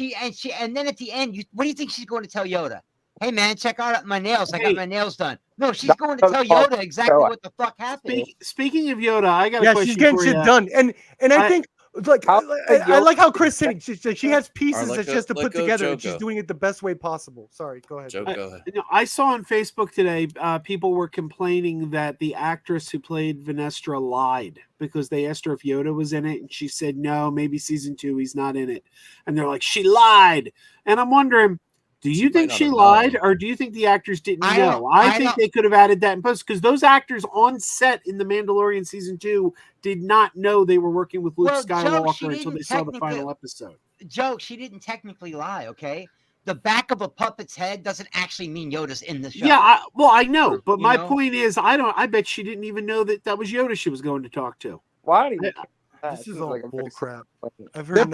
And then at the end, what do you think she's going to tell Yoda? Hey man, check out my nails. I got my nails done. No, she's going to tell Yoda exactly what the fuck happened. Speaking of Yoda, I got a question. Yeah, she's getting shit done. And I think I like how Chris said she has pieces that she has to put together, and she's doing it the best way possible. Sorry, go ahead. Joe, go ahead. I saw on Facebook today, people were complaining that the actress who played Vernestra lied because they asked her if Yoda was in it, and she said no, maybe season 2 he's not in it, and they're like, she lied. And I'm wondering, do you think she lied, or do you think the actors didn't know? I think they could have added that in post because those actors on set in The Mandalorian season 2 did not know they were working with Luke Skywalker until they saw the final episode. Joe, she didn't technically lie, okay? The back of a puppet's head doesn't actually mean Yoda's in the show. Yeah, I know, but my point is, I bet she didn't even know that was Yoda she was going to talk to. Why? This is all bull crap. I've heard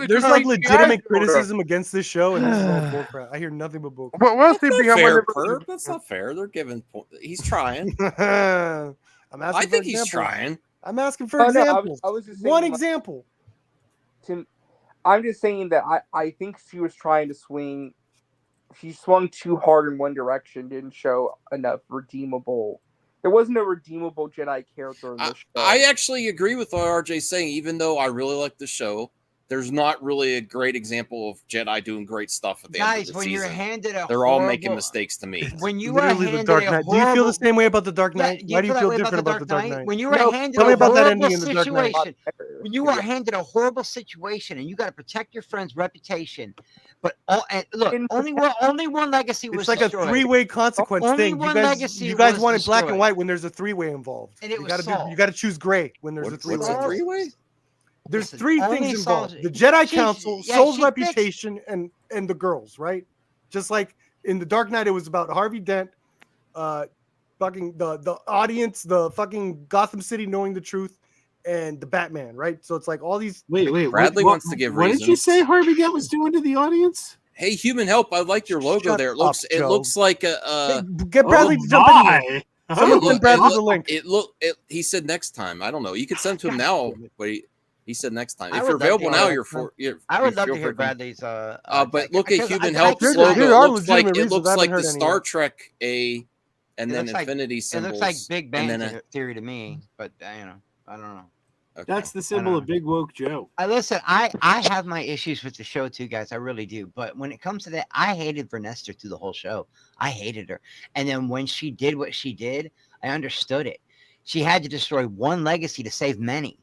there's like legitimate criticism against this show, and this is all bull crap. I hear nothing but bull crap. Well, we'll see. That's not fair. They're giving. He's trying. I think he's trying. I'm asking for examples. I was just saying, one example. I'm just saying that I think she was trying to swing. She swung too hard in one direction. Didn't show enough redeemable. There wasn't a redeemable Jedi character in this show. I actually agree with what RJ's saying, even though I really like the show. There's not really a great example of Jedi doing great stuff at the end of the season. You're handed they're all making mistakes to me. When you are handed the Dark Knight. Do you feel the same way about the Dark Knight? Why do you feel different about the Dark Knight? When you are handed a horrible situation, when you are handed a horrible situation, and you got to protect your friend's reputation, but look, only one legacy was destroyed. It's like a 3-way consequence thing. You guys wanted black and white when there's a 3-way involved. And you got to choose gray when there's a 3-way. What's a 3-way? There's Listen, three only things Saul- involved: the Jedi she's- Council, yeah, Soul's she thinks- reputation, and the girls, right? Just like in The Dark Knight, it was about Harvey Dent, fucking the audience, the fucking Gotham City knowing the truth, and the Batman, right? So it's like all these. Wait. Bradley wants to give What did you reasons. say Harvey Dent was doing to the audience? Hey, Human Help! I like your logo Shut there. It up, looks Joe. like Hey, a. get Bradley to jump in here. Someone send Bradley the link. He said next time. I don't know. You could send to him now, but he said next time. I If would you're love to available hear now, that. you're for. I would love feel to hear free. Bradley's. But look at because Human I Help's think logo. there are It looks like legitimate reasons. I haven't the heard any Star yet. Trek A, and then looks like- infinity It symbols. looks like Big Bang and then Theory to me, but I don't know. okay. That's the symbol of Big Woke Joe. Listen, I have my issues with the show too, guys. I really do. But when it comes to that, I hated Vanessa through the whole show. I hated her. And then when she did what she did, I understood it. She had to destroy one legacy to save many.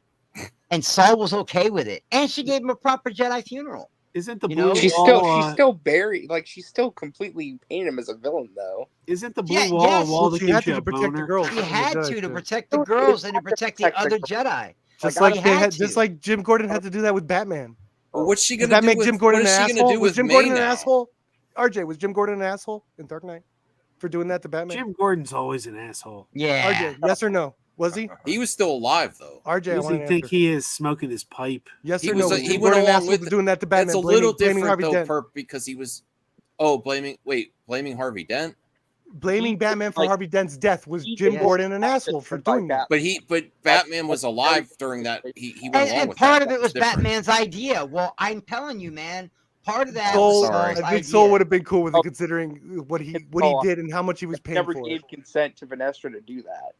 And Saul was okay with it. And she gave him a proper Jedi funeral. Isn't the You blue know, She's wall? still buried. Like she's still completely painting him as a villain, though. Isn't the blue Yeah, wall yes. a wall that She had gives you to a protect the boner? girls. She from the had Jedi to shit. protect the No, girls she and to had to protect protect the the other girls. Jedi. Just Like, like they they had had, to. just like Jim Gordon had to do that with Batman. Well, what's she Does gonna that do make with? Jim Gordon what an is she gonna asshole? do Was with Jim May Gordon an now? asshole? RJ, was Jim Gordon an asshole in Dark Knight for doing that to Batman? Jim Gordon's always an asshole. Yeah. RJ, yes or no? Was he? He was still alive though. RJ, I Does want he to think answer. he is smoking his pipe? Yes He or was no? a- Was he Jim went Gordon an along asshole with for it. doing that to That's Batman? a little blaming different Harvey though, Dent. Perp, because he was. Blaming Harvey Dent. Blaming Batman for like, Harvey Dent's death was he Jim did Gordon an what- asshole for doing that. But Batman was alive during that. He went along And with part that. of it was That's different. Batman's idea. Well, I'm telling you, man. Part of that Soul, was sorry. Saul's I think idea. Soul would have been cool with it, Oh. considering what he Oh, did and how much he was paying Never for gave it. consent to Vanessa to do that.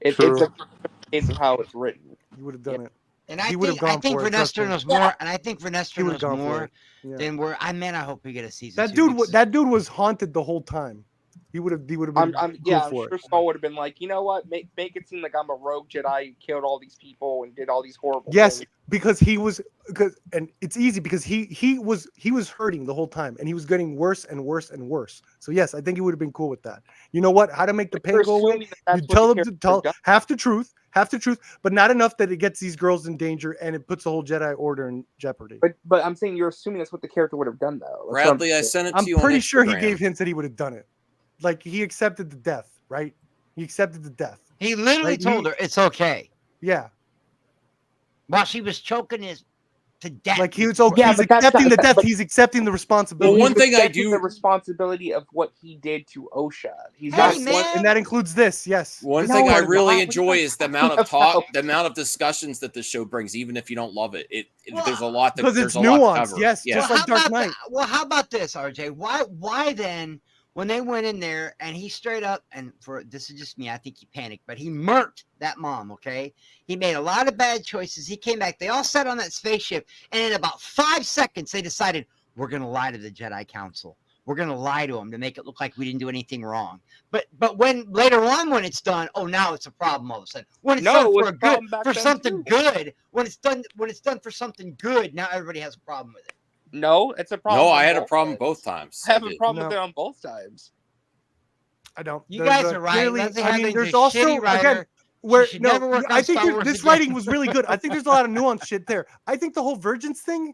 It's True. a case of how it's written. He would have done it. And I He would've think gone for it, Vanessa trust me. knows more. And I think Vanessa He knows would've gone for more it. Yeah. than we're. I hope we get a season. That 2 dude, because- that dude was haunted the whole time. He would have been I'm cool I'm for sure it. Saul would have been like, you know what, make it seem like I'm a rogue Jedi who killed all these people and did all these horrible Yes, things. because and it's easy because he was hurting the whole time and he was getting worse and worse and worse. So yes, I think he would have been cool with that. You know what? How to make the pain You're go away? assuming that that's You what tell the them to character tell does. half the truth, but not enough that it gets these girls in danger and it puts the whole Jedi Order in jeopardy. But I'm saying you're assuming that's what the character would have done, though. That's what Bradley, I saying. sent it I'm to you on pretty sure he Instagram. gave hints that he would have done it. Like he accepted the death, right? He accepted the death. He literally Like, told her it's okay Yeah. while she was choking his to death. Like he was okay. Yeah, He's but that's accepting not- the death. but- He's accepting the responsibility. Well, one He's thing I accepting do- the responsibility of what he did to Osha. He's Hey, not man. And that includes this, yes. One No, thing I it's really not. enjoy is the amount of talk, the amount of discussions that the show brings, even if you don't love it. There's a lot that Because there's it's a lot to nuanced, cover. yes, Yeah. just like Dark about Knight. how about this, RJ? Why then when they went in there and he straight up, and for this is just me, I think he panicked, but he murked that mom, okay? He made a lot of bad choices. He came back. They all sat on that spaceship, and in about 5 seconds, they decided, we're going to lie to the Jedi Council. We're going to lie to them to make it look like we didn't do anything wrong. But when later on when it's done, oh, now it's a problem all of a sudden. When it's No, done it was for a problem back for then, something too. good, when it's done for something good, now everybody has a problem with it. No, it's a problem. No, on I had a both problem sides. both times. I have a did. problem with No. it on both sides. I don't. You There's guys a- are right. clearly- Leslie I mean, Headland's there's a also shitty writer. again where should never work I on think Star Wars this again. writing was really good. I think there's a lot of nuanced shit there. I think the whole virgins thing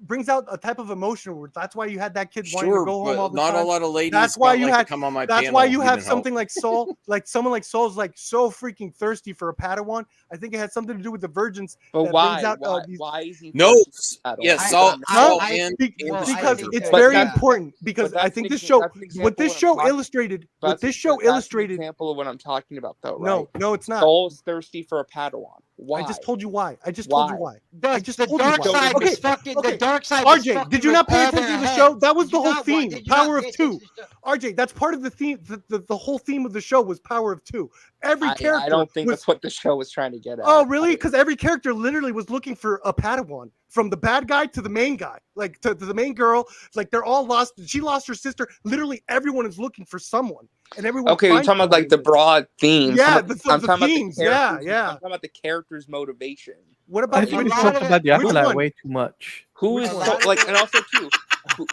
brings out a type of emotion where that's why you had that kid wanting to Sure, go home all but the not time. a lot of ladies. That's why got you like had- to come on my That's panel. why you have Human Help. something like Saul, like someone like Saul's like so freaking thirsty for a Padawan. I think it had something to do with the virgins. But that why? brings out, Why? Why is he? No, thirsty for Padawan? yeah, I Saul, don't know. Saul I- and, Be- and I because think it's that- very yeah. important. Because But I that's think an this exa- show, that's an what example this of show what I'm illustrated, That's- what this show that's an illustrated. example of what I'm talking about, though, right? No, it's not. Saul's thirsty for a Padawan. Why? I just told you why. I just told you Why? why. I just The told you dark why. side Okay, was fucking. okay. The dark side. was RJ, fucking did you with not pay all attention their to the show? heads. That was Did the you whole not- theme. did you not Power of pay two. attention to the show? RJ, that's part of the theme. The whole theme of the show was Power of Two. Every character. I don't think was, that's what the show was trying to get at. Oh, really? Because every character literally was looking for a Padawan, from the bad guy to the main guy, like to the main girl. Like they're all lost. She lost her sister. Literally, everyone is looking for someone, and everyone. Okay, you're finds talking about someone like the in this. broad themes. Yeah, I'm the talking about themes. Yeah, characters- yeah. I'm talking about the character's motivation. What I about think we lot talked of it- about the which Acolyte one? way too much. Who Which is one? so, like, and also too,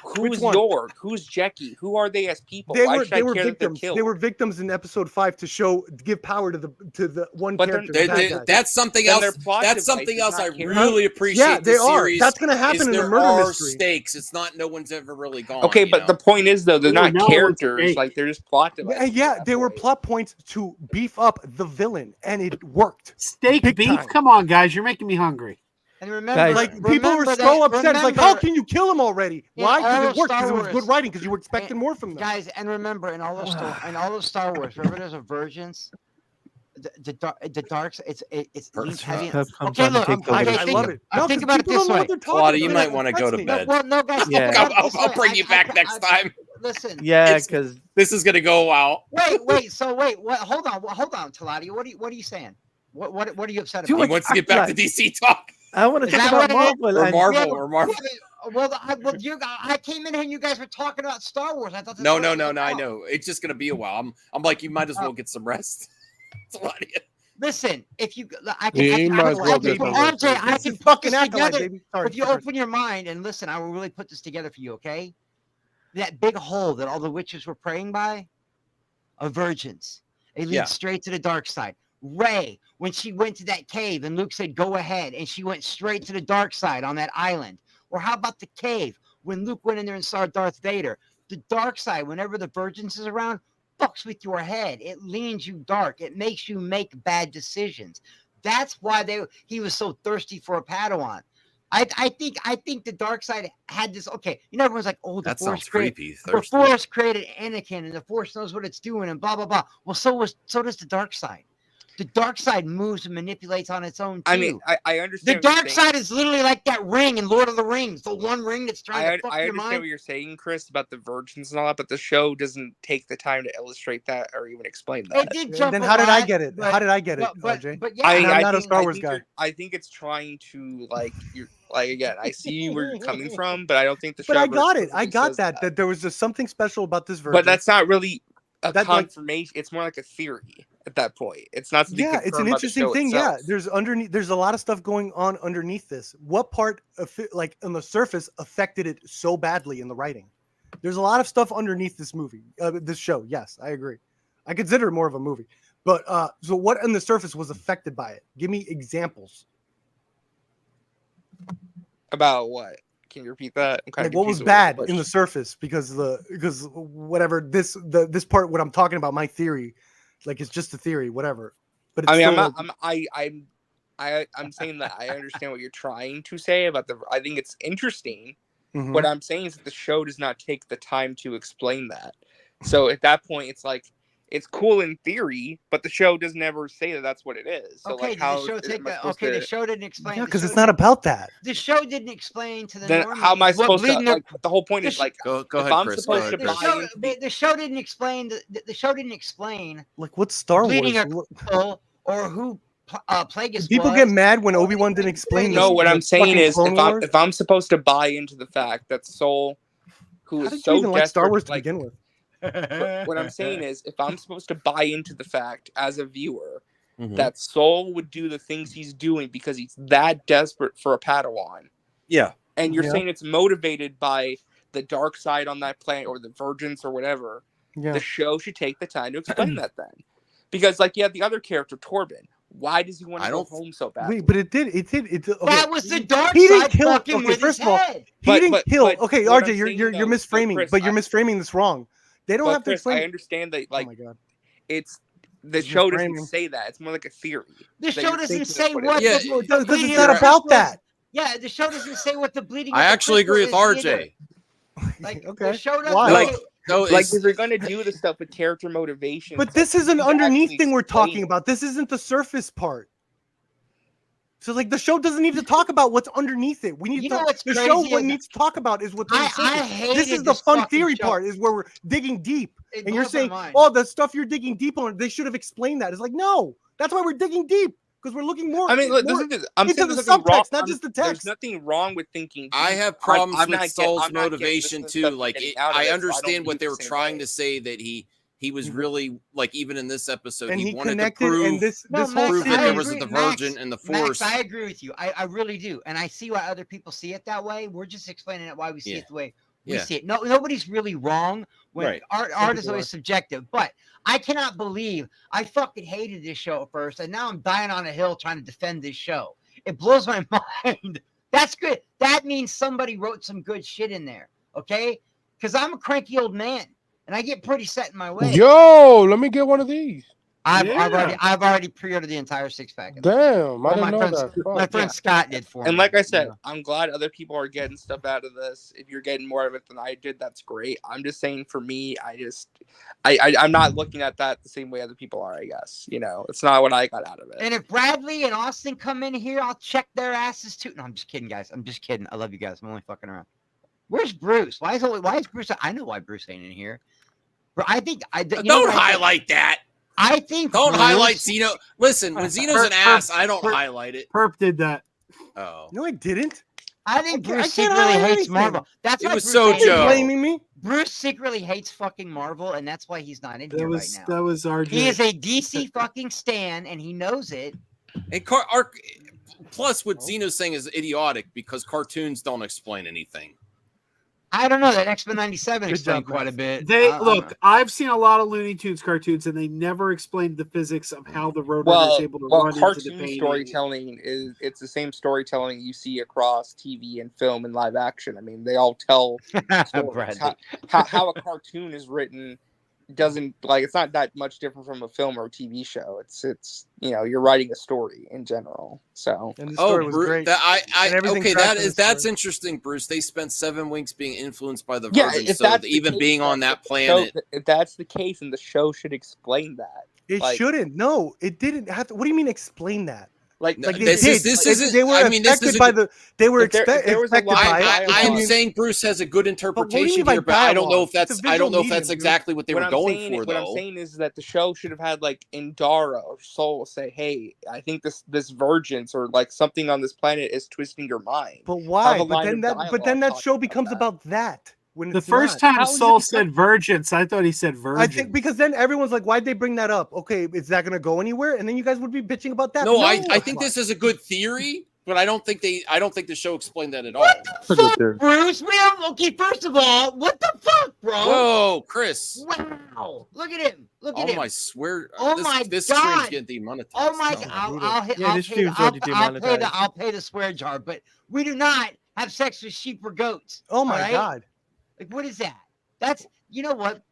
Who's York? Who's Jackie? Who are they as people? They Why were should I care that they're victims. killed? They were victims in episode 5 to give power to the one But character. That's something then else. their plot That's device something is else I not caring. really appreciate. Yeah, they this are. series That's going to happen is in the there murder are mystery. stakes. It's not no one's ever really gone. Okay, you but know? the point is though, they're not no, characters. it's Like they're just plot devices. Yeah, they were plot points to beef up the villain, and it worked. Steak Big beef? time. Come on, guys, you're making me hungry. And remember, Guys, Like people were so upset. It's like, how can you kill him already? Why? Because it worked. Because it was good writing. Because you were expecting more from them. Guys, and remember, in all of Star Wars, remember there's a Virgins. The dark. It's leans heavy. Okay, look. I love it. No, think about it this way. Claudia, you might want to go to bed. No, guys. Yeah. I'll bring you back next time. Listen. Yeah, because this is gonna go out. Wait. So wait. What? Hold on, Taladia. What are you saying? What are you upset about? He wants to get back to DC talk. I want to talk about Marvel. Or Marvel. Well, I came in here and you guys were talking about Star Wars. I thought. No. I know. It's just gonna be a while. I'm like, you might as well get some rest. Listen, if you, I You can, might as well get some rest. RJ, I can put fucking this Acolyte, together. baby. Sorry, If you open your mind and listen, I will really put this together for you. Okay, that big hole that all the witches were praying by, of virgins, it leads straight to the dark side. Rey, when she went to that cave and Luke said, "Go ahead," and she went straight to the dark side on that island. Or how about the cave when Luke went in there and saw Darth Vader? The dark side, whenever the virgins is around, fucks with your head. It leans you dark. It makes you make bad decisions. That's why he was so thirsty for a Padawan. I think the dark side had this. Okay, everyone's like, oh, the Force created Anakin, and the Force knows what it's doing, and blah blah blah. Well, so does the dark side. The dark side moves and manipulates on its own too. I mean, I understand. The dark side is literally like that ring in Lord of the Rings, the one ring that's trying to fuck your mind. I understand what you're saying, Chris, about the virgins and all that, but the show doesn't take the time to illustrate that or even explain that. It did jump. Then how did I get it? How did I get it, RJ? But yeah, I'm not a Star Wars guy. I think it's trying to again. I see where you're coming from, but I don't think the show. But I got it. I got that there was just something special about this version. But that's not really a confirmation. It's more like a theory at that point. It's not. Yeah, it's an interesting thing. Itself. Yeah, there's a lot of stuff going on underneath this. What part of on the surface affected it so badly in the writing? There's a lot of stuff underneath this movie, this show. Yes, I agree. I consider it more of a movie. But so what on the surface was affected by it? Give me examples. About what? Can you repeat that? What was bad in the surface because whatever this part, what I'm talking about, my theory, it's just a theory, whatever. But it's I'm saying that I understand what you're trying to say about I think it's interesting. Mm-hmm. What I'm saying is that the show does not take the time to explain that. So at that point, it's like it's cool in theory, but the show doesn't ever say that that's what it is. So okay, how the show take that? Okay, the show didn't explain. Yeah, because it's not about that. The show didn't explain to the. Then how am I supposed to? The whole point is go ahead, Chris. The show didn't explain. The show didn't explain. What's Star Wars? Or who Plagueis people get mad when Obi-Wan didn't explain. No, what I'm saying is, if I'm supposed to buy into the fact that Soul, who is so desperate, like Star Wars to begin with. What I'm saying is, if I'm supposed to buy into the fact as a viewer that Soul would do the things he's doing because he's that desperate for a Padawan, and you're saying it's motivated by the dark side on that planet or the virgins or whatever, the show should take the time to explain that then, because the other character Torben, why does he want to go home so bad? Wait, but it did. Okay. That was the dark side fucking with his head. He didn't kill. Okay, RJ, you're misframing, Chris, but you're misframing this wrong. They don't have to explain. I understand that. Oh my God. It's the show doesn't say that. It's more like a theory. The show doesn't say what. Yeah, because it's not about that. Yeah, the show doesn't say what the bleeding. I actually agree with RJ. Okay. The show doesn't. If you're gonna do the stuff with character motivation. But this is an underneath thing we're talking about. This isn't the surface part. So the show doesn't need to talk about what's underneath it. We need the show. What needs to talk about is what's on the surface. This is the fun theory part, is where we're digging deep. And you're saying, oh, the stuff you're digging deep on, they should have explained that. It's no, that's why we're digging deep. Because we're looking more. I mean, look, I'm into saying the subtext, not just the text. There's nothing wrong with thinking. I have problems with Saul's motivation too. I understand what they were trying to say, that he was really even in this episode, and he wanted to prove, this whole prove that there was the Virgin and the Force. Max, I agree with you. I really do, and I see why other people see it that way. We're just explaining it why we see it the way We see it. No, nobody's really wrong. When art is always subjective. But I cannot believe I fucking hated this show at first, and now I'm dying on a hill trying to defend this show. It blows my mind. That's good. That means somebody wrote some good shit in there. Okay? Because I'm a cranky old man, and I get pretty set in my ways. Yo, let me get one of these. I've already pre-ordered the entire 6-pack. Damn, I didn't know that. My friend Scott did for me. And like I said, I'm glad other people are getting stuff out of this. If you're getting more of it than I did, that's great. I'm just saying, for me, I'm not looking at that the same way other people are. I guess it's not what I got out of it. And if Bradley and Austin come in here, I'll check their asses too. No, I'm just kidding, guys. I'm just kidding. I love you guys. I'm only fucking around. Where's Bruce? Why is Bruce? I know why Bruce ain't in here. But I think don't highlight that. I think don't highlight Zeno. Listen, when Zeno's an ass, I don't highlight it. Perp did that. Oh no, I didn't. I think Bruce secretly hates Marvel. That's why it was Sojo blaming me. Bruce secretly hates fucking Marvel, and that's why he's not in here right now. That was RJ. He is a DC fucking stan, and he knows it. And plus, what Zeno's saying is idiotic because cartoons don't explain anything. I don't know. That X-Men 97 explained quite a bit. I've seen a lot of Looney Tunes cartoons, and they never explained the physics of how the Roadrunner is able to run into the cartoon storytelling it's the same storytelling you see across TV and film and live action. I mean, they all tell stories. How a cartoon is written doesn't it's not that much different from a film or a TV show. It's you're writing a story in general. So and the story was great. That's interesting, Bruce. They spent 7 weeks being influenced by the Virgin, so even being on that planet. If that's the case, and the show should explain that. It shouldn't. No, it didn't have to. What do you mean explain that? They were affected by the. They were affected by it. I'm saying Bruce has a good interpretation here, but I don't know if that's exactly what they were going for. What I'm saying is that the show should have had Indara or Soul say, "Hey, I think this Virgins or something on this planet is twisting your mind." But why? But then that show becomes about that. When the first time Soul said Virgins, I thought he said Virgin. I think because then everyone's like, why'd they bring that up? Okay, is that going to go anywhere? And then you guys would be bitching about that. No, I think this is a good theory, but I don't think the show explained that at all. What the fuck, Bruce? First of all, what the fuck, bro? Whoa, Chris. Wow. Look at him. Look at him. I swear. Oh my God. This stream's getting demonetized. Oh my God. I'll pay the swear jar, but we do not have sex with sheep or goats. Oh my God. What is that? That's what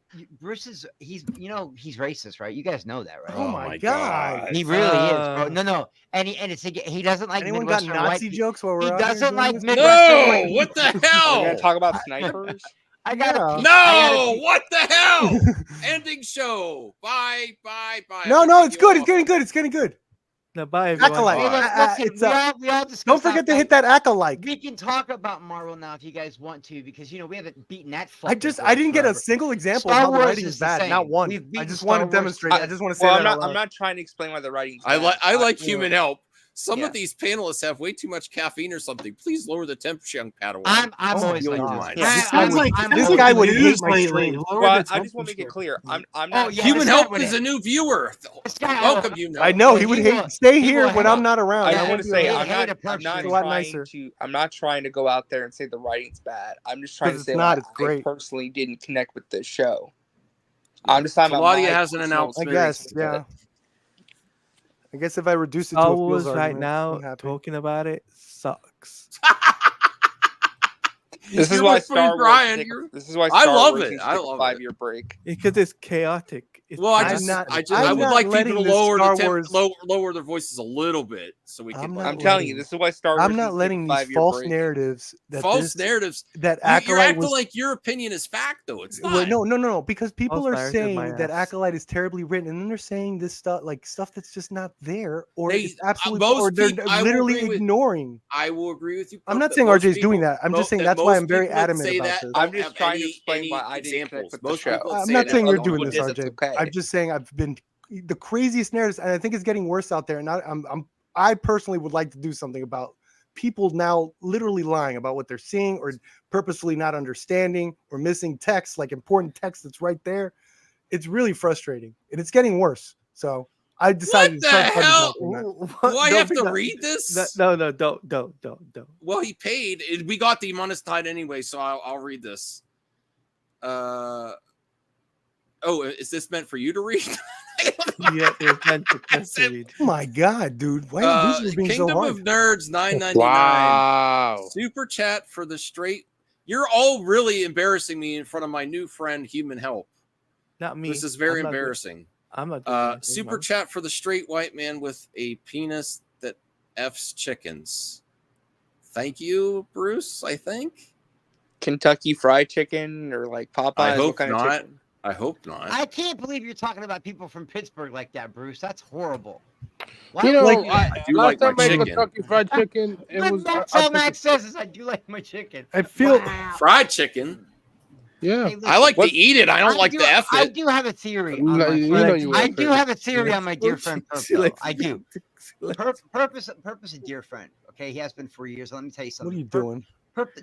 Bruce he's racist, right? You guys know that, right? Oh my God. He really is, bro. No. And he doesn't like anyone got Nazi jokes while we're he doesn't like Midwestern. No, what the hell? We're gonna talk about snipers. What the hell? Ending show. Bye. No, it's good. It's getting good. No, bye. Acolyte. Don't forget to hit that Acolyte. We can talk about Marvel now if you guys want to, because we haven't beaten that. I didn't get a single example of how the writing is bad. Not one. I just want to demonstrate. I just want to say that. I'm not trying to explain why the writing's bad. I like human help. Some of these panelists have way too much caffeine or something. Please lower the temperature, young Padawan. I'm always like this. This guy would hate my stream. Well, I just want to make it clear. I'm not. Human help is a new viewer. Welcome, I know he would hate. Stay here when I'm not around. I want to say I'm not trying to go out there and say the writing's bad. I'm just trying to say I personally didn't connect with this show. I'm just talking about. Claudia has an announcement. I guess, yeah. I guess if I reduce it to a feels right now, talking about it sucks. This is why Star Wars. This is why I love it. I love a 5-year break because it's chaotic. I would like people to lower their voices a little bit so we can. I'm telling you, this is why Star Wars. I'm not letting these false narratives. That Acolyte you're acting like your opinion is fact, though. It's not. No. Because people are saying that Acolyte is terribly written, and then they're saying this stuff that's just not there, or it's absolutely, or they're literally ignoring. I will agree with you. I'm not saying RJ is doing that. I'm just saying that's why I'm very adamant about this. I'm just trying to explain why I didn't connect with the show. I'm not saying you're doing this, RJ. I'm just saying I've been the craziest narratives, and I think it's getting worse out there. And I personally would like to do something about people now literally lying about what they're seeing, or purposefully not understanding, or missing text, like important text that's right there. It's really frustrating, and it's getting worse. So I decided. What the hell? Do I have to read this? No, don't. Well, he paid. We got demonetized anyway, so I'll read this. Oh, is this meant for you to read? Yeah, it's meant for Chris to read. Oh my god, dude! Why are you being Kingdom so hard? of Nerds 9.99. Wow. Super chat for the straight. You're all really embarrassing me in front of my new friend, Human Help. Not me. This is very I'm not embarrassing. I'm not doing anything, Super man. chat for the straight white man with a penis that F's chickens. Thank you, Bruce. I think. Kentucky Fried Chicken or like Popeyes? I hope what kind not. Of chicken? I hope not. I can't believe you're talking about people from Pittsburgh like that, Bruce. That's horrible. Why You would know, you do that? I do last like my time I ate chicken. Kentucky Fried Chicken, it But was. that's I all took Max it- says is I do like my chicken. I feel Wow. Fried chicken. Yeah. Hey, listen, I like What- to eat it. I don't like to F I it. do have a theory. On You my know friend. you I will, do Chris. have a theory on my dear friend She Purpo. likes- I do. Purpose a dear friend. Okay, he has been for years. Let me tell you what something. are you doing?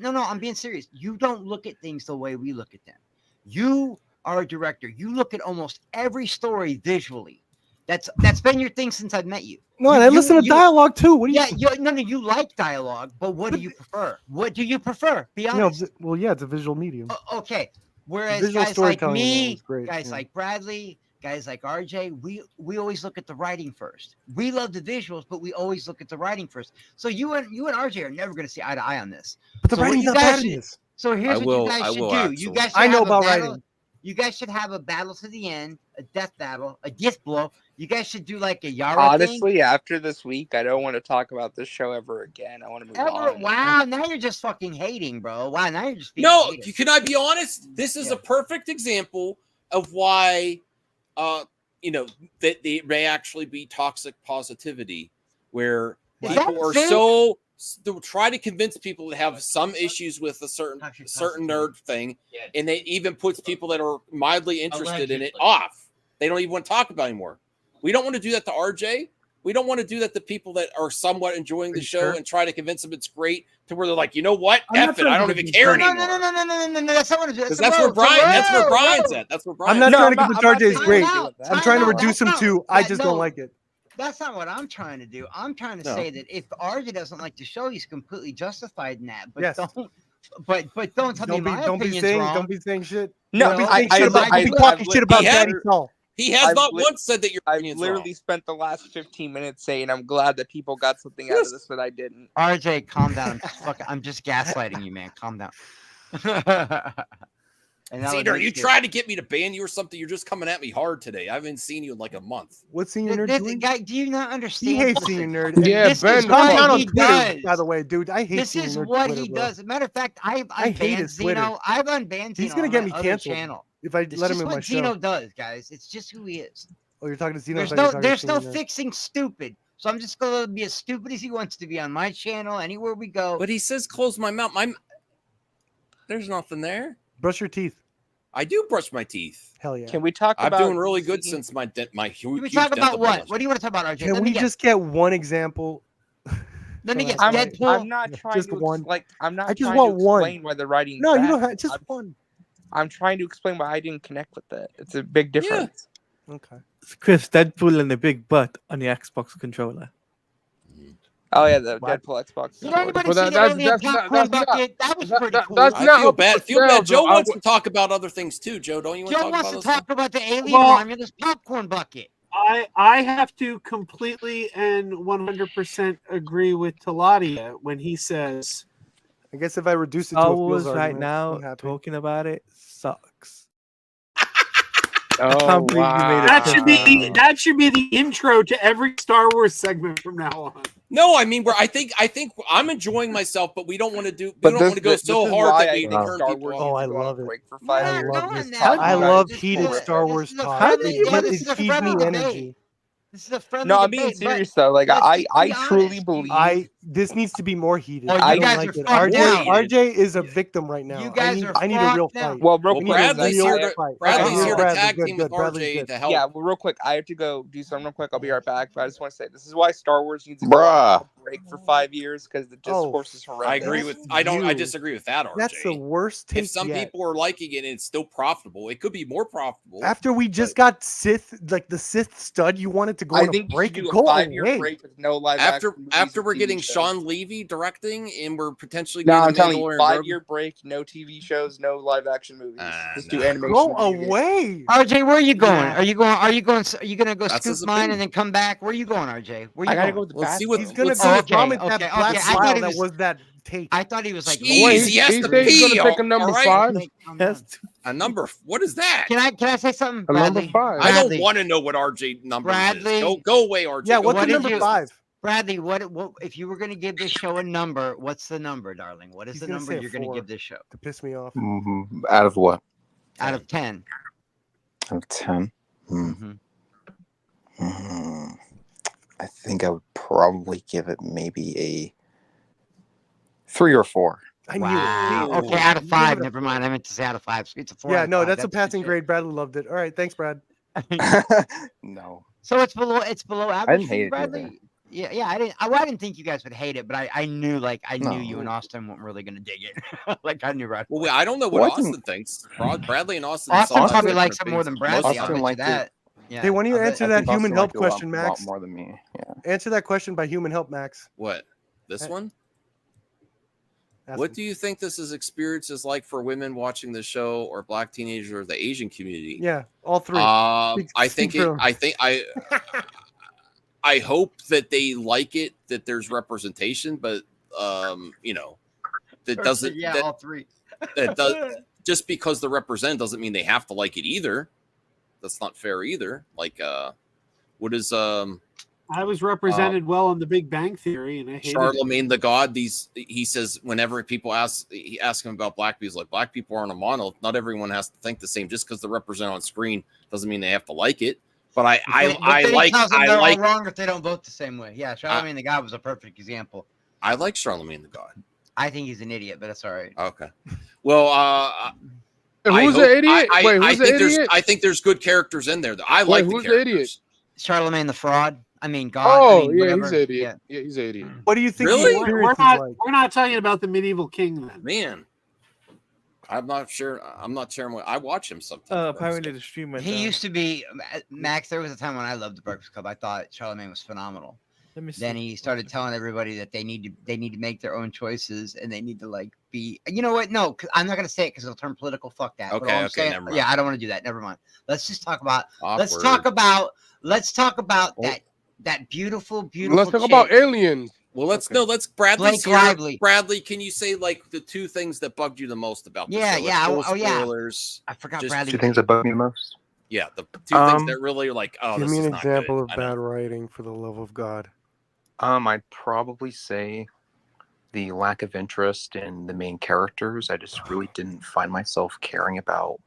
No, I'm being serious. You don't look at things the way we look at them. You are a director. You look at almost every story visually. That's been your thing since I've met you. No, and I listen to dialogue too. What do you? Yeah, you like dialogue, but what do you prefer? What do you prefer? Be honest. well, yeah, it's a visual medium. Okay. Whereas Visual guys like storytelling me, is great, guys yeah. like Bradley, guys like RJ, we always look at the writing first. We love the visuals, but we always look at the writing first. So you and RJ are never going to see eye to eye on this. But the So what writing's you not guys bad in should- this. So here's what you guys should do. actually. You guys should I know have a about battle. writing. You guys should have a battle to the end, a death battle, a death blow. You guys should do like a Yara thing. Honestly, after this week, I don't want to talk about this show ever again. I want to move on. Wow, now you're just fucking hating, bro. Wow, now you're just being No, a hater. can I be honest? This is a perfect example of why, that they may actually be toxic positivity, where Is that people are fair? so they'll try to convince people that have some issues with a certain nerd thing, and they even puts people that are mildly interested in it off. They don't even want to talk about it anymore. We don't want to do that to RJ. We don't want to do that to people that are somewhat enjoying the show and try to convince them it's great to where they're like, you know what? F it. I don't even care anymore. No. That's not what it is. That's where Brian's at. That's where Brian's I'm not at. trying to convince RJ is great. I'm trying to out. reduce him to I just don't like it. That's not what I'm trying to do. I'm trying to say that if RJ doesn't like the show, he's completely justified in that. But don't tell me my opinion's wrong. Don't be saying shit. No, Don't be talking shit about Daddy Saul. He has not once said that your opinion's I've literally spent the last 15 minutes saying I'm glad that people got something out of this that I didn't. RJ, calm down. I'm just gaslighting you, man. Calm down. Cedar, you tried to get me to ban you or something. You're just coming at me hard today. I haven't seen you in like a month. What's Senior Nerd doing? Guy, do you not understand? He hates Senior Nerd. Yeah, this Ben, is Calm down what on he Twitter, does. by the way, dude. I hate This Senior is Nerd what Twitter, he bro. does. As a matter of fact, I've hate banned his Twitter. Zeno. I've unbanned Zeno. He's gonna on get my me other canceled channel. if I It's let him just in my what show. Zeno does, guys. It's just who he is. Oh, you're talking to Zeno. There's no fixing stupid. So I'm just gonna be as stupid as he wants to be on my channel, anywhere we go. But he says close my mouth. There's nothing there. Brush your teeth. I do brush my teeth. Hell yeah. Can we talk I'm about doing really good since my huge. Can we talk about what? What do you want to talk about, RJ? Can we just get one example? Let me get I'm Deadpool. not trying Just to one. I'm not I just trying want to one. explain why the writing. No, you don't have just one. I'm trying to explain why I didn't connect with it. It's a big difference. Okay. Chris, Deadpool and the big butt on the Xbox controller. Oh yeah, the What? Deadpool Xbox. Did anybody Well, see the that's- alien that's popcorn not- bucket? That was pretty cool. that's I not feel up bad. for Feel bad. sale, Joe though. wants to talk about other things too. Joe, don't you want to Joe talk wants about to other talk about the alien Well- Romulus popcorn bucket. I have to completely and 100% agree with Taladia when he says I guess if I reduce it to Star a Wars feels right argument, now, I'm happy. talking about it sucks. Oh, can't believe you made it. that should be the intro to every Star Wars segment from now on. No, I mean, I think I'm enjoying myself, but we don't want to do. We But don't want to go so hard that we think turn Star people Wars off. Oh, I needs to go on love a it. break for We're 5 not years. love doing this that. talk. I love This is heated a- Star this Wars is a talk. friendly- It this is a feeds friendly me debate. energy. This is a friendly No, I'm being debate, but serious though. Like let's I just be truly honest. believe. This needs to be more heated. Oh, you I don't guys like are it. fucked now. RJ is a victim right now. You guys are I need a real fucked now. fight. Well, real Well, quick, Bradley's I- here I- to fight. Bradley's Okay, here to Bradley, tag good, team with good. Bradley's RJ good. to help. Yeah, well, real quick, I have to go do something real quick. I'll be right back. But I just want to say this is why Star Wars needs to go on a break for 5 years because the discourse is horrendous. I agree with. I disagree with that, RJ. That's the worst take If some yet. people are liking it and it's still profitable, it could be more profitable. After we just got Sith, like the Sith stud, you wanted to go I on a think break. you should do Go a 5-year away. break with no live after action movies after and we're TV getting shows. Sean Levy directing, and we're potentially No, getting I'm telling you, Mandalorian 5-year break, no TV shows, no live action movies. Just do animation. Go away. RJ, where are you going? Yeah. Are you going? Are you gonna go That's scoop his mine opinion. and then come back? Where are you going, RJ? Where are you I gotta going? go with the Let's bad see stuff. what He's gonna let's- go okay, vomit that okay, black okay. I thought file he that was- was that take. I thought he was like, Jeez, he has he to said he's pee. gonna take a number all right? 5. Okay, calm Yes. down. A number. What is that? Can I say something, A number Bradley? 5. I don't Bradley, want to know what RJ numbers Bradley. is. Go away, RJ. Yeah, Go what's what the did number you- 5? Bradley, what if you were going to give this show a number? What's the number, darling? What is He's the gonna number say a you're going to 4. give this show To piss me off. Out of what? out of 10? Out of 10? Mm-hmm. I think I would probably give it maybe a 3 or 4. I knew Wow. it. Okay, out of You 5. give it a Never mind. I meant to say out of 5. So it's a 4. Yeah, out of no, 5. that's a good passing shit. grade. Bradley loved it. All right, thanks, Brad. No. So it's below average didn't for you, hate it Bradley. either. Yeah. I didn't think you guys would hate it, but I knew No. you and Austin weren't really going to dig it. Like I knew right. Well, I don't know what Well, I Austin didn't- thinks. Bradley and Austin. Austin saw probably different likes it more things. than Bradley. I'll Austin bet you liked it. that. Yeah. Hey, why don't you I bet- answer I that think Austin human help liked it a lot- question, lot Max? more than me. Yeah. Answer that question by human help, Max. What? This one? Ask What him. do you think this experience is like for women watching the show, or Black teenagers, or the Asian community? Yeah, all 3. I think speak for I hope that they like it, that there's representation, but that doesn't all 3. that does just because they're represented doesn't mean they have to like it either. That's not fair either. Like what is I was represented well on The Big Bang Theory, and I hated Charlemagne the God? He says whenever people ask him about black people, he's like, black people aren't a monolith. Not everyone has to think the same. Just because they're represented on screen doesn't mean they have to like it. But I like wrong if they don't vote the same way. Yeah, Charlemagne the God was a perfect example. I like Charlemagne the God. I think he's an idiot, but that's all right. Okay. Well, Who's the idiot? Wait, who's the idiot? I think there's good characters in there. I like who's the the characters. idiot? Charlemagne the fraud. I mean, God. Oh, I mean, yeah, whatever. he's an idiot. Yeah, he's an idiot. What do you think? Really? the We're experience is not. like? We're not talking about the medieval king then. Man, I'm not sure. I'm not sure. I watch him sometimes. Apparently, the stream went He down. used to be Max. There was a time when I loved the Breakfast Club. I thought Charlemagne was phenomenal. Let me see. Then he started telling everybody that they need to make their own choices and they need to like be. You know what? No, I'm not gonna say it because it'll turn political. Fuck that. But all I'm saying- never mind. Yeah, I don't want to do that. Never mind. Let's just talk about. Let's Awkward. talk about that beautiful. Let's talk about aliens. Well, let's Bradley. Blake Lively. Bradley, can you say like the 2 things that bugged you the most about the Yeah, show? yeah. Let's go with Yeah. spoilers. I forgot Just Bradley. 2 things that bug me the most. Yeah, the 2 things that really are like, oh, Give this me is an not example good. of I know. bad writing, for the love of God. I'd probably say the lack of interest in the main characters. I just really didn't find myself caring about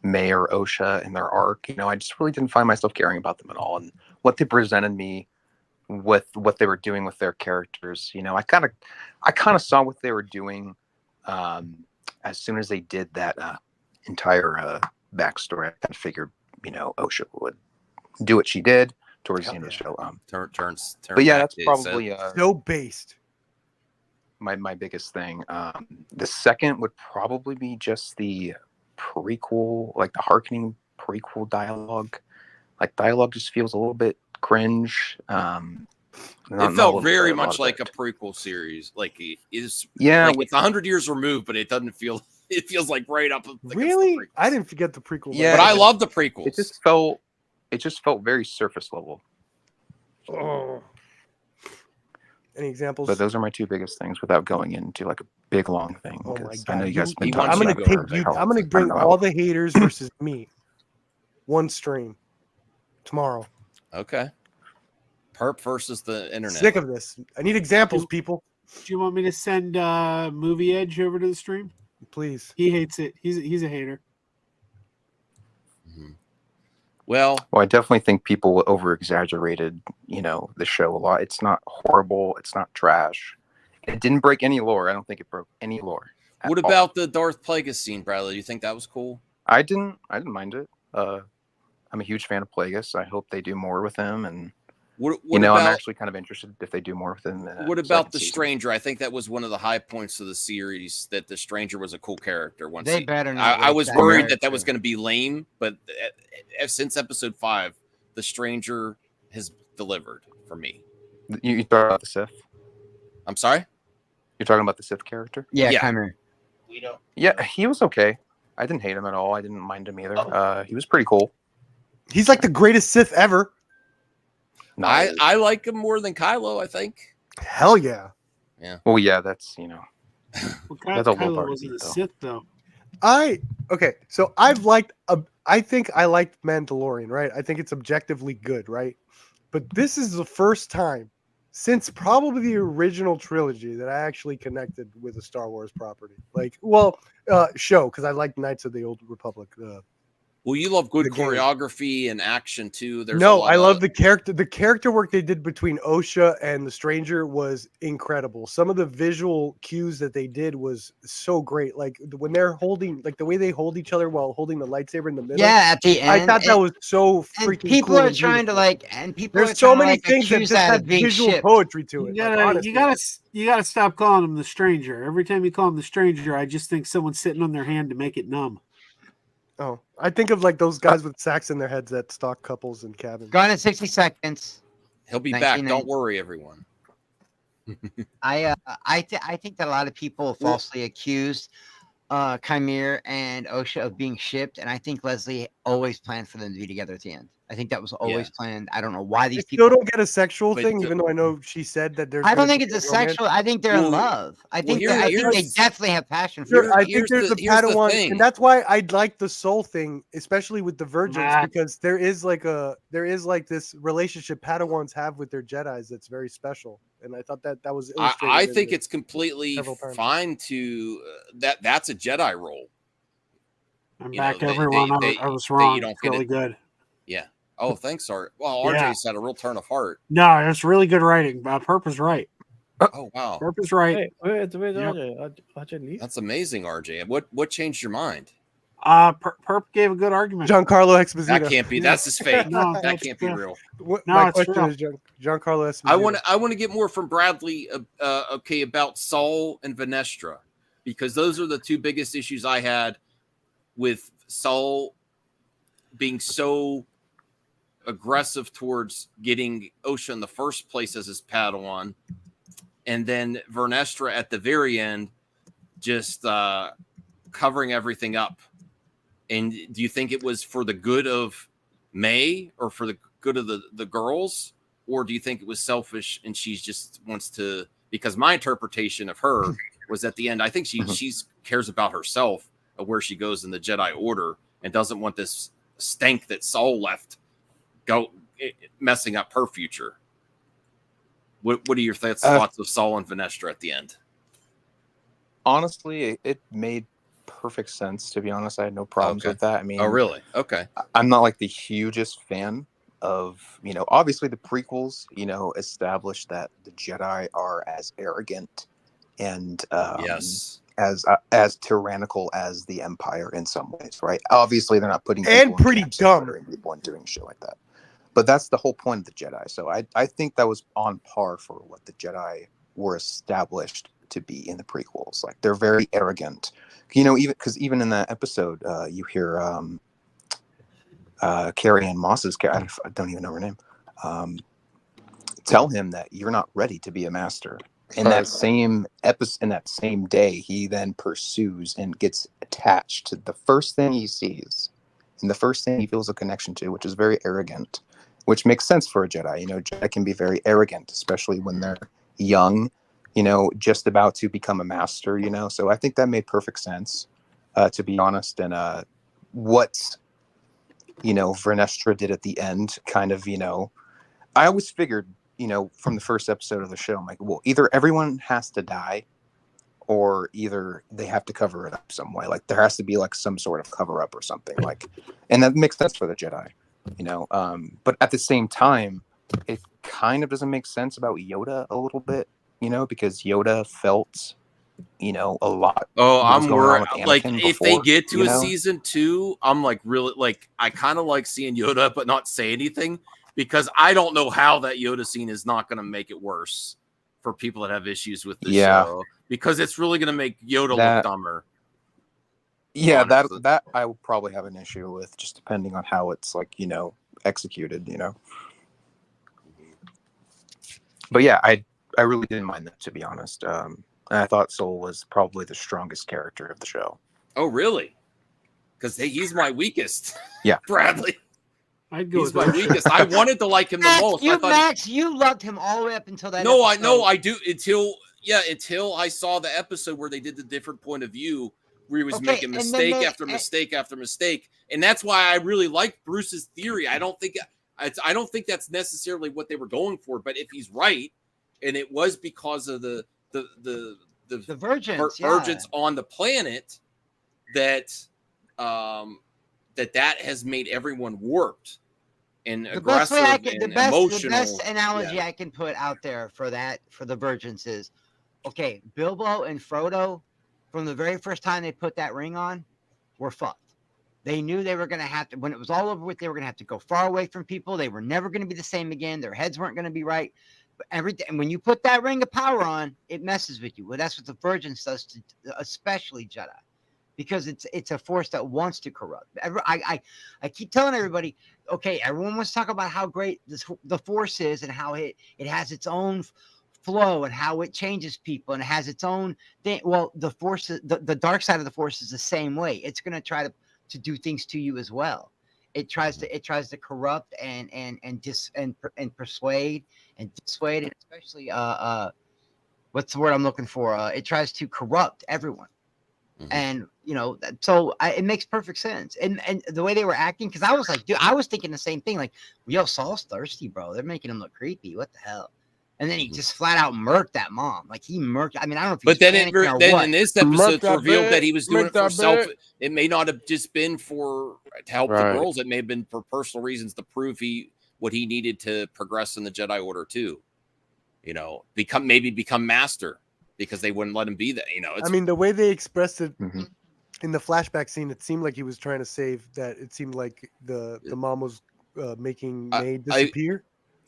May or Osha and their arc. I just really didn't find myself caring about them at all. And what they presented me with what they were doing with their characters, I kind of saw what they were doing as soon as they did that entire backstory. I kind of figured, Osha would do what she did towards the end of the show. Turns but yeah, back that's to probably So based. my biggest thing. The second would probably be just the prequel, like the hearkening prequel dialogue. Like dialogue just feels a little bit cringe. It felt very much like a prequel series. Like it is. Yeah, like it's 100 years removed, but it doesn't feel. It feels like right up. Really? I didn't forget the prequel. Yeah, but I love the prequels. It just felt very surface level. Oh. Any examples? But those are my 2 biggest things without going into like a big long thing. Oh my Because God. I know you guys have been I'm talking gonna about take it for you- how long, I'm gonna so I bring don't know all how- the haters versus me. One stream tomorrow. Okay. Perp versus the internet. Sick of this. I need examples, people. Do you want me to send Movie Edge over to the stream? Please. He hates it. He's a hater. Well, I definitely think people over exaggerated, the show a lot. It's not horrible. It's not trash. It didn't break any lore. I don't think it broke any lore. what about the Darth Plagueis scene, Bradley? Do you think that was cool? I didn't mind it. I'm a huge fan of Plagueis. I hope they do more with him, and What I'm about, actually kind of interested if they do more with him. what about the Stranger? I think that was one of the high points of the series. That the Stranger was a cool character. Once They better not. I waste was that worried character. that was going to be lame, but since episode 5, the Stranger has delivered for me. You thought about the Sith? I'm sorry? You're talking about the Sith character? Yeah, Yeah. Chimera. Yeah, he was okay. I didn't hate him at all. I didn't mind him either. He was pretty cool. He's like the greatest Sith ever. No. I like him more than Kylo, I think. Hell yeah. Yeah. Well, yeah, that's Well, That's a low Kylo bar to wasn't beat, a though. Sith though. So I think I liked Mandalorian, right? I think it's objectively good, right? But this is the first time since probably the original trilogy that I actually connected with a Star Wars property. Show, because I like Knights of the Old Republic. Well, you love good The game. choreography and action too. There's I love the character. The character work they did between Osha and the Stranger was incredible. Some of the visual cues that they did was so great. Like when they're holding, like the way they hold each other while holding the lightsaber in the middle. Yeah, at the end. I thought that was so freaking and people cool. are and trying to beautiful. There's There's so many things that accuse just that have of being visual shipped. poetry to it. You gotta stop calling him the Stranger. Every time you call him the Stranger, I just think someone's sitting on their hand to make it numb. Oh, I think of like those guys with sacks in their heads that stalk couples in cabins. Gone in 60 seconds. He'll be back. Don't worry, everyone. I think that a lot of people falsely accused Chimera and Osha of being shipped, and I think Leslie always planned for them to be together at the end. I think that was always planned. I don't know why these people still don't get a sexual thing, even though I know she said that there's. I don't think it's a sexual. I think they're in love. I think they definitely have passion for I think there's a Padawan, and that's why I like the soul thing, especially with the Virgins, because there is this relationship Padawans have with their Jedis that's very special, and I thought that was. I think it's completely fine to that's a Jedi role. I'm back, everyone. I was wrong. It's really good. Yeah. Oh, thanks, Art. Well, RJ's had a real turn of heart. No, it's really good writing. Perp is right. Oh, wow. Perp is right. Wait, RJ. That's amazing, RJ. What changed your mind? Perp gave a good argument. Giancarlo Esposito. That can't be. That's his fake. No, that can't be real. My question is Giancarlo Esposito. I want to get more from Bradley. About Saul and Venestra, because those are the two biggest issues I had with Saul being so aggressive towards getting Osha in the first place as his Padawan, and then Vernestra at the very end just covering everything up. And do you think it was for the good of May or for the good of the girls, or do you think it was selfish and she just wants to? Because my interpretation of her was at the end, I think she cares about herself, of where she goes in the Jedi Order, and doesn't want this stank that Saul left messing up her future. What are your thoughts of Saul and Venestra at the end? Honestly, it made perfect sense, to be honest. I had no problems with that. I mean, oh, really? Okay. I'm not like the hugest fan of, obviously the prequels, established that the Jedi are as arrogant and as tyrannical as the Empire in some ways, right? Obviously, they're not putting and pretty dumb people and doing shit like that. But that's the whole point of the Jedi. So I think that was on par for what the Jedi were established to be in the prequels. Like, they're very arrogant. Even in that episode, you hear Carrie Ann Moss's character, I don't even know her name, tell him that you're not ready to be a master. In that same episode, in that same day, he then pursues and gets attached to the first thing he sees and the first thing he feels a connection to, which is very arrogant, which makes sense for a Jedi. Jedi can be very arrogant, especially when they're young, just about to become a master, So I think that made perfect sense, to be honest. And what, Vernestra did at the end, kind of, I always figured, from the first episode of the show, I'm like, well, either everyone has to die or either they have to cover it up some way. Like, there has to be like some sort of cover up or something, like, and that makes sense for the Jedi, but at the same time, it kind of doesn't make sense about Yoda a little bit, because Yoda felt, a lot. Oh, I'm worried. Like, if they get to a season 2, I'm like, really, like, I kind of like seeing Yoda, but not say anything, because I don't know how that Yoda scene is not going to make it worse for people that have issues with the show, because it's really going to make Yoda look dumber. Yeah, honestly. that I will probably have an issue with, just depending on how it's like, executed, But yeah, really didn't mind that, to be honest. I thought Soul was probably the strongest character of the show. Oh, really? Because he's my weakest. Yeah, Bradley. I'd go He's with my weakest. I wanted to like him the most. Max, you loved him all the way up until that. No, episode. I do until I saw the episode where they did the different point of view where he was making mistake after mistake after mistake, and that's why I really like Bruce's theory. I don't think that's necessarily what they were going for, but if he's right, and it was because of the virgins on the planet that that has made everyone warped and aggressive and emotional. The best analogy I can put out there for the virgins is, okay, Bilbo and Frodo, from the very first time they put that ring on, were fucked. They knew they were going to have to, when it was all over with, they were going to have to go far away from people. They were never going to be the same again. Their heads weren't going to be right. But and when you put that ring of power on, it messes with you. Well, that's what the virgins does to especially Jedi. Because it's a force that wants to corrupt. I keep telling everybody, okay, everyone wants to talk about how great the force is and how it has its own flow and how it changes people and it has its own thing. Well, the force, the dark side of the force is the same way. It's going to try to do things to you as well. It tries to corrupt and persuade and dissuade, and especially what's the word I'm looking for? It tries to corrupt everyone. Mm-hmm. And so it makes perfect sense. And the way they were acting, because I was like, dude, I was thinking the same thing. Like, yo, Saul's thirsty, bro. They're making him look creepy. What the hell? And then he just flat out murked that mom. Like he murked. I mean, I don't know if he was panicking or what. In this episode, it's revealed that he was doing it for self. It may not have just been to help the girls. It may have been for personal reasons to prove what he needed to progress in the Jedi Order too. Become master. Because they wouldn't let him be that, I mean, the way they expressed it in the flashback scene, it seemed like he was trying to save that. It seemed like the mom was making May disappear.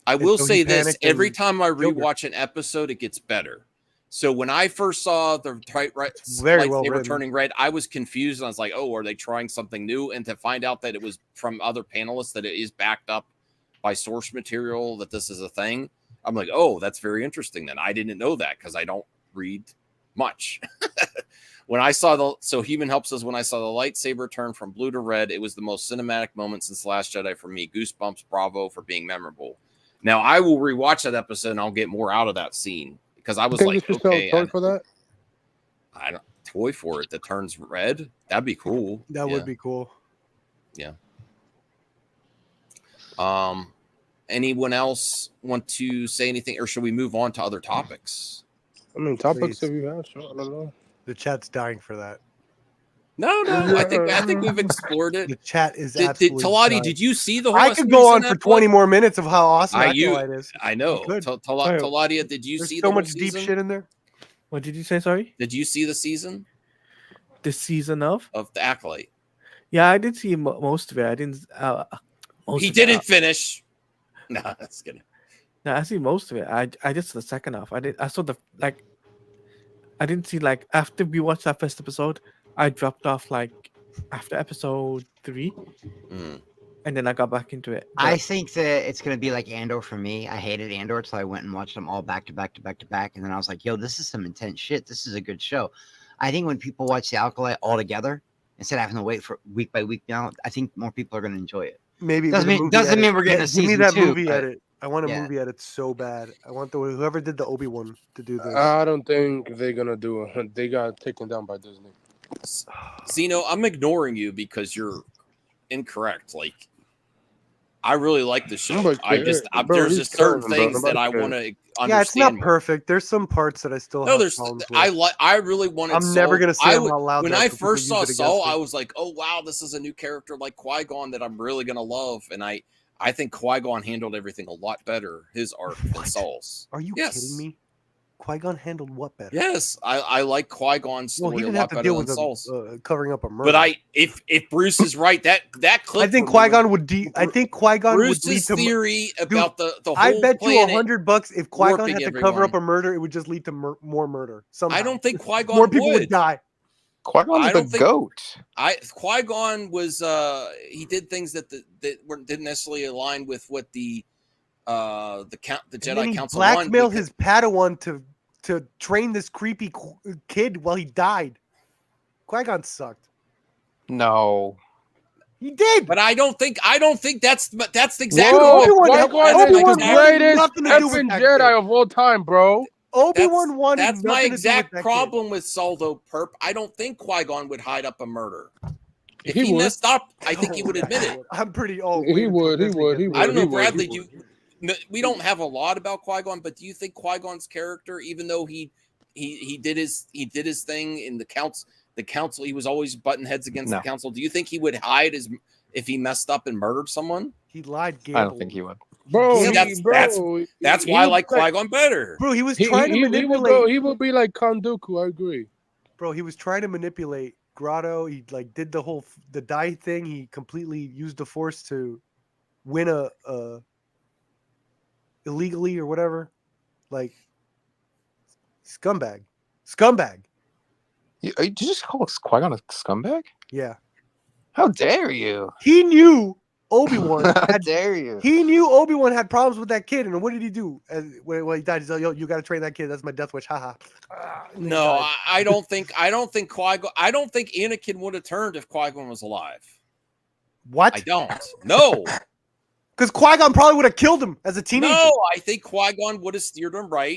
I will say this: every time I rewatch an episode, it gets better. So when I first saw the lightsaber turning red, I was confused. And I was like, "Oh, are they trying something new?" And to find out that it was from other panelists, that it is backed up by source material, that this is a thing, I'm like, "Oh, that's very interesting." Then I didn't know that because I don't read much. When I saw Human Helps Us, when I saw the lightsaber turn from blue to red, it was the most cinematic moment since The Last Jedi for me. Goosebumps, bravo for being memorable. Now I will rewatch that episode and I'll get more out of that scene because I was like, okay, for that? I don't toy for it that turns red. That'd be cool. That would be cool. Yeah. Anyone else want to say anything, or should we move on to other topics? I mean, topics that we have. Sure, I don't know. The chat's dying for that. No. I think we've explored it. The chat is absolutely Talati, dying. did you see the whole? I could go on for 20 more minutes of how awesome Acolyte is. I know. Taladia, did you see so much deep shit in there? What did you say? Sorry. Did you see the season? The season of the Acolyte. Yeah, I did see most of it. I didn't. He didn't finish. No, that's good. No, I see most of it. I just the second half. I saw I didn't see after we watched that first episode, I dropped off after episode 3, and then I got back into it. But I think that it's gonna be like Andor for me. I hated Andor, so I went and watched them all back to back to back to back, and then I was like, "Yo, this is some intense shit. This is a good show." I think when people watch the Acolyte all together instead of having to wait for week by week now, I think more people are gonna enjoy it. Maybe doesn't mean we're getting a season 2. Give me that movie edit. I want a movie edit so bad. I want whoever did the Obi-Wan to do this. I don't think they're gonna do it. They got taken down by Disney. Zeno, I'm ignoring you because you're incorrect. I really like the show. There's just certain things that I want to understand. Yeah, it's not perfect. There's some parts that I still have problems with. I really wanted. I'm never gonna say them out loud. When I first saw Saul, I was like, "Oh wow, this is a new character like Qui-Gon that I'm really gonna love." And I think Qui-Gon handled everything a lot better, his arc than Saul's. Are you kidding me? Qui-Gon handled what better? Yes, I like Qui-Gon's story a lot better than Saul's. Covering up a murder. But if Bruce is right, that clip. I think Qui-Gon would. I think Qui-Gon Bruce's would lead to theory about the whole. I bet you $100 if Qui-Gon had to cover up a murder, it would just lead to more murder. Somehow. I don't think Qui-Gon more people would die. Qui-Gon's the goat. Qui-Gon was he did things that didn't necessarily align with what the the And Jedi then he Council blackmailed won. his Padawan to train this creepy kid while he died. Qui-Gon sucked. No. He did. But I don't think that's exactly Whoa, what Qui-Gon is the greatest nothing to do with effing that Jedi kid. of all time, bro. Obi-Wan wanted That's my nothing to do exact with that problem with Saul, though, Perp. I don't think Qui-Gon would hide up a murder. If He he would. messed up, I think he would admit it. I'm pretty. He would. I don't know, Bradley. We don't have a lot about Qui-Gon, but do you think Qui-Gon's character, even though he did his thing in the council, he was always butting heads against the council. Do you think he would hide if he messed up and murdered someone? He lied. I don't think he would. Bro, that's why I like Qui-Gon better. Bro, he was trying to manipulate. He would be like Count Dooku. I agree. Bro, he was trying to manipulate Grotto. He like did the die thing. He completely used the Force to win a illegally or whatever. Like scumbag. Did you just call Qui-Gon a scumbag? Yeah. How dare you? He knew Obi-Wan. How dare you? He knew Obi-Wan had problems with that kid, and what did he do? When he died, he's like, "Yo, you got to train that kid. That's my death wish." Haha. No, I don't think Qui-Gon. I don't think Anakin would have turned if Qui-Gon was alive. What? I don't. No. Because Qui-Gon probably would have killed him as a teenager. No, I think Qui-Gon would have steered him right,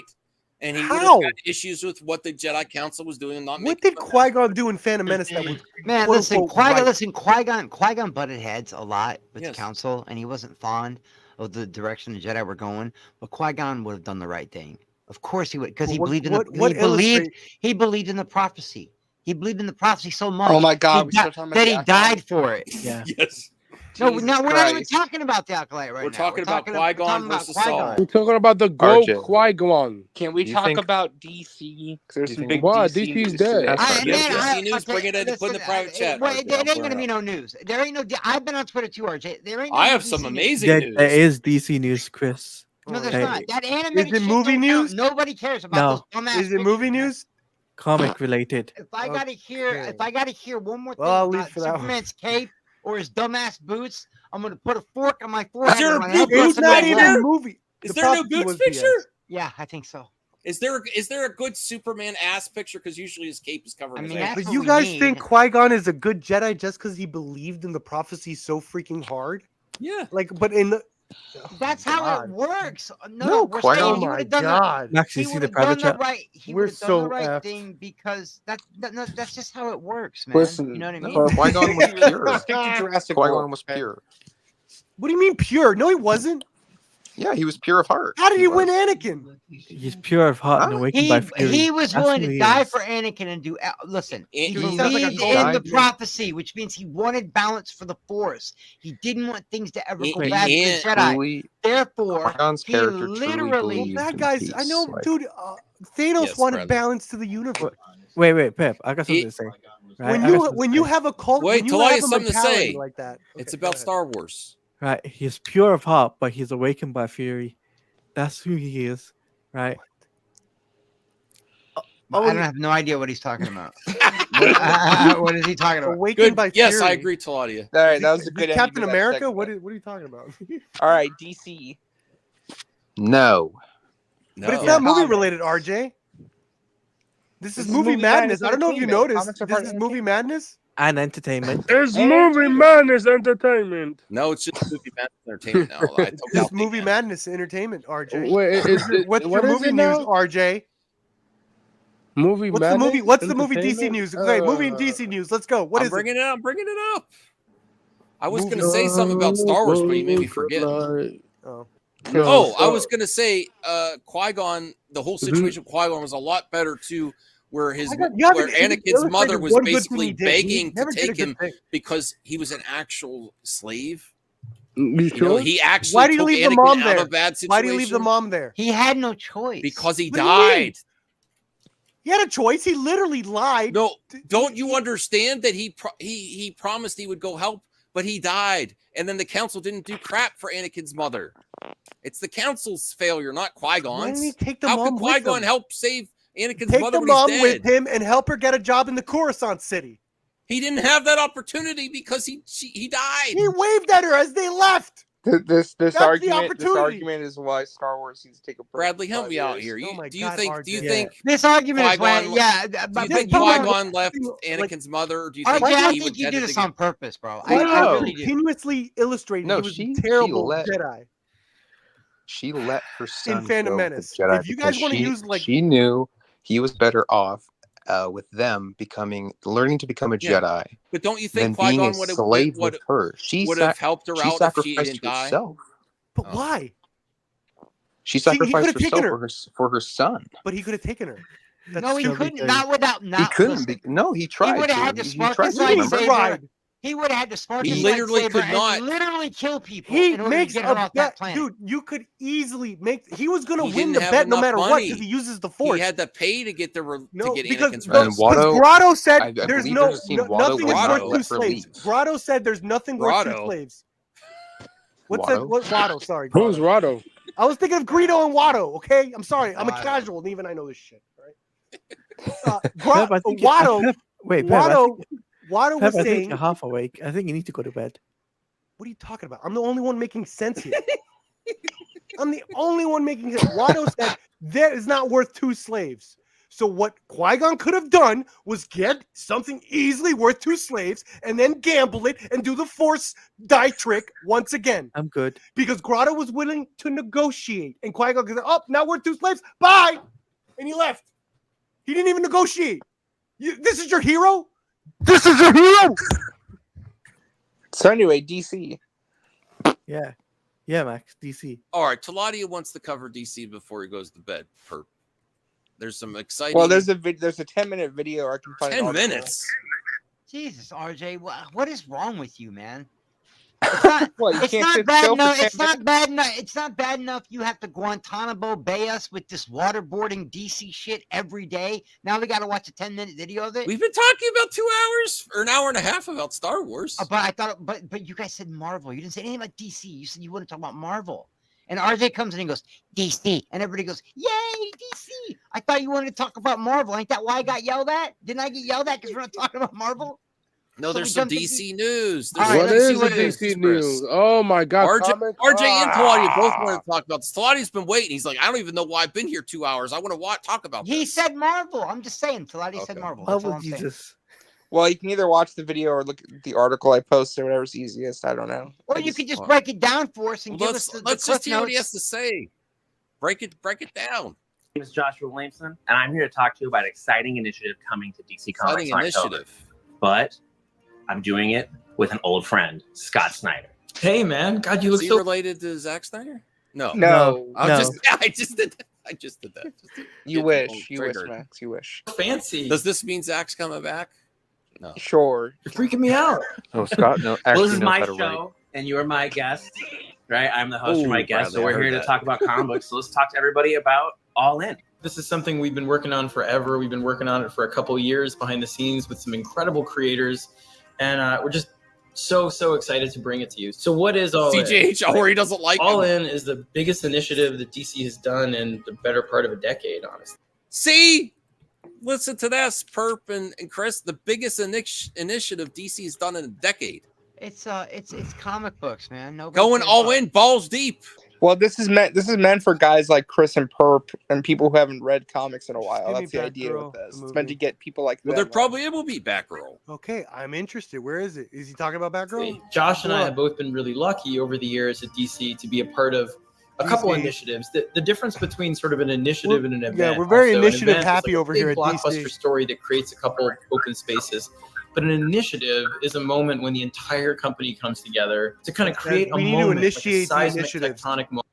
and he would have had issues with what the Jedi Council was doing and not. What did Qui-Gon do in Phantom Menace that was Qui-Gon butted heads a lot with the Council, and he wasn't fond of the direction the Jedi were going. But Qui-Gon would have done the right thing. Of course he would, because he believed in he believed in the prophecy. He believed in the prophecy so much. Oh my God, that he died for it. Yeah. Yes. No, we're not even talking about the Acolyte right now. We're talking about Qui-Gon versus Saul. We're talking about the GOAT Qui-Gon. Can we talk about DC? There's some big Wow, DC DC's dead. DC news, bring it in, put in the private chat. There ain't gonna be no news. There ain't no. I've been on Twitter too, RJ. There ain't. I have some amazing news. There is DC news, Chris. No, there's not. That animated. Is it movie news? Nobody cares about those dumbass. Is it movie news? Comic related. If I gotta hear one more thing I'll leave about for that Superman's cape or his dumbass boots, I'm gonna put a fork on my forehead. It's not even a movie. Is there no Boots picture? Yeah, I think so. Is there a good Superman ass picture? Because usually his cape is covered. But you guys think Qui-Gon is a good Jedi just because he believed in the prophecy so freaking hard? Yeah. But in the that's how it works. No, Qui-Gon. Oh my God. Max, you see the private chat? He would have done the right thing because that's just how it works, man. Listen, you know what I mean? Qui-Gon was pure. Qui-Gon was pure. What do you mean pure? No, he wasn't. Yeah, he was pure of heart. How did he win Anakin? He's pure of heart and awakened by fury. He was willing to die for Anakin and do. Listen, he believed in the prophecy, which means he wanted balance for the Force. He didn't want things to ever go bad for the Jedi. Therefore, he literally. That guy's. I know, dude. Thanos wanted balance to the universe. Wait, Pep. I got something to say. Right? When you have a cult, wait, till I have something to say. Like that, it's about Star Wars. Right, he's pure of heart, but he's awakened by fury. That's who he is, right? I have no idea what he's talking about. What is he talking about? Awakened by fury. Yes, I agree, Claudia. All right, that was a good Captain America. What are you talking about? All right, DC. No. But it's not movie related, RJ. This is movie madness. I don't know if you noticed. This is movie madness. And entertainment. It's movie madness entertainment. No, it's just movie madness entertainment now. It's movie madness entertainment, RJ. Wait, what's your movie news, RJ? Movie what's madness? The movie? What's the movie DC news? Okay, movie and DC news. Let's go. I'm bringing it up. I was going to say something about Star Wars, but you made me forget. I was going to say Qui-Gon. The whole situation with Qui-Gon was a lot better too. Where Anakin's mother was basically begging to take him because he was an actual slave. He actually Why did he leave the mom there? Why did he leave the mom there? He had no choice because he died. He had a choice. He literally lied. No, don't you understand that he promised he would go help, but he died, and then the council didn't do crap for Anakin's mother. It's the council's failure, not Qui-Gon's. Why didn't he take the How mom could Qui-Gon help save Anakin's Take mother the mom with him and help her get a job in the Coruscant City. He didn't have that opportunity because he died. He waved at her as they left. This That's argument is why Star Wars needs to take a break. Bradley, help me out here. Oh my Do you God, think? RJ. Do you think? This argument is why, Qui-Gon- yeah. Do you But think you know, Qui-Gon left Anakin's mother? Or do you think RJ, I he think would you do this on purpose, bro. Qui-Gon I really do. continuously illustrated No, he was she a terrible let- Jedi. She let her son Phantom go Menace. with Jedi If you guys because wanna use, like- she knew he was better off with them learning to become a Yeah. Jedi But don't you than think being a Qui-Gon would slave with her. would have helped her she out if she sacrificed didn't die? herself. But Oh. why? She See, he sacrificed could've taken herself for her son. But he could have taken her. That's No, he stupid. couldn't. Not without. Not He couldn't. listen. No, he tried. He would have had to He spark tried his to, remember? lightsaber. He would have had to spark He his literally lightsaber could not- and literally kill people He in order to makes get a her off that bet, planet. dude. You could easily make. He was gonna He win didn't the have bet no enough matter what money. because he uses the He force. had to pay to get No, to get because Anakin's And Watto- Grotto said I there's believe no, there's a scene Watto nothing would is not worth let two her slaves. leave. Grotto said there's nothing worth two Grotto? slaves. What's that? Watto? What Watto? Sorry, Who's Grotto. Rado? I was thinking of Greedo and Watto. Okay, I'm sorry. I'm a Watto. casual, and even I know this shit. Right? Pep, I think Watto. Pep, wait, Pep, Watto was I think saying. you're half awake. I think you need to go to bed. What are you talking about? I'm the only one making sense here. I'm the only one making sense. Watto said that is not worth two slaves. So what Qui-Gon could have done was get something easily worth two slaves and then gamble it and do the Force die trick once again. I'm good. Because Grotto was willing to negotiate. And Qui-Gon said, oh, now we're two slaves. Bye. And he left. He didn't even negotiate. This is your hero? This is your hero? So anyway, DC. Yeah. Yeah, Max. DC. All right, Taladia wants to cover DC before he goes to bed. There's some exciting. Well, there's a 10-minute video I can find. 10 minutes. Jesus, RJ, what is wrong with you, man? It's not, What, you it's can't not sit bad still for enough. 10 It's not bad enough. It's not bad enough. You have to Guantanamo Bay us with this waterboarding DC shit every day. Now we got to watch a 10-minute video of it. We've been talking about 2 hours or an hour and a half about Star Wars. But I thought, but you guys said Marvel. You didn't say anything about DC. You said you wouldn't talk about Marvel. And RJ comes in and goes, DC. And everybody goes, yay, DC. I thought you wanted to talk about Marvel. Ain't that why I got yelled at? Didn't I get yelled at because we're not talking about Marvel? No, So there's we some jumped to DC news. All There's right, What let's is see the what it is, DC Chris. news? Oh my God! RJ and Taladia both want to talk about this. Taladia's been waiting. He's like, I don't even know why I've been here 2 hours. I want to talk about He this. said Marvel. I'm just saying. Taladi said Okay. Marvel. That's all Oh, I'm saying. Jesus. Well, you can either watch the video or look at the article I posted, whatever's easiest. I don't know. Or you could just break it down for us and give us the Let's cliff just hear what he has notes. to say. Break it down. My name is Joshua Williamson, and I'm here to talk to you about an exciting initiative coming to DC Comics Exciting on October. initiative. But I'm doing it with an old friend, Scott Snyder. Hey, man. God, you look Is he so... related to Zack Snyder? No. No. I just did that. I just did that. You wish. You wish, Max. You wish. fancy. Does this mean Zach's coming back? No. Sure. You're freaking me out. Oh, Scott, no, Well, actually this is knows my how to write. show, and you're my guest, right? I'm the host for my Ooh, guest, Bradley, so I we're heard here to that. talk about comic books. So let's talk to everybody about All In. This is something we've been working on forever. We've been working on it for a couple years behind the scenes with some incredible creators, and we're just so excited to bring it to you. So what is All In? CJH, or he doesn't like All him. In is the biggest initiative that DC has done in the better part of a decade, honestly. See? Listen to this, Perp and Chris. The biggest initiative DC's done in a decade. It's comic books, man. Nobody Going cares all about- in, balls deep. Well, this is meant for guys like Chris and Perp and people who haven't read comics in a while. Give me That's the idea Batgirl, with this. the It's meant to movie. get people like Well, them. there probably will be Batgirl. Okay, I'm interested. Where is it? Is he talking about Batgirl? Josh and I Sure. have both been really lucky over the years at DC to be a part of a couple DC. initiatives. The difference between sort of an initiative and an event. Yeah, we're very also, an initiative event is happy like a over big here at blockbuster DC. story that creates a couple of open spaces. But an initiative is a moment when the entire company comes together to kind of create a we need to moment, initiate the like a seismic, initiatives. tectonic moment.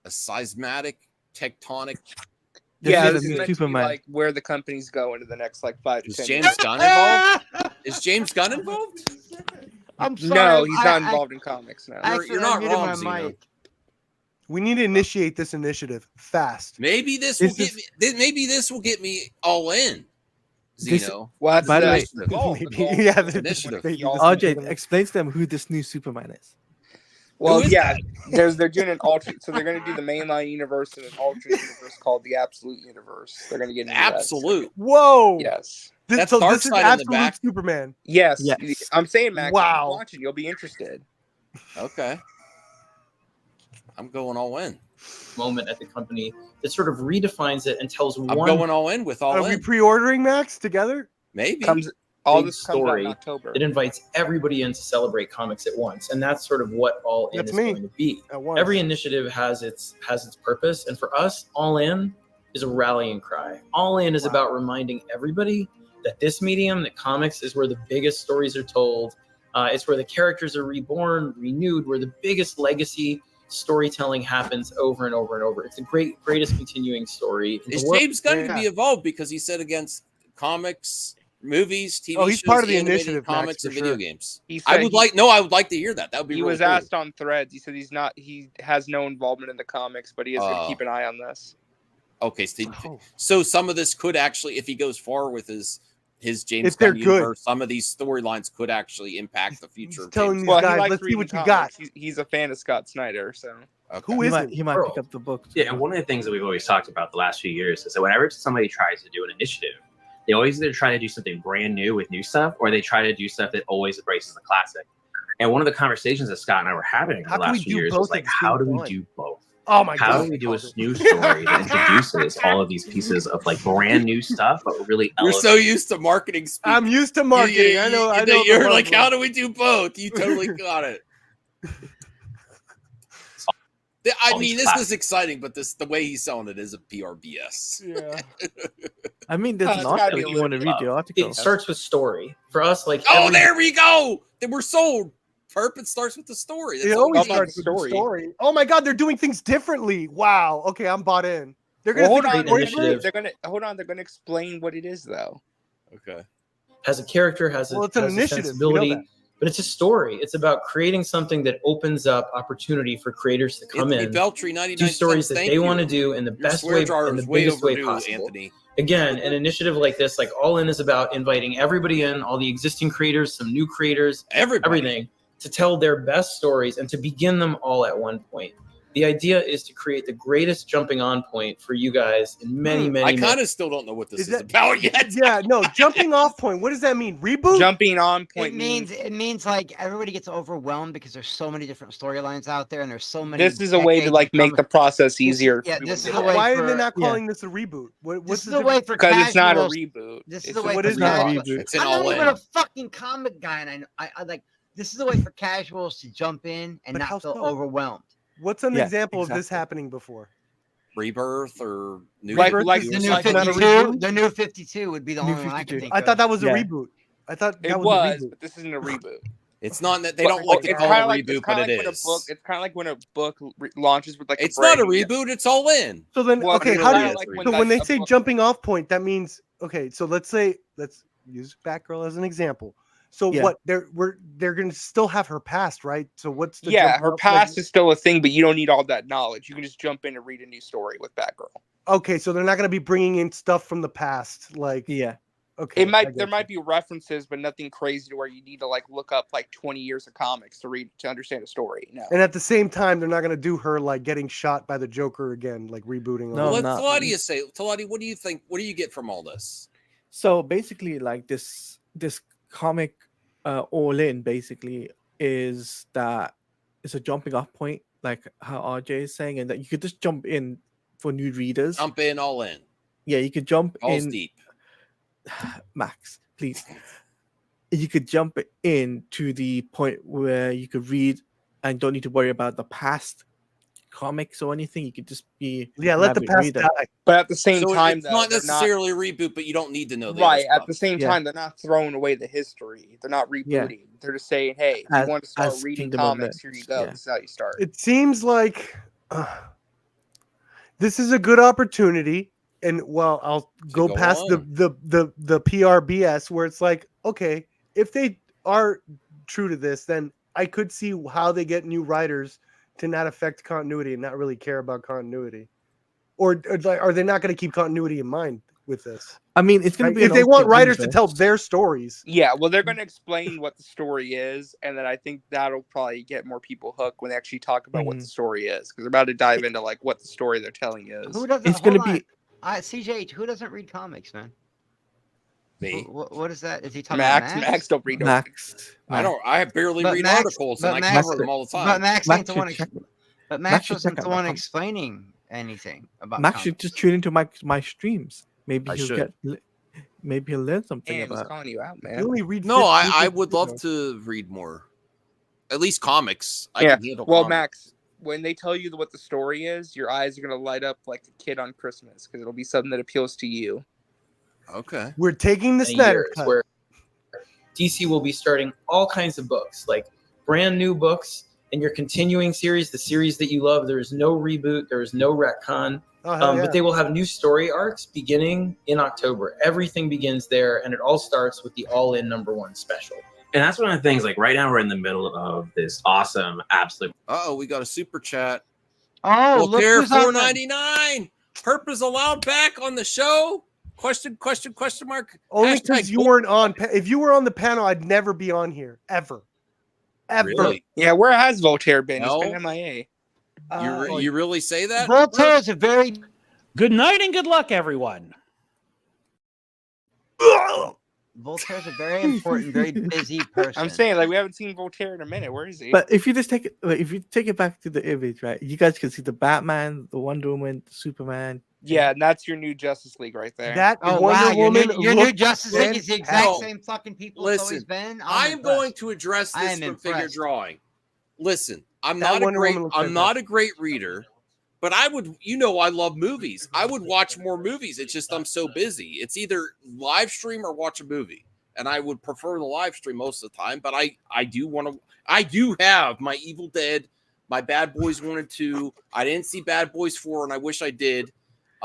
A seismatic, tectonic. Yeah, This this is is meant to be Superman. like where the companies go into the next 5 to Is 10 James years. Gunn involved? Is James Gunn involved? I'm sorry. No, he's not I- involved in comics now. You're not muted wrong, my Zeno. mic. We need to initiate this initiative fast. Maybe this will get me. Maybe this will get me all in. This- Zeno. Well, that's By the way, That's the goal. The goal Yeah, of the initiative. RJ, explain to them who this new Superman is. Well, Who is yeah, they're doing an alternate. So they're going to do the mainline universe and an alternate universe called the Absolute Universe. They're going to get into that. Absolute. Whoa! Yes. That's so this is Darkseid in the absolute back. Superman. Yes. Yes. I'm saying, Max, Wow. watch it. You'll be interested. Okay. I'm going all in. Moment at the company that sort of redefines it and tells I'm one going all in with all Are in. we pre-ordering Max together? Maybe. All big this comes out in story October. that invites everybody in to celebrate comics at once, and that's sort of what All In That's is me. going to be. At once. Every initiative has its purpose, and for us, All In is a rallying cry. All In is about reminding everybody that this medium, that comics, is where the biggest stories are told. It's where the characters are reborn, renewed, where the biggest legacy storytelling happens over and over and over. It's the greatest continuing story. Is James Gunn to be involved because he said against comics, movies, TV he's shows, part of the animated initiative, comics, Max, and for video sure. games? I would like to hear that. That would be. He really was cool. asked on Threads. He said he has no involvement in the comics, but he is going to keep an eye on this. Okay, so some of this could actually, if he goes far with his James If they're Gunn good. universe, some of these storylines could actually impact the future. He's telling James these Gunn. guys, he likes let's see what reading you got. comics. He's a fan of Scott Snyder, so Who isn't? He might pick up the book. Yeah, and one of the things that we've always talked about the last few years is that whenever somebody tries to do an initiative, they always either try to do something brand new with new stuff, or they try to do stuff that always embraces the classic. And one of the conversations that Scott and I were having in the last few years was like, how do we do both? Oh my God. How do we do a new story that introduces all of these pieces of like brand new stuff, but really You're so used to marketing speak. I'm used to marketing. I know. You're like, how do we do both? You totally got it. I mean, this is exciting, but the way he's selling it is a PRBS. Yeah. I mean, there's an article if you want to read the article. It starts with story. For us, like there we go. Then we're sold. Perp, it starts with the story. It always starts with the story. Oh my God, they're doing things differently. Wow. Okay, I'm bought in. They're gonna hold think on. of stories They're gonna explain what it is though. Okay. Has a character, has a, it's an has a initiative. sensibility, You know that. but it's a story. It's about creating something that opens up opportunity for creators to come Anthony in, Beltry, 99 do stories that thank they you. want to do in the Your best swear way, jar in the is way biggest way overdue, possible. Anthony. Again, an initiative like this, like All In, is about inviting everybody in, all the existing creators, some new creators, everything, to tell their best stories and to begin them all at one point. The idea is to create the greatest jumping on point for you guys in many. I kind of still don't know what this is about yet. Yeah, no, jumping off point. What does that mean? Reboot? Jumping on point It means like everybody gets overwhelmed because there's so many different storylines out there and there's so many. This is a way to like make the process easier. Yeah, this is So a way why are for, they not calling this a reboot? What's This is the a way for because it's not a casuals- reboot. This is It's the way what for is not a casuals. reboot? It's an I'm not all even in. a fucking comic guy, and I like this is a way for casuals to jump in and But how not feel so? overwhelmed. What's an Yeah, example of this exactly. happening before? Rebirth or New Like The new Like not a 52, reboot? the new 52 would be the New only one I could 52. think I of. thought that was a Yeah. reboot. I thought that It was was, a reboot. but this isn't a reboot. It's not that they don't like to It's call kinda it a like- reboot, it's but kinda it like when a is. book. It's kind of like when a book launches with like. It's not a brand new- reboot. It's all in. So then, Well, okay, it's how do kinda you? like when, So like, when they a say book- jumping off point, that means okay. So let's use Batgirl as an example. So Yeah. what? They're going to still have her past, right? So what's the Yeah, jumping her off- past like- is still a thing, but you don't need all that knowledge. You can just jump in and read a new story with Batgirl. Okay, so they're not going to be bringing in stuff from the past, like Yeah. okay. There might be references, but nothing crazy to where you need to like look up like 20 years of comics to understand a story. No. And at the same time, they're not going to do her like getting shot by the Joker again, like rebooting. No, all Let not- Claudia say. Claudia, what do you think? What do you get from all this? So basically, like this comic, All In basically is that it's a jumping off point, like how RJ is saying, and that you could just jump in for new readers. Jump in, all in. Yeah, you could jump Balls in. deep. Max, please. You could jump in to the point where you could read and don't need to worry about the past comics or anything. You could just be Yeah, let the an avid past reader. die. But at the same So time, it's though, not they're necessarily a reboot, but you don't need to know the right. other At the stuff. same Yeah. time, they're not throwing away the history. They're not rebooting. Yeah. They're just saying, "Hey, if As- you want to start as reading Kingdom of comics, here Men. you go. Yeah. This is how you start." It seems like this is a good opportunity, and well, I'll go go past on. the PRBS where it's like, okay, if they are true to this, then I could see how they get new writers to not affect continuity and not really care about continuity, or like, are they not going to keep continuity in mind with this? I mean, it's going Like, to be if an they want open writers to universe. tell their stories. Yeah, well, they're going to explain what the story is, and then I think that'll probably get more people hooked when they actually talk about what the story is, because they're about to dive into like what the story they're telling is. Who doesn't? It's gonna hold be- on. CJ, who doesn't read comics, man? Me. What is that? Is he talking Max, about Max? Max don't read. Max. I don't. I barely But read Max- articles, but and I Max- cover them all the time. But Max Max ain't the should one. check- But Max wasn't the one explaining anything about. Max should just tune into my streams. Maybe maybe he'll learn something Damn, about. he's calling you out, man. You only read No, I would love to read more. At least comics. I can handle well, comics. Max, when they tell you what the story is, your eyes are gonna light up like a kid on Christmas because it'll be something that appeals to you. Okay. We're taking the Snyder cut. Where DC will be starting all kinds of books, like brand new books, and your continuing series, the series that you love. There is no reboot. There is no retcon. But they will have new story arcs beginning in October. Everything begins there, and it all starts with the All-In #1 special. And that's one of the things, like right now we're in the middle of this awesome, absolute. Uh-oh, we got a super chat. Oh, look Voltaire who's on $4.99. Herp is allowed back on the show? Question mark. Only because you weren't on. If you were on the panel, I'd never be on here ever. Really? Yeah, where has Voltaire been? No. He's been MIA. You really say that? Voltaire is a very good night and good luck, everyone. Voltaire's a very important, very busy person. I'm saying, like, we haven't seen Voltaire in a minute. Where is he? But if you just take it back to the image, right? You guys can see the Batman, the Wonder Woman, the Superman. Yeah, and that's your new Justice League right there. That Wonder Woman, your new Justice League is the exact same fucking people it's always Listen, been. I'm going to address this from figure drawing. Listen, I'm not a great reader, but I would, I love movies. I would watch more movies. It's just I'm so busy. It's either live stream or watch a movie, and I would prefer the live stream most of the time. But I do have my Evil Dead, my Bad Boys 1 and 2. I didn't see Bad Boys 4, and I wish I did.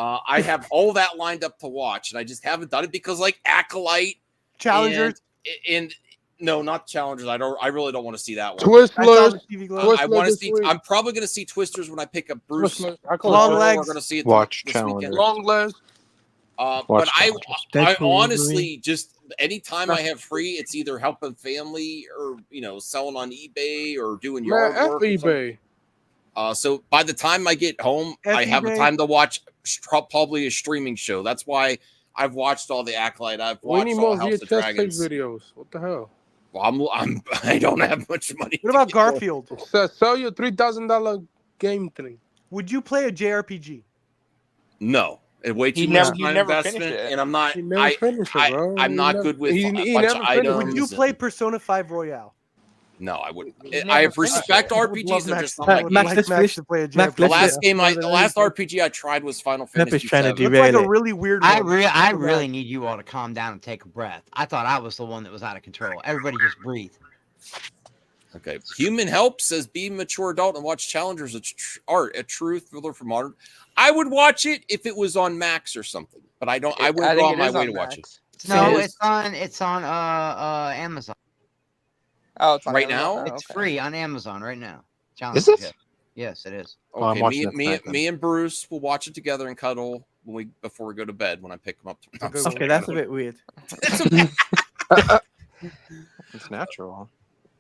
I have all that lined up to watch, and I just haven't done it because, like, Acolyte, Challengers, and no, not Challengers. I really don't want to see that one. Twistlers. I want to see. I'm probably going to see Twisters when I pick up Bruce. Long Legs. We're going to see it Watch this Challengers. weekend. Long Legs. But I honestly just anytime I have free, it's either helping family or selling on eBay or doing yard work. eBay. So by the time I get home, I have the time to watch probably a streaming show. That's why I've watched all the Acolyte. I've watched all House of Dragons videos. What the hell? Well, I don't have much money. What about Garfield? Sell your $3,000 game thing. Would you play a JRPG? No, it's way too much time investment, and I'm not. I'm not good with a bunch of items. Would you play Persona 5 Royale? No, I wouldn't. I respect RPGs. They're just not like Max, the last RPG I tried was Final Fantasy. Trying to Looks like a really weird one. I really need you all to calm down and take a breath. I thought I was the one that was out of control. Everybody just breathe. Okay. Human Help says be a mature adult and watch Challengers. A true thriller for modern. I would watch it if it was on Max or something, but I don't. I wouldn't go on my way to watch it. No, it's on Amazon. Oh, it's right now. It's free on Amazon right now. Is it? Yes, it is. Okay, me and Bruce will watch it together and cuddle before we go to bed when I pick them up. Okay, that's a bit weird. It's natural.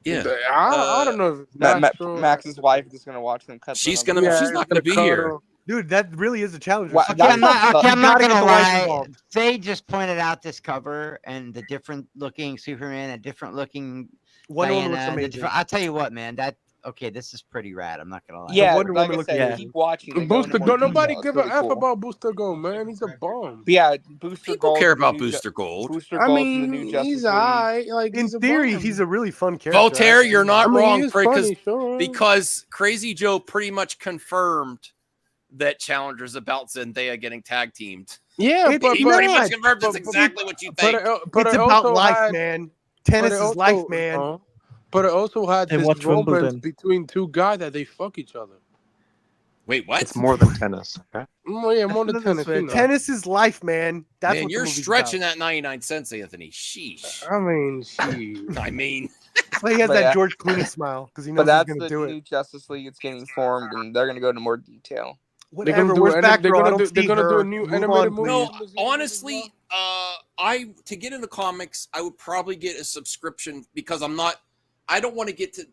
Yeah, I don't know. If Max's wife is gonna watch them cut. She's not gonna be here. Dude, that really is a challenge. I'm not gonna lie. They just pointed out this cover and the different looking Superman and different looking Wonder Woman looks amazing. I'll tell you what, man. This is pretty rad. I'm not gonna lie. Yeah, like I said, keep watching. Booster Gold. Nobody give a F about Booster Gold, man. He's a bomb. Yeah, Booster People Gold. care about Booster Gold. I mean, he's alright. Like in theory, he's a really fun character. Voltaire, you're not wrong, because Crazy Joe pretty much confirmed that Challengers about Zendaya getting tag teamed. Yeah, he pretty much confirmed that's exactly what you think. It's about life, man. Tennis is life, man. But it also had this romance between two guys that they fuck each other. Wait, what? It's more than tennis. Okay. Yeah, more than tennis. Tennis is life, man. That's man, what you're stretching that 99 cents, Anthony. Sheesh. I mean, sheesh. I mean. That's why he has that George Clooney smile because he knows he's going to do it. But that's the new Justice League. It's getting formed, and they're going to go into more detail. Whatever. Where's Batgirl? They're going to do a new animated movie. No, honestly, to get into comics, I would probably get a subscription because I don't want to get to.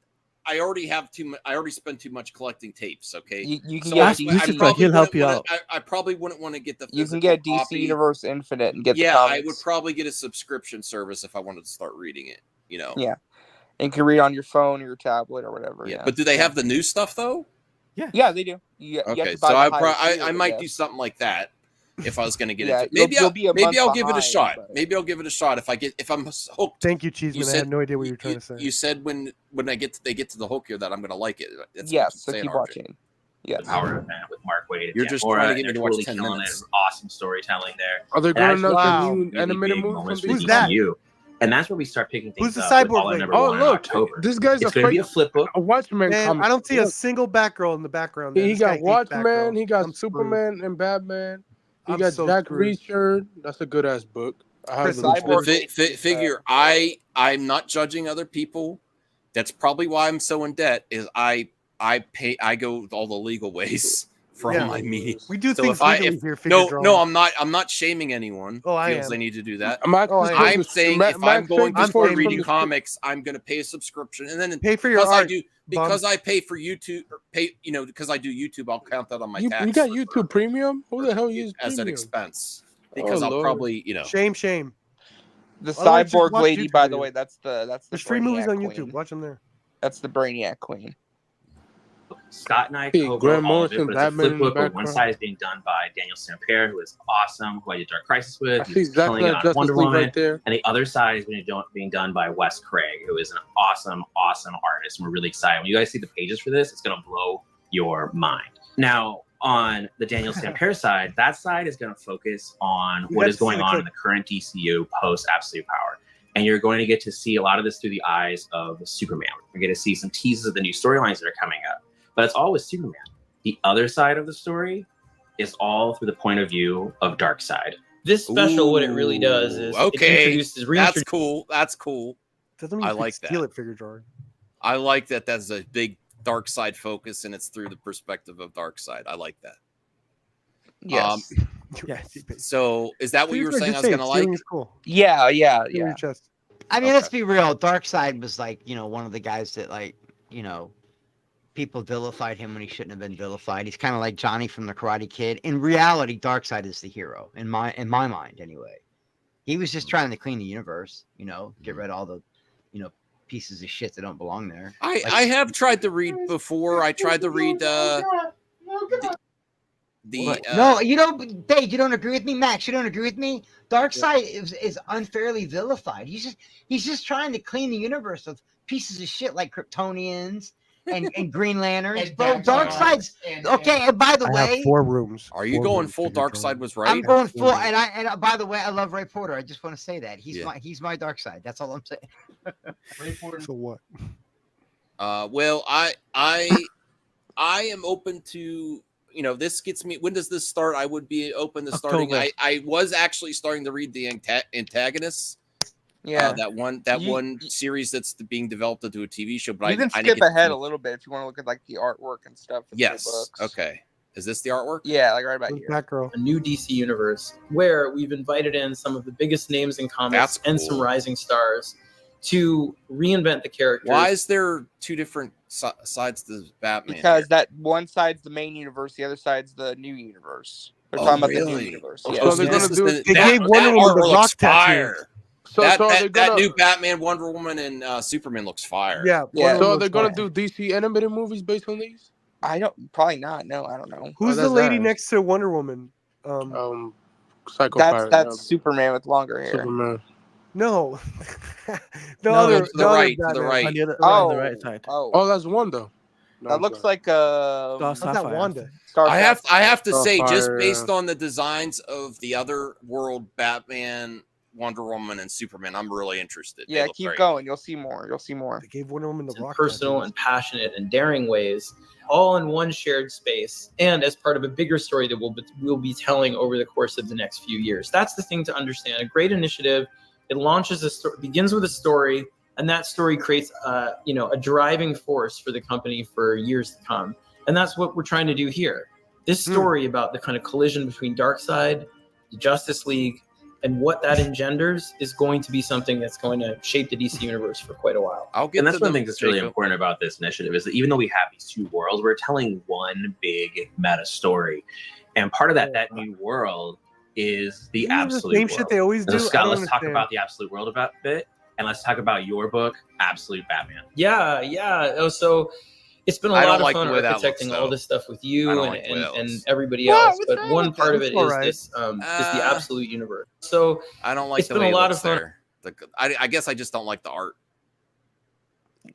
I already have too much. I already spent too much collecting tapes. Okay, you can get. He'll help you out. I probably wouldn't want to get the. You can get DC Universe Infinite and get. Yeah, the comics. I would probably get a subscription service if I wanted to start reading it. Yeah, and you can read on your phone or your tablet or whatever. Yeah, but do they have the new stuff though? Yeah, they do. You have Okay, to buy so the highest I tier, might do yes. something like that if I was going to get Yeah, into it. you'll be a month I'll give it a behind, shot. but- Maybe I'll give it a shot if I'm hooked. Thank you, Cheeseman. I had no idea what you were trying to say. You said when they get to the hook here that I'm going to like it. That's Yes, what so you keep RJ. watching. Yes. The Power Event with Mark Wade. And You're Dan just Mora, trying to and get me they're to watch totally 10 killing minutes. it. Awesome storytelling there. Are they It going to actually announce has a some new really animated big movie moments from for DC? the DCU. And that's where we start picking things Who's the up with cyborg All lady? Number Oh, One in look, October. this guy's It's going to be a flip book. A Watchmen Man, comic. I don't see a Look, single Batgirl in the background. he Man. This guy got hates Watchmen, Batgirl. he got I'm screwed. Superman and Batman. He I'm got so Jack screwed. Reacher. That's a good ass book. I have Chris, the I'm book. Figure I'm not judging other people. That's probably why I'm so in debt. Is I go all the legal ways for all my media. We do So things if legally here. Figure drawing. no, I'm not shaming anyone. Oh, I feels am. they need to do that. I'm saying Max if I'm going to said start before reading from the- comics, I'm going to pay a subscription, and then Pay for your because art, I do because I pay for YouTube, or pay because I do YouTube, I'll count that on my tax You got YouTube Premium? Who the hell uses as an Premium? expense because Oh, I'll Lord. probably Shame. The Otherwise, just cyborg watch lady, YouTube by the videos. way, that's the There's free movies Brainiac on queen. YouTube. Watch them there. That's the Brainiac Queen. Scott and I Hey, co-wrote Grant all of it, Morrison, but it's a Batman flip in the book where one background. side is being done by Daniel Sampere, who is awesome, who I did Dark Crisis with. I see He's Zack killing it Snyder on Justice Wonder League Woman. right there. And the other side is being done by Wes Craig, who is an awesome artist. And we're really excited. When you guys see the pages for this, it's going to blow your mind. Now, on the Daniel Sampere side, that side is going to focus on what is going on in the current DCU post Absolute Power. And you're going to get to see a lot of this through the eyes of Superman. You're going to see some teases of the new storylines that are coming up. But it's all with Superman. The other side of the story is all through the point of view of Darkseid. This special, what it really does is it introduces That's cool. That's cool. Doesn't mean I you like steal that. it, figure drawing. I like that. That's a big dark side focus, and it's through the perspective of Darkseid. I like that. Yes. Yes. So is that what you were Figure saying? I drawing, was just going to say like? it's cool. Yeah. Feel your chest. I mean, let's be real. Darkseid was like, one of the guys that people vilified him when he shouldn't have been vilified. He's kind of like Johnny from the Karate Kid. In reality, Darkseid is the hero in my mind, anyway. He was just trying to clean the universe, get rid of all the, pieces of shit that don't belong there. I have tried to read before. I tried to read no, Dave, you don't agree with me, Max. You don't agree with me. Darkseid is unfairly vilified. He's just trying to clean the universe of pieces of shit like Kryptonians and Green Lanterns. Bro, Darkseid's okay. And by the I way, have 4 rooms. Are you going full Darkseid was right? I'm going full. And by the way, I love Ray Porter. I just want to say that he's my Darkseid. That's all I'm saying. Ray Porter. So what? Well, I am open to. This gets me. When does this start? I would be open to starting. I was actually starting to read the antagonists. Yeah, that one series that's being developed into a TV show. But you can skip ahead a little bit if you want to look at like the artwork and stuff. Yes. The books. Okay. Is this the artwork? Yeah, like right about here. Batgirl. A new DC universe where we've invited in some of the biggest names in comics and some rising stars to reinvent the characters. Why is there 2 different sides to Batman? Because that one side's the main universe, the other side's the new universe. They're talking about the new universe. So Yeah. they're gonna do. They gave Wonder Woman the rock tattoo. That new Batman, Wonder Woman, and Superman looks fire. Yeah. So they're gonna do DC animated movies based on these? Probably not. No, I don't know. Who's the lady next to Wonder Woman? Psychopath. That's Superman with longer hair. Superman. No. the right, to the right. On the right side. Oh, that's Wanda. No, that looks like That's not Wanda. I have to say, just based on the designs of the other world Batman, Wonder Woman, and Superman, I'm really interested. Yeah, keep going. You'll see more. They gave Wonder Woman the rock personal and passionate and daring ways, all in one shared space, and as part of a bigger story that we'll be telling over the course of the next few years. That's the thing to understand. A great initiative. It launches a story, begins with a story, and that story creates a driving force for the company for years to come. And that's what we're trying to do here. This story about the kind of collision between Darkseid, the Justice League, and what that engenders is going to be something that's going to shape the DC universe for quite a while. And that's one thing that's really important about this initiative is that even though we have these 2 worlds, we're telling one big meta story. And part of that new world is the absolute same world. shit they always do. So Scott, let's talk about the absolute world a bit, and let's talk about your book, Absolute Batman. Yeah. So it's been a lot of fun architecting all this stuff with you and everybody else. But one part of it is this the absolute universe. So I don't like it's the been way a lot it looks of fun. there. I guess I just don't like the art.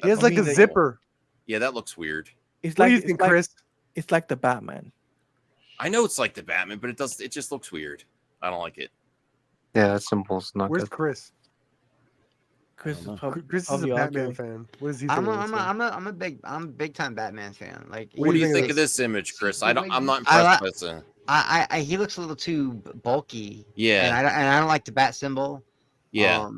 He has like a zipper. Yeah, that looks weird. It's What like do you think, Chris? It's like the Batman. I know it's like the Batman, but it just looks weird. I don't like it. Yeah, that symbol's not Where's good. Chris? Chris is a Batman fan. What does he think? I'm a big time Batman fan. Like, what do you think of this image, Chris? I'm not impressed with it. He looks a little too bulky. Yeah, and I don't like the bat symbol. Yeah.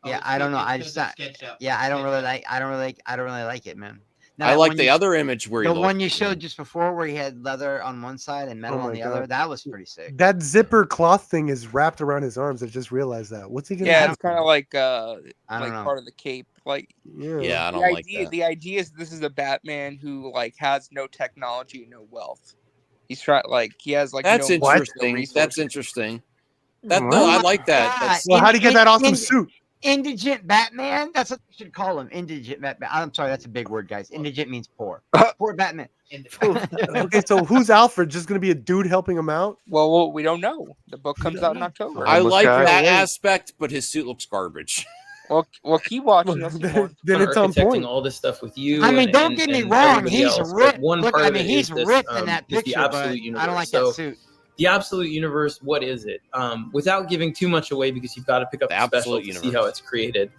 I don't know. I don't really like it, man. Now, I like the other image where the one you showed just before, where he had leather on one side and metal on the other. That was pretty sick. That zipper cloth thing is wrapped around his arms. I just realized that. What's he gonna? Yeah, do? it's kind of like I don't know. part of the cape. Like, yeah, I don't like that. The idea is this is a Batman who like has no technology, no wealth. He's trying he has like that's no interesting. That's interesting. I like that. Well, how do you get that awesome suit? Indigent Batman? That's what they should call him. Indigent Batman. I'm sorry, that's a big word, guys. Indigent means poor. Poor Batman. Okay, so who's Alfred? Just gonna be a dude helping him out? Well, we don't know. The book comes out in October. I like that aspect, but his suit looks garbage. Well, keep watching. Then it's on point. All this stuff with you. I mean, don't get me wrong. He's ripped. Look, I mean, he's ripped in that picture, but I don't like that suit. The absolute universe, what is it? Without giving too much away, because you've got to pick up the special to see how it's created.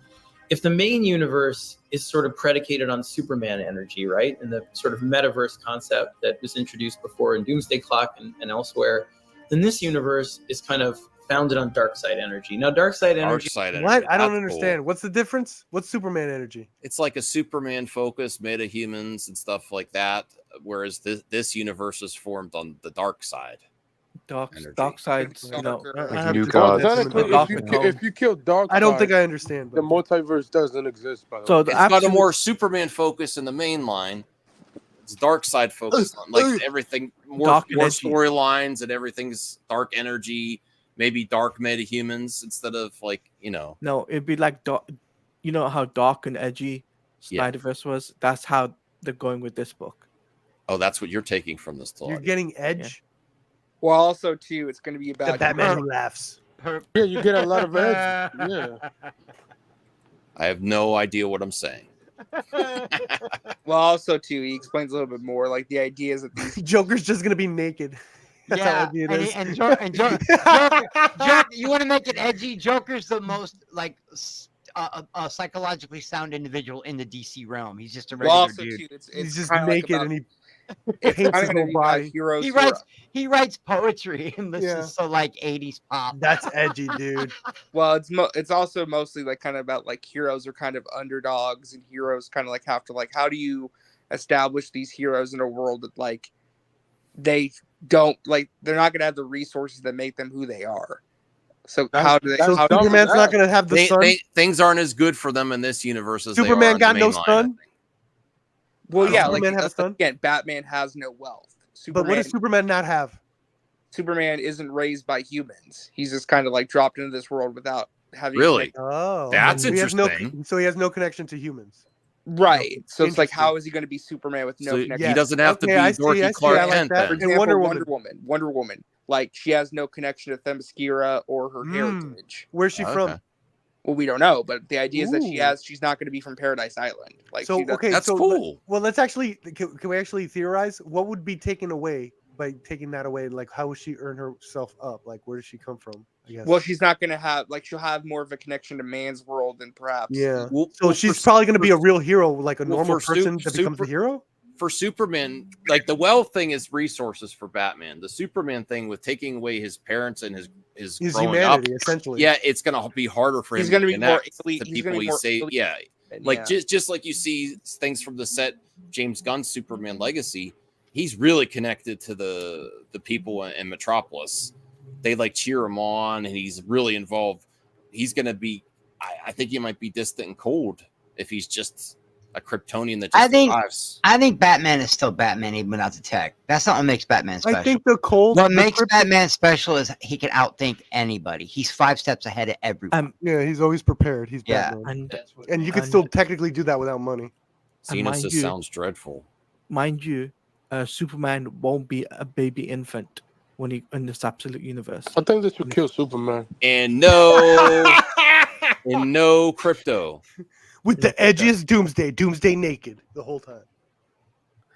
If the main universe is sort of predicated on Superman energy, right, and the sort of metaverse concept that was introduced before in Doomsday Clock and elsewhere, then this universe is kind of founded on Darkseid energy. Now, Darkseid energy. What? I don't understand. Cool. What's the difference? What's Superman energy? It's like a Superman focus, meta-humans and stuff like that, whereas this universe is formed on the dark side. Darkseid, like new gods. If you kill Darkseid, I don't think I understand. The multiverse doesn't exist. By the so way, it's got a more Superman focus in the main line. It's Darkseid focus on like everything, more storylines, and everything's dark energy. Maybe dark metahumans instead of No, it'd be like you know how dark and edgy Snyderverse was. That's how they're going with this book. Oh, that's what you're taking from this thought. You're getting edge. Well, also too, it's going to be about the Batman who laughs. Yeah, you get a lot of edge. Yeah. I have no idea what I'm saying. Well, also too, he explains a little bit more. Like the idea is that these Joker's just going to be naked. That's how edgy it is. And Joker, you want to make it edgy? Joker's the most a psychologically sound individual in the DC realm. He's just a regular dude. Too, it's he's just naked and he paints his whole body. He writes poetry, and this is so like 80s pop. That's edgy, dude. Well, it's also mostly like kind of about like heroes are kind of underdogs, and heroes kind of like have to how do you establish these heroes in a world that like they don't they're not going to have the resources that make them who they are. So how do they? So Superman's not going to have the sun. Things aren't as good for them in this universe as Superman got no sun. Well, yeah, Superman have a son? Again, Batman has no wealth. But what does Superman not have? Superman isn't raised by humans. He's just kind of dropped into this world without having. Really? That's interesting. So he has no connection to humans. Right. So it's like, how is he going to be Superman with no connection? He doesn't have to be Dorothy Clark Kent. For example, Wonder Woman. Like, she has no connection to Themyscira or her heritage. Where's she from? Well, we don't know, but the idea is that she's not going to be from Paradise Island. That's cool. Well, let's actually can we actually theorize what would be taken away by taking that away? Like, how would she earn herself up? Like, where does she come from? I guess. Well, she's not going to have she'll have more of a connection to man's world than perhaps. Yeah. So she's probably going to be a real hero, like a normal person that becomes a hero. For Superman, like the wealth thing is resources for Batman. The Superman thing with taking away his parents and his humanity, essentially. Yeah, it's gonna be harder for him. He's gonna be more elite. The people he saved. Yeah, just like you see things from the set James Gunn's Superman Legacy. He's really connected to the people in Metropolis. They cheer him on, and he's really involved. He's gonna be. I think he might be distant and cold if he's just a Kryptonian that just survives. I think Batman is still Batman even without the tech. That's not what makes Batman special. I think what makes Batman special is he can outthink anybody. He's 5 steps ahead of everyone. Yeah, he's always prepared. He's Batman. And you can still technically do that without money. Xenos sounds dreadful. mind you, Superman won't be a baby infant when he in this absolute universe. I think they should kill Superman. And no crypto. With the edgiest Doomsday naked the whole time.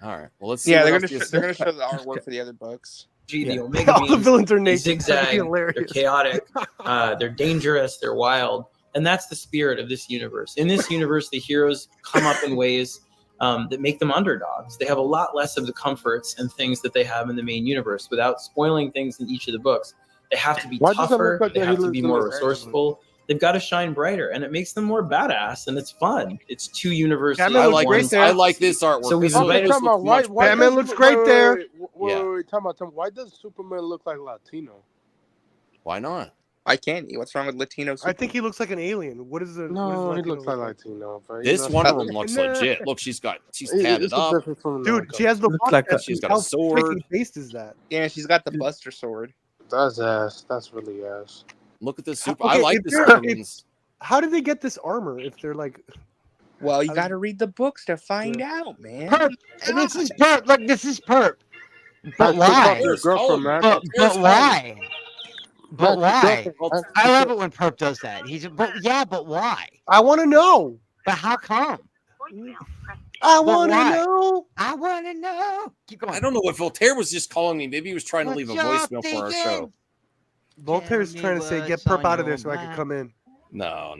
All right. Well, let's see. Yeah, they're gonna show the artwork for the other books. The Omega All the beams, villains are they naked. zigzag, Hilarious. they're chaotic, they're dangerous, they're wild, and that's the spirit of this universe. In this universe, the heroes come up in ways that make them underdogs. They have a lot less of the comforts and things that they have in the main universe. Without spoiling things in each of the books, they have to be tougher. They have to be more resourceful. They've got to shine brighter, and it makes them more badass, and it's fun. It's two universes. I like this artwork. So we invited. Batman looks great there. Wait, time out. Why does Superman look like Latino? Why not? Why can't he? What's wrong with Latino? I think he looks like an alien. What is the? No, he looks like Latino. This Wonder Woman looks legit. Look, she's tatted up. Dude, she has the. Looks like she's got a sword. Face is that? Yeah, she's got the Buster sword. That's ass. That's really ass. Look at this super. Okay, I like if this. they're- How did they get this armor if they're like? Well, you got to read the books to find out, man. Perp. This is perp. Look, this is perp. But why? But why? But why? I love it when perp does that. But why? I want to know. But how come? I want to know. I want to know. Keep going. I don't know what Voltaire was just calling me. Maybe he was trying to leave a voicemail for our show. Voltaire's trying to say, "Get perp out of there so I can come in." No.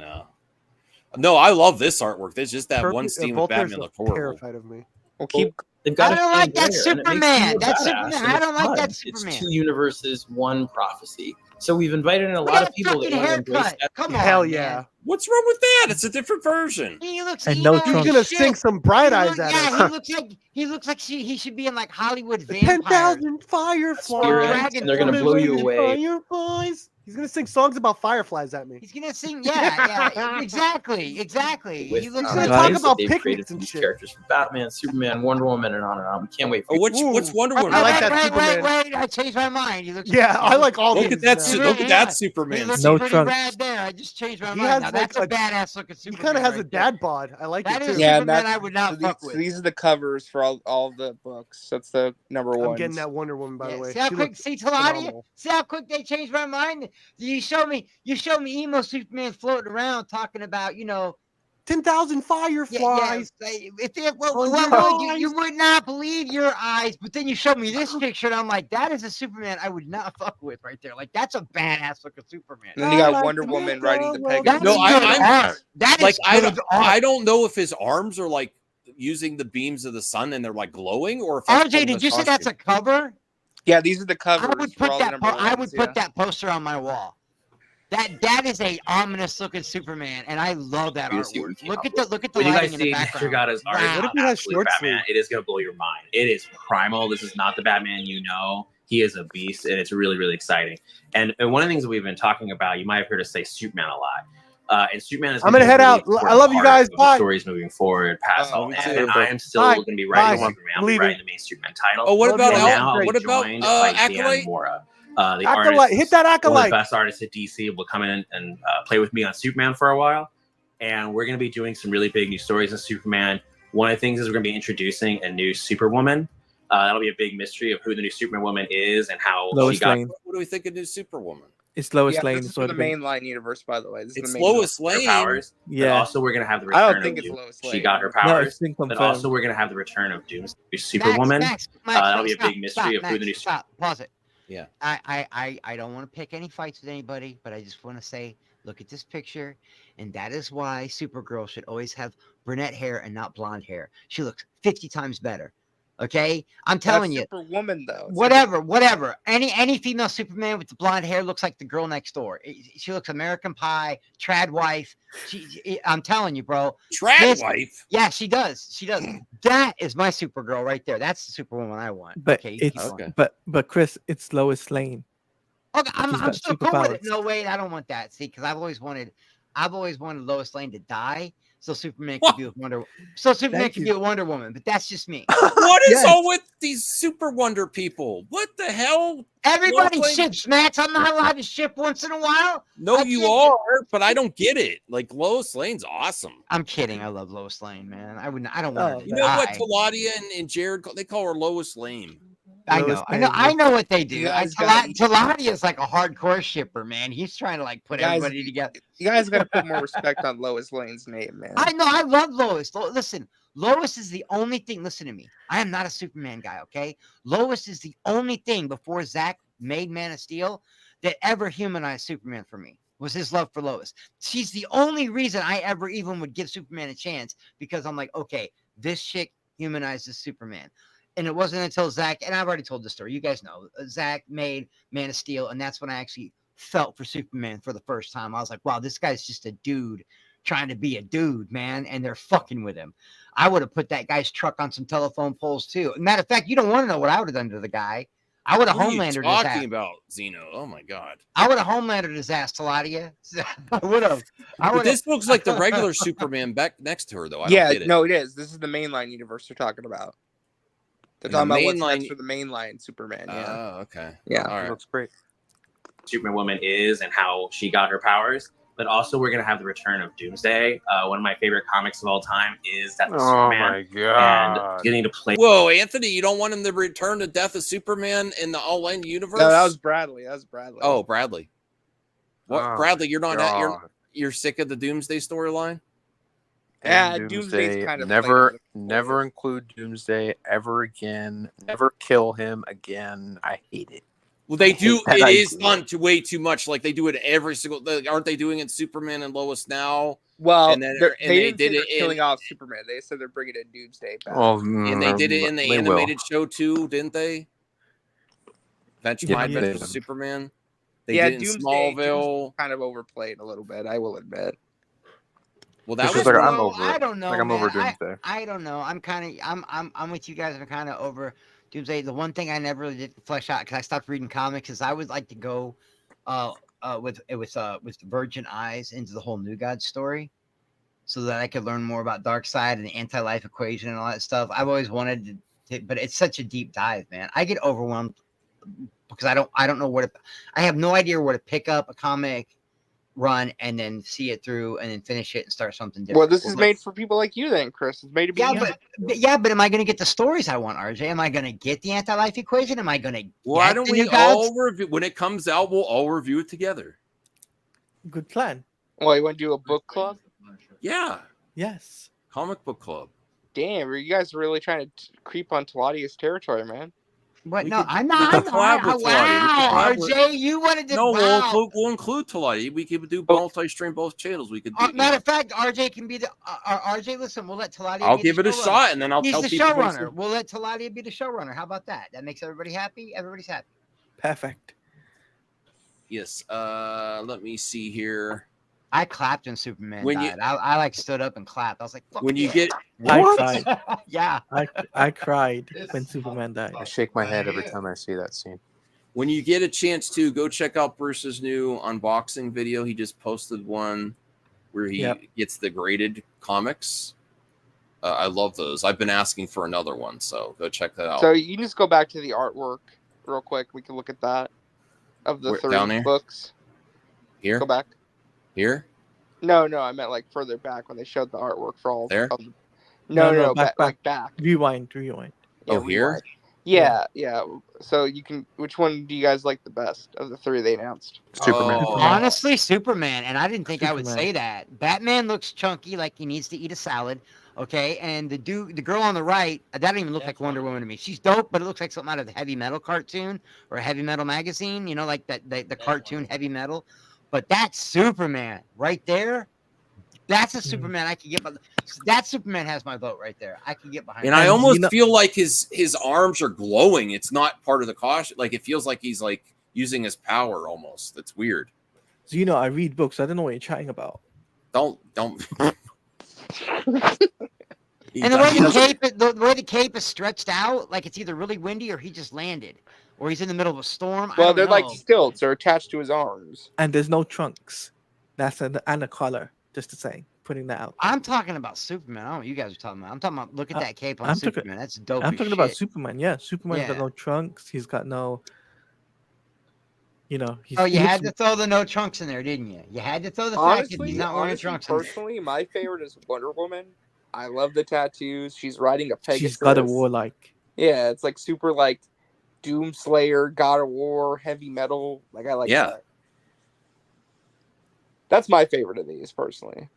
I love this artwork. There's just that one scene with Voltaire's Batman looked horrible. terrified of me. Well, keep. I don't like that Superman. That's Superman. I don't like that Superman. It's two universes, one prophecy. So we've invited in a lot of people that want to embrace that. Come on, Hell yeah! What's wrong with that? It's a different version. He looks. And no Trump. He's gonna sing some bright eyes at us. He looks like he should be in like Hollywood vampire. 10,000 fireflies. And they're gonna blow you away. Fireflies. He's gonna sing songs about fireflies at me. He's gonna sing, yeah, exactly. With He looks gonna like talk guys about that they've picnics created and these shit. characters from Batman, Superman, Wonder Woman, and on and on. We can't wait. For Which Wonder Woman? I like that Superman. Wait, I changed my mind. He looks. Yeah, I like all Look these. at that. man. Look at that He Superman. looks No pretty trunks. rad there. I just changed my He mind. has Now, like that's a a- badass looking He Superman. kind of has right a there. dad bod. I like That it is too. Yeah, Superman I would not fuck with. These are the covers for all the books. That's the number one. I'm getting that Wonder Woman by the way. See how She quick, looks see Talani? phenomenal. See how quick they changed my mind? You show me emo Superman floating around talking about, 10,000 fireflies. You would not believe your eyes, but then you showed me this picture, and I'm like, that is a Superman I would not fuck with right there. Like, that's a badass looking Superman. And then you got Wonder Woman riding the Pegasus. That's No, good I'm art. That is like good art. I don't know if his arms are like using the beams of the sun and they're like glowing, or if that's RJ, did you say that's a cover? Yeah, these are the covers. I would for put all the that. number I would ones, put yeah. that poster on my wall. That is a ominous looking Superman, and I love that artwork. Look at the When you lighting guys in see the Mr. background. Gada's art, Wow. What if he has absolute short Batman, it is going to blow your mind. It is primal. This is not the Batman you know. He is a beast, and it's really, really exciting. And one of the things that we've been talking about, you might have heard us say Superman a lot. And Superman is. I'm gonna head out. I love you guys. Bye. Stories moving forward, past all me that, too. and I am still Bye. going to be writing Bye. Superman. I'll be writing the main Superman title. Oh, what Love about you. And now I'll what be about joined by Dan Acolyte? Mora. The Acolyte, artist, hit that one of Acolyte. the best artists at DC, will come in and play with me on Superman for a while. And we're going to be doing some really big new stories in Superman. One of the things is we're going to be introducing a new Superwoman. That'll be a big mystery of who the new Superwoman is and how Lois she got. Lane. What do we think of new Superwoman? It's Lois Yeah, Lane. this is is for what the it is. mainline universe, by the way. This is It's the main Lois her Lane. powers. But Yeah. also, we're going to have the I return don't think of it's Doom. Lois She Lane. got her No, powers. it's been But confirmed. also, we're going to have the return of Doom's Superwoman. Max, That'll be a stop, big mystery of who the new stop. Pause it. Yeah. I don't want to pick any fights with anybody, but I just want to say, look at this picture, and that is why Supergirl should always have brunette hair and not blonde hair. She looks 50 times better. Okay, I'm telling you. Superwoman though. It's Whatever. Any female Superman with the blonde hair looks like the girl next door. She looks American Pie, trad wife. I'm telling you, bro. Trad wife. Yeah, she does. That is my Supergirl right there. That's the Superwoman I want. But okay, it's Okay. but Chris, it's Lois Lane. Okay, She's I'm got still cool with it. superpowers. No, wait, I don't want that. See, because I've always wanted Lois Lane to die so Superman could be with Wonder Woman. So Superman could be with Wonder Woman, but that's just me. What is all with these Super Wonder people? What the hell? Everybody ships, Max. I'm not allowed to ship once in a while. No, you are, but I don't get it. Like Lois Lane's awesome. I'm kidding. I love Lois Lane, man. I don't want her to You know what? Taladia and Jared, they call her Lois Lane. I know what they do. Taladia is like a hardcore shipper, man. He's trying to like put everybody together. You guys got to put more respect on Lois Lane's name, man. I know. I love Lois. Listen, Lois is the only thing. Listen to me. I am not a Superman guy, okay? Lois is the only thing before Zack made Man of Steel that ever humanized Superman for me. Was his love for Lois. She's the only reason I ever even would give Superman a chance, because I'm like, okay, this chick humanizes Superman. And it wasn't until Zack, and I've already told this story, you guys know, Zack made Man of Steel, and that's when I actually felt for Superman for the first time. I was like, wow, this guy's just a dude trying to be a dude, man, and they're fucking with him. I would have put that guy's truck on some telephone poles too. Matter of fact, you don't want to know what I would have done to the guy. I would have Homelandered his ass. Talking about Zeno? Oh my god! I would have Homelandered his ass, Taladia. I would have. This looks like the regular Superman back next to her, though. No, it is. This is the mainline universe they're talking about. They're talking about what's next for the mainline Superman. Yeah. Oh, okay. Yeah, all right. Looks great. Superman woman is and how she got her powers. But also, we're going to have the return of Doomsday. One of my favorite comics of all time is Death of Superman. Oh, my God. And getting to play... Whoa, Anthony, you don't want him to return to Death of Superman in the All-In universe? No, that was Bradley. Oh, Bradley. What, Oh, Bradley, you're not... You're sick of the Doomsday storyline? Yeah, Doomsday's kind of... Never include Doomsday ever again. Never kill him again. I hate it. Well, they do. It is done to way too much. Like they do it every single. Aren't they doing it Superman and Lois now? Well, and then, they did it killing off Superman. They said they're bringing in Doomsday back. And they did it in the animated show too, didn't they? Adventures of Superman. They did it in Doomsday Smallville. Kind of overplayed a little bit, I will admit. Well, that was. Like, I'm over it. I don't know. Like I'm man. over Doomsday. I don't know. I'm with you guys. I'm kind of over Doomsday. The one thing I never really did flesh out because I stopped reading comics is I would like to go with Virgin Eyes into the whole New God story, so that I could learn more about Darkseid and the anti-life equation and all that stuff. I've always wanted to, but it's such a deep dive, man. I get overwhelmed because I don't know where to. I have no idea where to pick up a comic run and then see it through and then finish it and start something different. Well, this is made for people like you then, Chris. It's made to be but am I going to get the stories I want, RJ? Am I going to get the anti-life equation? Am I going to why don't we all review when it comes out? We'll all review it together. Good plan. Well, you want to do a book club? Yeah. Yes. Comic book club. Damn, you guys are really trying to creep on Taladia's territory, man. What? No, I'm not. Wow, RJ, you wanted to. No, we'll include Taladia. We could do multi-stream both channels. We could. Matter of fact, RJ can be the RJ. Listen, we'll let Taladia. I'll give it a shot, and then I'll tell people. He's the showrunner. We'll let Taladia be the showrunner. How about that? That makes everybody happy. Everybody's happy. Perfect. Yes. Let me see here. I clapped when Superman died. I like stood up and clapped. I was like, when you get what? I cried. Yeah. I cried when Superman died. I shake my head every time I see that scene. When you get a chance to go check out Bruce's new unboxing video. He just posted one where he gets the graded comics. I love those. I've been asking for another one, so go check that out. So you can just go back to the artwork real quick. We can look at that of the three books. Here? Go back. Here? No, I meant like further back when they showed the artwork for all. There? No, back. Rewind. Oh, here? Yeah. So you can. Which one do you guys like the best of the three they announced? Superman. Honestly, Superman, and I didn't think I would say that. Batman looks chunky, like he needs to eat a salad. Okay, and the girl on the right, that didn't even look like Wonder Woman to me. She's dope, but it looks like something out of the Heavy Metal cartoon or a Heavy Metal magazine. You know, like the cartoon Heavy Metal. But that's Superman right there. That's a Superman I can get. That Superman has my vote right there. I can get behind. And I almost feel like his arms are glowing. It's not part of the costume. Like it feels like he's like using his power almost. That's weird. So I read books. I don't know what you're chatting about. Don't. And the way the cape is stretched out, like it's either really windy or he just landed. Or he's in the middle of a storm. Well, they're like stilts. They're attached to his arms. And there's no trunks. And a collar, just to say. putting that out. I'm talking about Superman. I don't know what you guys are talking about. I'm talking about look at that cape on I'm Superman. That's dope. I'm as talking about shit. Superman. Yeah, Superman's got Yeah. no trunks. He's got no. You know, Oh, you he looks- had to throw the no trunks in there, didn't you? You had to throw the fact that he's not wearing trunks. Personally, my favorite is Wonder Woman. I love the tattoos. She's riding a Pegasus. She's got a war like. Yeah, it's like super like Doomslayer, God of War, heavy metal. Like I like that. That's my favorite of these, personally.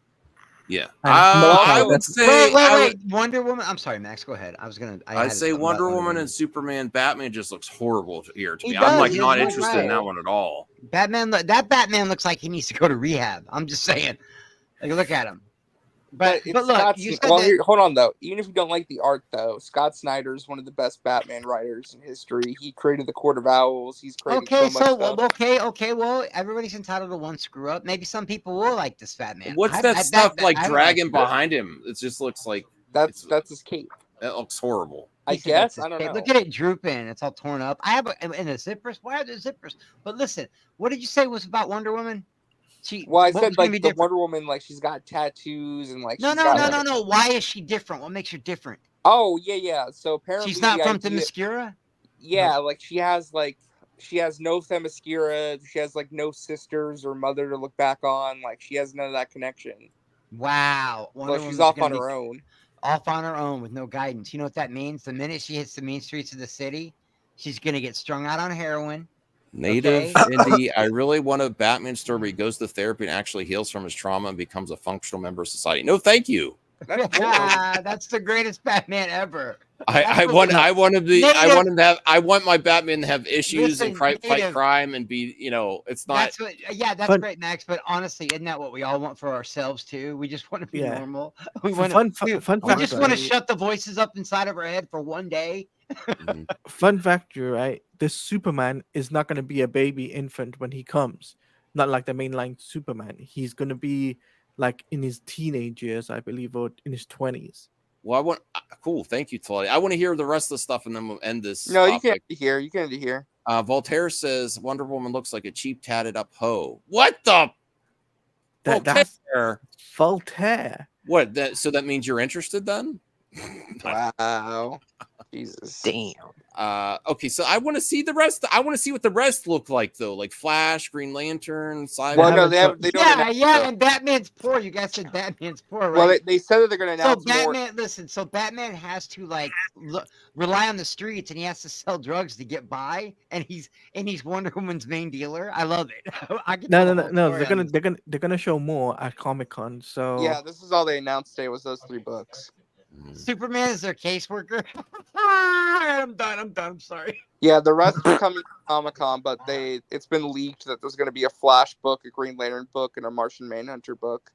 Yeah, I would say. Wait. Wonder Woman. I'm sorry, Max. Go ahead. I'd say Wonder Woman and Superman. Batman just looks horrible here to me. does, I'm like he not looks interested in right. that one at all. That Batman looks like he needs to go to rehab. I'm just saying. Like, look at him. But look, you said that. Hold on though. Even if you don't like the art though, Scott Snyder is one of the best Batman writers in history. He created the Court of Owls. He's created so much stuff. Okay. Well, everybody's entitled to one screw up. Maybe some people will like this Batman. What's that stuff dragging behind him? It just looks like that's his cape. That looks horrible. I guess I don't know. Look at it drooping. It's all torn up. I have in the zippers. Why are there zippers? But listen, what did you say was about Wonder Woman? I said like the Wonder Woman, like she's got tattoos and like no. Why is she different? What makes her different? Oh yeah. So apparently she's not from Themyscira. Yeah, like she has no Themyscira. She has like no sisters or mother to look back on. Like she has none of that connection. Wow. So she's off on her own. Off on her own with no guidance. You know what that means? The minute she hits the mean streets of the city, she's gonna get strung out on heroin. Native Indie, I really want a Batman story where he goes to therapy and actually heals from his trauma and becomes a functional member of society. No, thank you. That's the greatest Batman ever. I want my Batman to have issues and fight crime and be, it's not. That's great, Max. But honestly, isn't that what we all want for ourselves too? We just want to be normal. We want we just want to shut the voices up inside of our head for one day. Fun fact, right? This Superman is not going to be a baby infant when he comes. Not like the mainline Superman. He's going to be like in his teenage years, I believe, or in his 20s. Well, cool. Thank you, Tully. I want to hear the rest of the stuff and then we'll end this. No, topic. You can't hear. Voltaire says Wonder Woman looks like a cheap tatted up hoe. What the? That's Voltaire. What? So that means you're interested then? Wow. Jesus. Damn. Okay, so I want to see the rest. I want to see what the rest look like, though, like Flash, Green Lantern, Cyborg. Well, no, they don't. And Batman's poor. You guys said Batman's poor, right? Well, they said that they're going to announce Batman. Listen, so Batman has to like rely on the streets, and he has to sell drugs to get by, and he's Wonder Woman's main dealer. I love it. No. They're gonna show more at Comic-Con. So yeah, this is all they announced today was those 3 books. Superman is their caseworker. I'm done. I'm sorry. Yeah, the rest are coming to Comic-Con, but it's been leaked that there's going to be a Flash book, a Green Lantern book, and a Martian Manhunter book.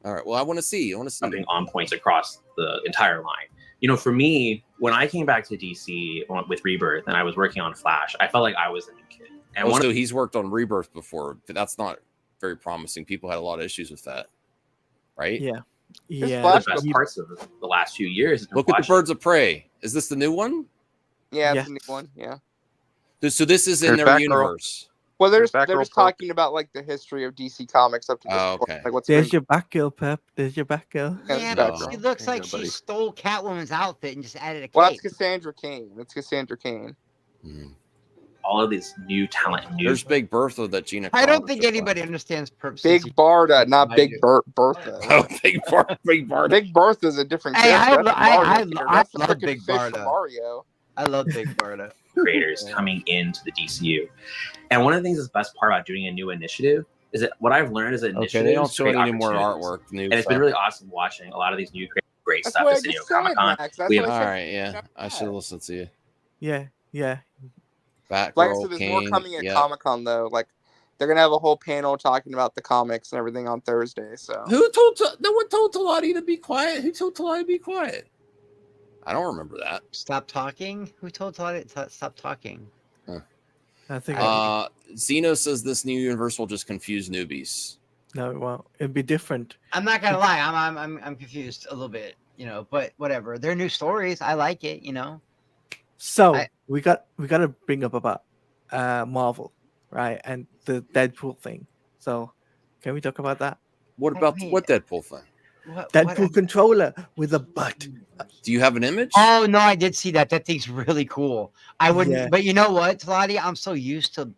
All right. Well, I want to see. Something on points across the entire line. For me, when I came back to DC with Rebirth and I was working on Flash, I felt like I was a new kid. And also, he's worked on Rebirth before, but that's not very promising. People had a lot of issues with that, right? Yeah. The best parts of the last few years. Look at the Birds of Prey. Is this the new one? Yeah, it's the new one. Yeah. So this is in their universe. Well, they're just talking about like the history of DC Comics up to this point. Like, there's your Batgirl, Pep. There's your Batgirl. Yeah, she looks like she stole Catwoman's outfit and just added a cape. Well, that's Cassandra Cain. All of these new talent. There's Big Bertha that Gina. I don't think anybody understands purpose. Big Barda, not Big Bertha. Oh, Big Barda. Big Bertha is a different. I love Big Barda. Mario. I love Big Barda. Creators coming into the DCU, and one of the things that's the best part about doing a new initiative is that what I've learned is that they don't show any more artwork. And it's been really awesome watching a lot of these new great stuff at San Diego Comic-Con. I should listen to you. Yeah. Batgirl, like I said, there's more coming at Comic-Con though. Like they're gonna have a whole panel talking about the comics and everything on Thursday. So no one told Talati to be quiet. Who told Talati to be quiet? I don't remember that. Stop talking. Who told Talati to stop talking? Huh. I think. Zeno says this new universe will just confuse newbies. No, well, it'd be different. I'm not gonna lie. I'm confused a little bit. But whatever. They're new stories. I like it. So we got to bring up about Marvel, right? And the Deadpool thing. So can we talk about that? What about what Deadpool thing? Deadpool controller with a butt. Do you have an image? Oh no, I did see that. That thing's really cool. I wouldn't, Yeah. but you know what, Talati? I'm so used to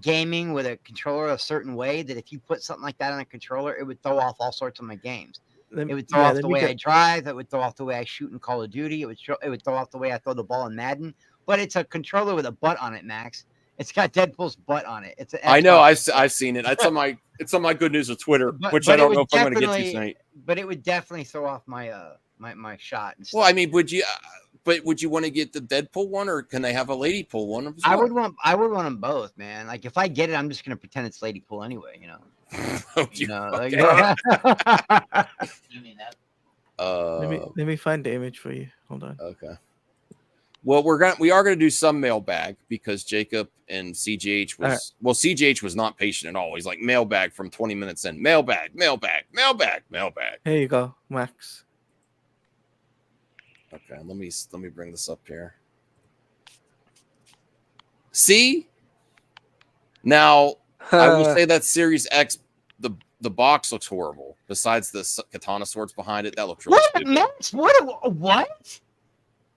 gaming with a controller a certain way that if you put something like that on a controller, it would throw off all sorts of my games. It would throw off the way I drive. It would throw off the way I shoot in Call of Duty. It would throw off the way I throw the ball in Madden. But it's a controller with a butt on it, Max. It's got Deadpool's butt on it. It's I know. I've seen it. It's on my good news of Twitter, which I don't know if I'm going to get to tonight. But it would definitely throw off my my shot. And stuff. Well, I mean, would you want to get the Deadpool one, or can they have a lady pool one? As well? I would want them both, man. Like if I get it, I'm just going to pretend it's lady pool anyway. You know. Let me find the image for you. Hold on. Okay. Well, we are gonna do some mailbag because Jacob and CGH was CGH was not patient at all. He's like mailbag from 20 minutes in. Mailbag. Here you go, Max. Okay, let me bring this up here. See? Now, I will say that Series X, the box looks horrible. Besides the katana swords behind it, that looks really stupid. Max, what?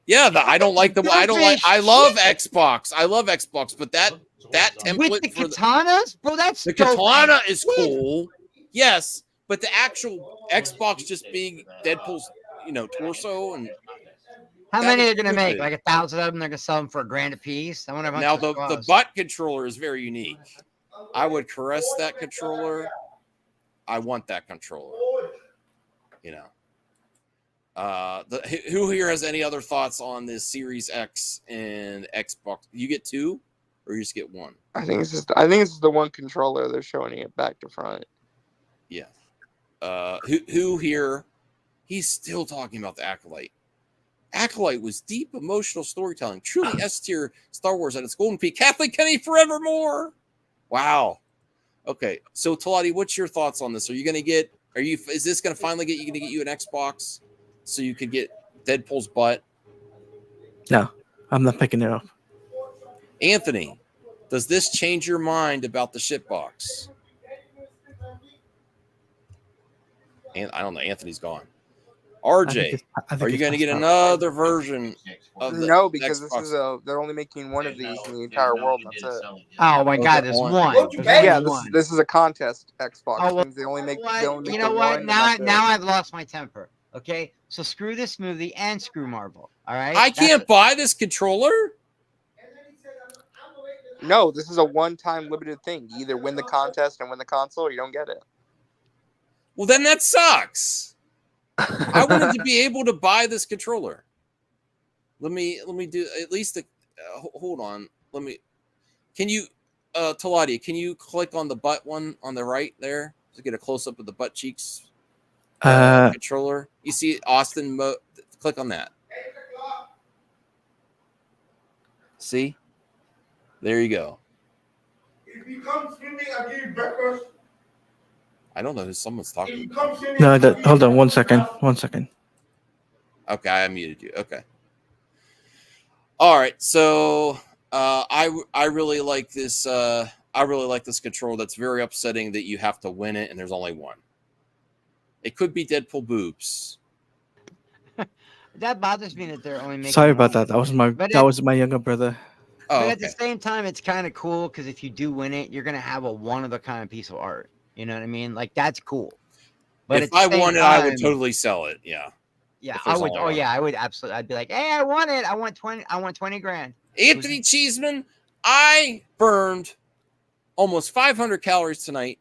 Yeah, I don't like I love Xbox. I love Xbox, but that template with the katanas, bro, that's the katana is cool. Yes, but the actual Xbox just being Deadpool's, torso and how many are gonna make? Like 1,000 of them. They're gonna sell them for $1,000 a piece. I wonder how much. Now the butt controller is very unique. I would caress that controller. I want that controller. Who here has any other thoughts on this Series X and Xbox? You get two, or you just get one? I think it's just the one controller. They're showing it back to front. Yeah. Who here? He's still talking about the Acolyte. Acolyte was deep emotional storytelling, truly S tier Star Wars at its golden peak. Kathleen Kennedy forevermore. Wow. Okay, so Talati, what's your thoughts on this? Is this going to finally get you an Xbox so you could get Deadpool's butt? No, I'm not picking it up. Anthony, does this change your mind about the shitbox? And I don't know. Anthony's gone. RJ, are you going to get another version of the No, because Xbox? they're only making one of these in the entire world. That's it. Oh my God, there's one. Yeah, this is a contest Xbox. Oh, well, they only make. you know what? Now I've lost my temper. Okay, so screw this movie and screw Marvel. All right. I can't buy this controller. No, this is a one-time limited thing. You either win the contest and win the console, or you don't get it. Well, then that sucks. I wanted to be able to buy this controller. Let me do at least hold on. Can you Talati, can you click on the butt one on the right there to get a close up of the butt cheeks controller? You see Austin click on that. See? There you go. If you come see me, I'll give you breakfast. I don't know who someone's talking about. No, hold on 1 second. 1 second. Okay, I muted you. Okay. All right. So I really like this. I really like this control. That's very upsetting that you have to win it and there's only one. It could be Deadpool boobs. That bothers me that they're only making. Sorry about that. That was my younger brother. But at the same time, it's kind of cool because if you do win it, you're gonna have a one-of-a-kind piece of art. You know what I mean? Like that's cool. But if I won it, I would totally sell it. Yeah. Yeah, I would. Oh yeah, I would absolutely. I'd be like, hey, I won it. I want 20 grand. Anthony Cheeseman, I burned almost 500 calories tonight,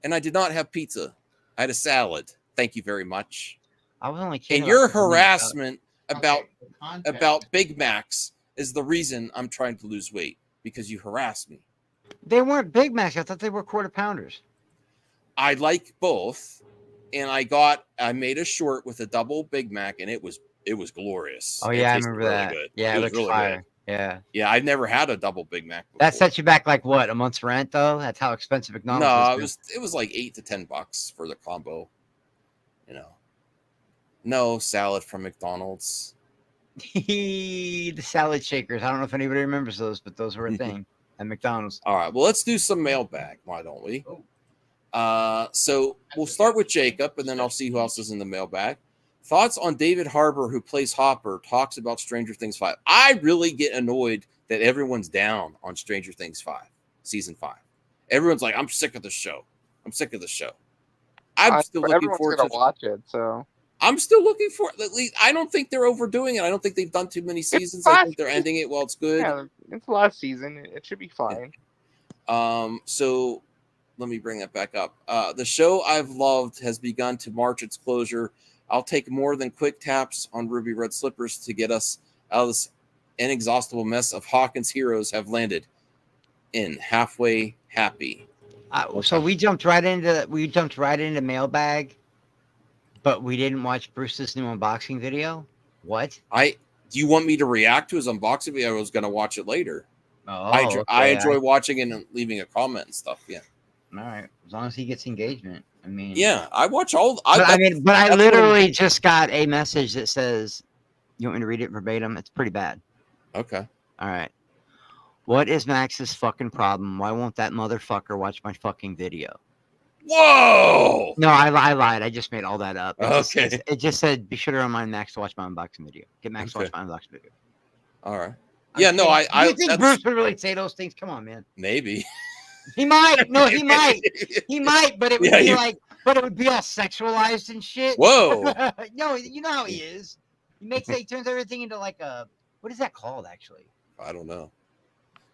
and I did not have pizza. I had a salad. Thank you very much. I was only kidding. And your harassment about Big Macs is the reason I'm trying to lose weight because you harassed me. They weren't Big Macs. I thought they were quarter pounders. I like both, and I made a short with a double Big Mac, and it was glorious. Oh yeah, I remember that. Good. Yeah, it looks really fire. Good. Yeah, I've never had a double Big Mac before. That set you back like what, a month's rent though? That's how expensive McDonald's is. No, it was like $8 to $10 for the combo. No salad from McDonald's. The salad shakers. I don't know if anybody remembers those, but those were a thing at McDonald's. All right, well, let's do some mailbag. Why don't we? So we'll start with Jacob, and then I'll see who else is in the mailbag. Thoughts on David Harbour, who plays Hopper, talks about Stranger Things 5. I really get annoyed that everyone's down on Stranger Things 5, season 5. Everyone's like, I'm sick of the show. I'm still looking forward to watch it. So I'm still looking for at least. I don't think they're overdoing it. I don't think they've done too many seasons. I think they're ending it while it's good. Yeah, it's the last season. It should be fine. So let me bring that back up. The show I've loved has begun to march its closure. I'll take more than quick taps on Ruby Red Slippers to get us out of this inexhaustible mess of Hawkins heroes have landed in halfway happy. So we jumped right into Mailbag, but we didn't watch Bruce's new unboxing video. What? Do you want me to react to his unboxing video? I was going to watch it later. Oh, I enjoy watching and leaving a comment and stuff. Yeah. All right. As long as he gets engagement. I mean, yeah, I watch all. But I literally just got a message that says, "You want me to read it verbatim?" It's pretty bad. Okay. All right. What is Max's fucking problem? Why won't that motherfucker watch my fucking video? Whoa! No, I lied. I just made all that up. It just said, be sure to remind Max to watch my unboxing video. Get Max to watch my unboxing video. All right. Yeah, no, I you think Bruce would really say those things? Come on, man. Maybe. He might. No, he might. He might, but it would be but it would be all sexualized and shit. Whoa. No, you know how he is. He turns everything into like a, what is that called, actually? I don't know.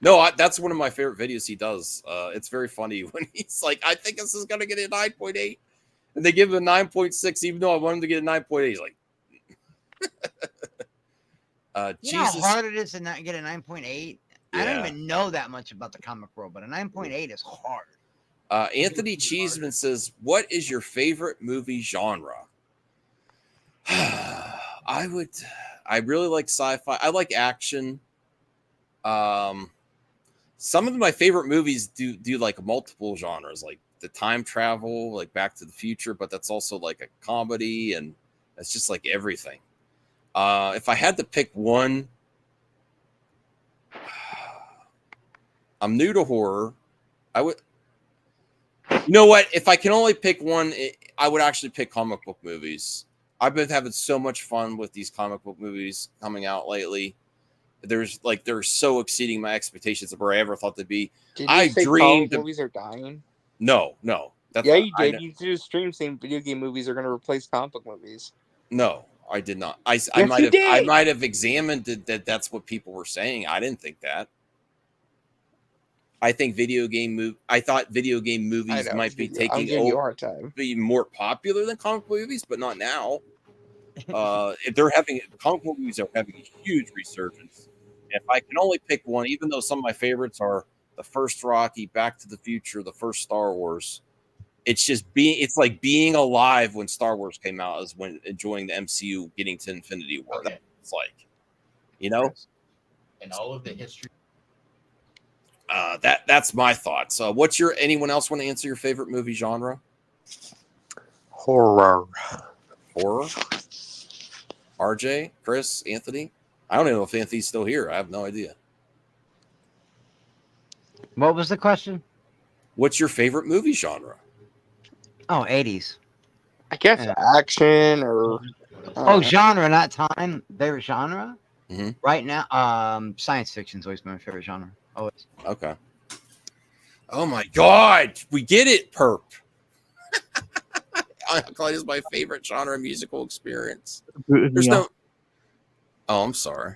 No, that's one of my favorite videos he does. It's very funny when he's like, I think this is going to get a 9.8. And they give him a 9.6, even though I want him to get a 9.8. He's like, you know how hard it is to not get a 9.8? I don't even know that much about the comic world, but a 9.8 is hard. Anthony Cheeseman says, what is your favorite movie genre? I really like sci-fi. I like action. Some of my favorite movies do like multiple genres, like the time travel, like Back to the Future, but that's also like a comedy, and it's just like everything. If I had to pick one, I'm new to horror. I would, you know what? If I can only pick one, I would actually pick comic book movies. I've been having so much fun with these comic book movies coming out lately. They're so exceeding my expectations of where I ever thought they'd be. I dreamed movies are dying. No. You did. You did a stream saying video game movies are going to replace comic book movies. No, I did not. I might have examined that. That's what people were saying. I didn't think that. I think I thought video game movies might be be more popular than comic book movies, but not now. Comic book movies are having a huge resurgence. If I can only pick one, even though some of my favorites are the first Rocky, Back to the Future, the first Star Wars, it's like being alive when Star Wars came out is when enjoying the MCU getting to Infinity War. Okay. It's like, and all of the history. That's my thoughts. Anyone else want to answer your favorite movie genre? Horror. RJ, Chris, Anthony. I don't even know if Anthony's still here. I have no idea. What was the question? What's your favorite movie genre? Oh, 80s. I guess action or genre, not time. Favorite genre? Mm-hmm. Right now, science fiction is always my favorite genre. Always. Okay. Oh my God, we get it, Perp. Acolyte is my favorite genre musical experience. There's no. Oh, I'm sorry.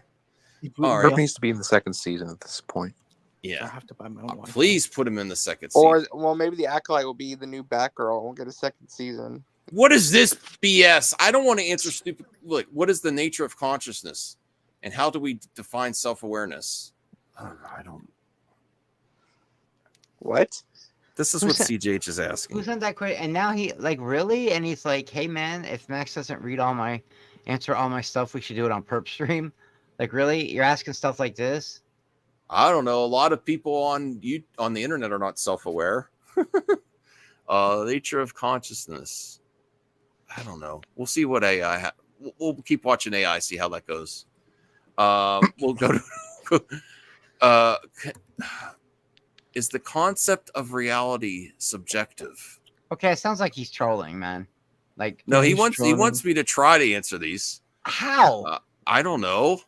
All right. Needs to be in the second season at this point. Yeah. I have to buy my own one. Please put him in the second season. Or maybe the Acolyte will be the new Batgirl. We'll get a second season. What is this BS? I don't want to answer stupid. Look, what is the nature of consciousness, and how do we define self-awareness? I don't. What? This is what CJH is asking. Who sent that question? And now he really? And he's like, hey man, if Max doesn't answer all my stuff, we should do it on Perp stream. Like, really? You're asking stuff like this? I don't know. A lot of people on the internet are not self-aware. Nature of consciousness. I don't know. We'll see what AI. We'll keep watching AI, see how that goes. We'll go to. Is the concept of reality subjective? Okay, it sounds like he's trolling, man. Like no, he wants me to try to answer these. How? I don't know.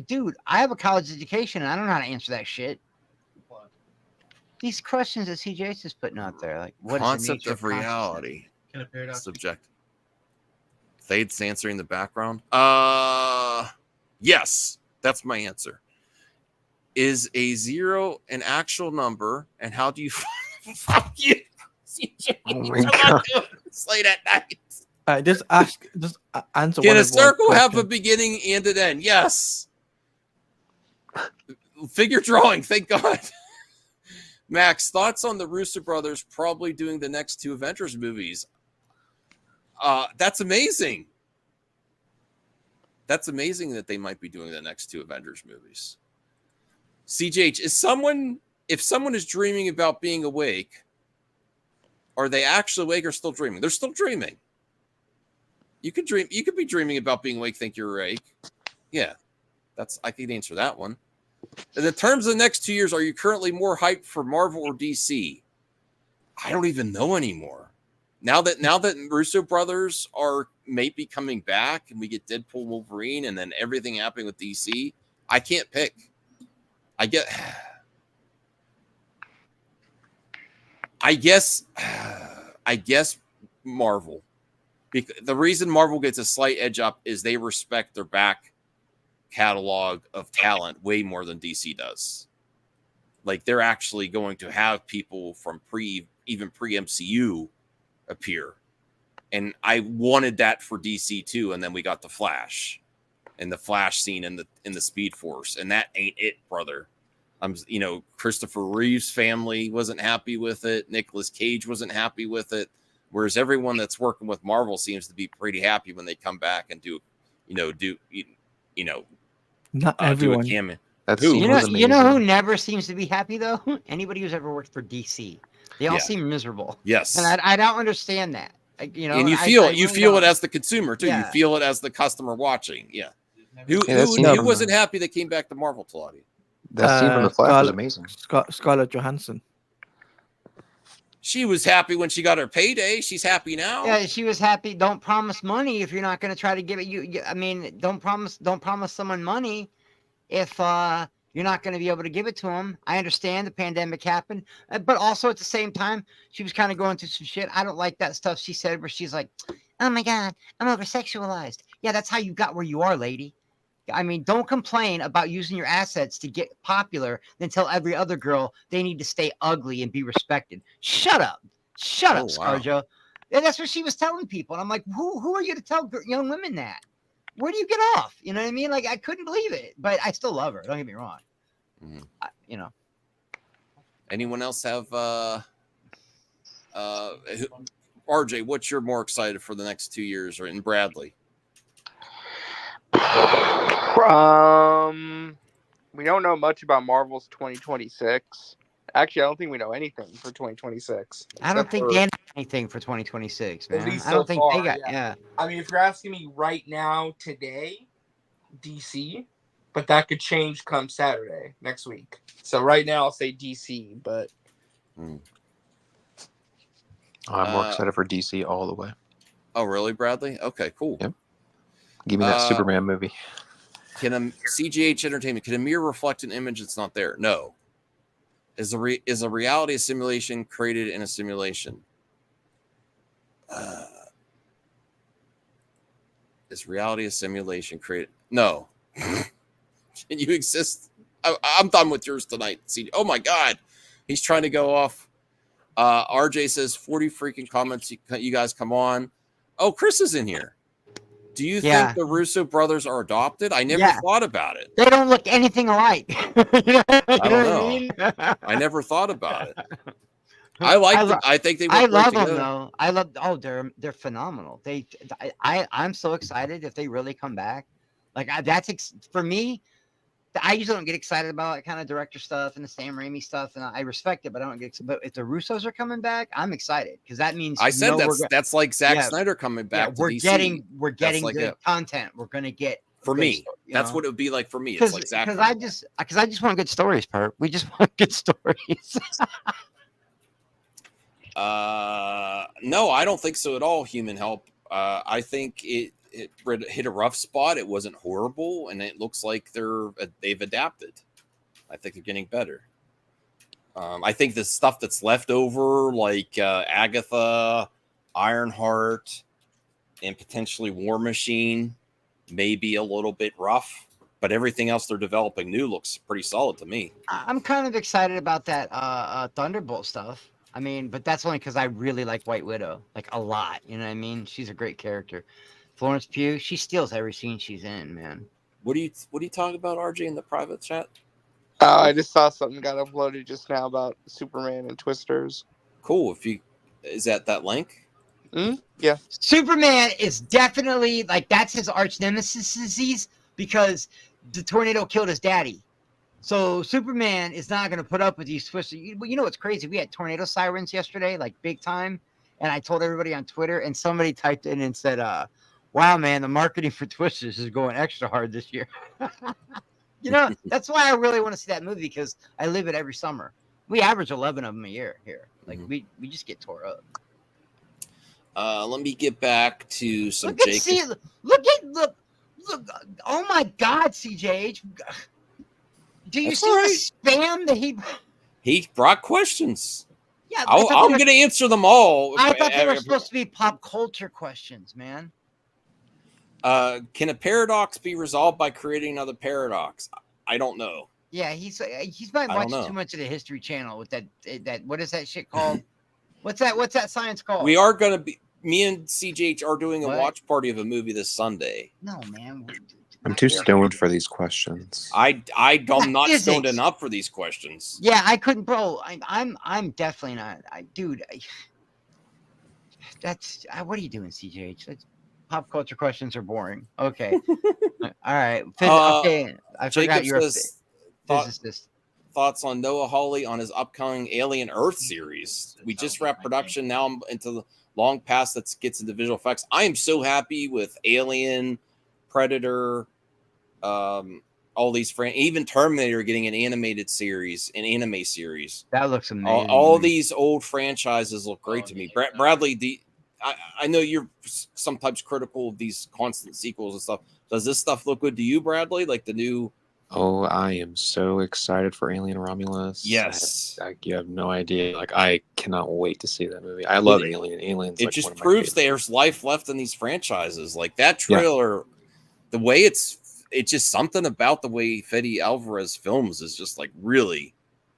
Dude, I have a college education and I don't know how to answer that shit. These questions that CJ's is putting out there, like what concept is the nature of reality? Can a paradox Subject. Thade's answering the background. Yes, that's my answer. Is a 0 an actual number, and how do you fuck you? Oh my God. It's late at night. Just answer. Can a circle have a beginning and an end? Yes. Figure drawing, thank God. Max, thoughts on the Russo brothers probably doing the next 2 Avengers movies? That's amazing. That's amazing that they might be doing the next 2 Avengers movies. CJH, if someone is dreaming about being awake, are they actually awake or still dreaming? They're still dreaming. You could dream. You could be dreaming about being awake, think you're awake. Yeah, I could answer that one. In the terms of the next 2 years, are you currently more hyped for Marvel or DC? I don't even know anymore. Now that Russo brothers are maybe coming back and we get Deadpool, Wolverine, and then everything happening with DC, I can't pick. I guess Marvel. The reason Marvel gets a slight edge up is they respect their back catalog of talent way more than DC does. Like they're actually going to have people from even pre-MCU appear. And I wanted that for DC too, and then we got the Flash and the Flash scene in the Speed Force, and that ain't it, brother. Christopher Reeve's family wasn't happy with it. Nicolas Cage wasn't happy with it. Whereas everyone that's working with Marvel seems to be pretty happy when they come back and do not everyone. Do a cameo. You know who never seems to be happy though? Anybody who's ever worked for DC. They all seem miserable. Yes. And I don't understand that. And you feel it as the consumer too. Yeah. You feel it as the customer watching. Yeah. Who wasn't happy that came back to Marvel, Claudia? That scene from the Flash was amazing. Scarlett Johansson. She was happy when she got her payday. She's happy now. Yeah, she was happy. Don't promise money if you're not going to try to give it. Don't promise someone money if you're not going to be able to give it to them. I understand the pandemic happened, but also at the same time, she was kind of going through some shit. I don't like that stuff she said where she's like, "Oh my God, I'm over-sexualized." Yeah, that's how you got where you are, lady. Don't complain about using your assets to get popular, then tell every other girl they need to stay ugly and be respected. Shut up. Shut up, ScarJo. Wow. And that's what she was telling people. And I'm like, who are you to tell young women that? Where do you get off? You know what I mean? Like, I couldn't believe it, but I still love her. Don't get me wrong. Mm-hmm. Anyone else have RJ, what's your more excited for the next 2 years, or in Bradley? We don't know much about Marvel's 2026. Actually, I don't think we know anything for 2026. I don't think they have anything for 2026, man. I don't think they got. Yeah. If you're asking me right now, today, DC, but that could change come Saturday next week. So right now, I'll say DC, but I'm more excited for DC all the way. Oh, really, Bradley? Okay, cool. Yep. Give me that Superman movie. Can CGH Entertainment, can a mirror reflect an image that's not there? No. Is a reality a simulation created in a simulation? Is reality a simulation created? No. Can you exist? I'm done with yours tonight. Oh my God. He's trying to go off. RJ says 40 freaking comments. You guys come on. Oh, Chris is in here. Do you think the Russo brothers are adopted? I never thought about it. They don't look anything alike. I don't know. I never thought about it. I think they. I love them though. They're phenomenal. I'm so excited if they really come back. Like for me. I usually don't get excited about that kind of director stuff and the Sam Raimi stuff, and I respect it, but I don't get excited. But if the Russos are coming back, I'm excited because that means that's like Zack Snyder coming back. Yeah, we're getting good content. We're gonna get for me. That's what it would be like for me. It's like Zack. Because I just want good stories, Perk. We just want good stories. No, I don't think so at all. Human Help. I think it hit a rough spot. It wasn't horrible, and it looks like they've adapted. I think they're getting better. I think the stuff that's left over, like Agatha, Ironheart, and potentially War Machine, may be a little bit rough, but everything else they're developing new looks pretty solid to me. I'm kind of excited about that Thunderbolt stuff. I mean, but that's only because I really like White Widow, like a lot. You know what I mean? She's a great character. Florence Pugh, she steals every scene she's in, man. What are you talking about, RJ, in the private chat? I just saw something got uploaded just now about Superman and Twisters. Cool. Is that link? Yeah. Superman is definitely like that's his arch nemesis because the tornado killed his daddy. So Superman is not going to put up with these Twisters. You know what's crazy? We had tornado sirens yesterday, like big time. And I told everybody on Twitter, and somebody typed in and said, wow, man, the marketing for Twisters is going extra hard this year. You know, that's why I really want to see that movie because I live it every summer. We average 11 of them a year here. Like we just get tore up. Let me get back to some Look. Oh my God, CJH. Do you see the spam that he brought questions? Yeah, I'm going to answer them all. I thought they were supposed to be pop culture questions, man. Can a paradox be resolved by creating another paradox? I don't know. Yeah, he's been watching too much of the History Channel with that what is that shit called? What's that science called? We are going to be. Me and CJH are doing a watch party of a movie this Sunday. No, man. I'm too stoned for these questions. I'm not stoned enough for these questions. Yeah, I couldn't, bro. I'm definitely not. What are you doing, CJH? Pop culture questions are boring. Okay. All right. Okay. I forgot you're a physicist. Thoughts on Noah Hawley on his upcoming Alien Earth series. We just wrapped production. Now I'm into the long past that gets into visual effects. I am so happy with Alien, Predator, all these even Terminator getting an animated series, an anime series. That looks amazing. All these old franchises look great to me. Bradley, I know you're sometimes critical of these constant sequels and stuff. Does this stuff look good to you, Bradley? Like the new? Oh, I am so excited for Alien Romulus. Yes. You have no idea. Like, I cannot wait to see that movie. I love Alien. Alien's it just proves there's life left in these franchises. Like that trailer, the way it's just something about the way Fede Alvarez films is just like really.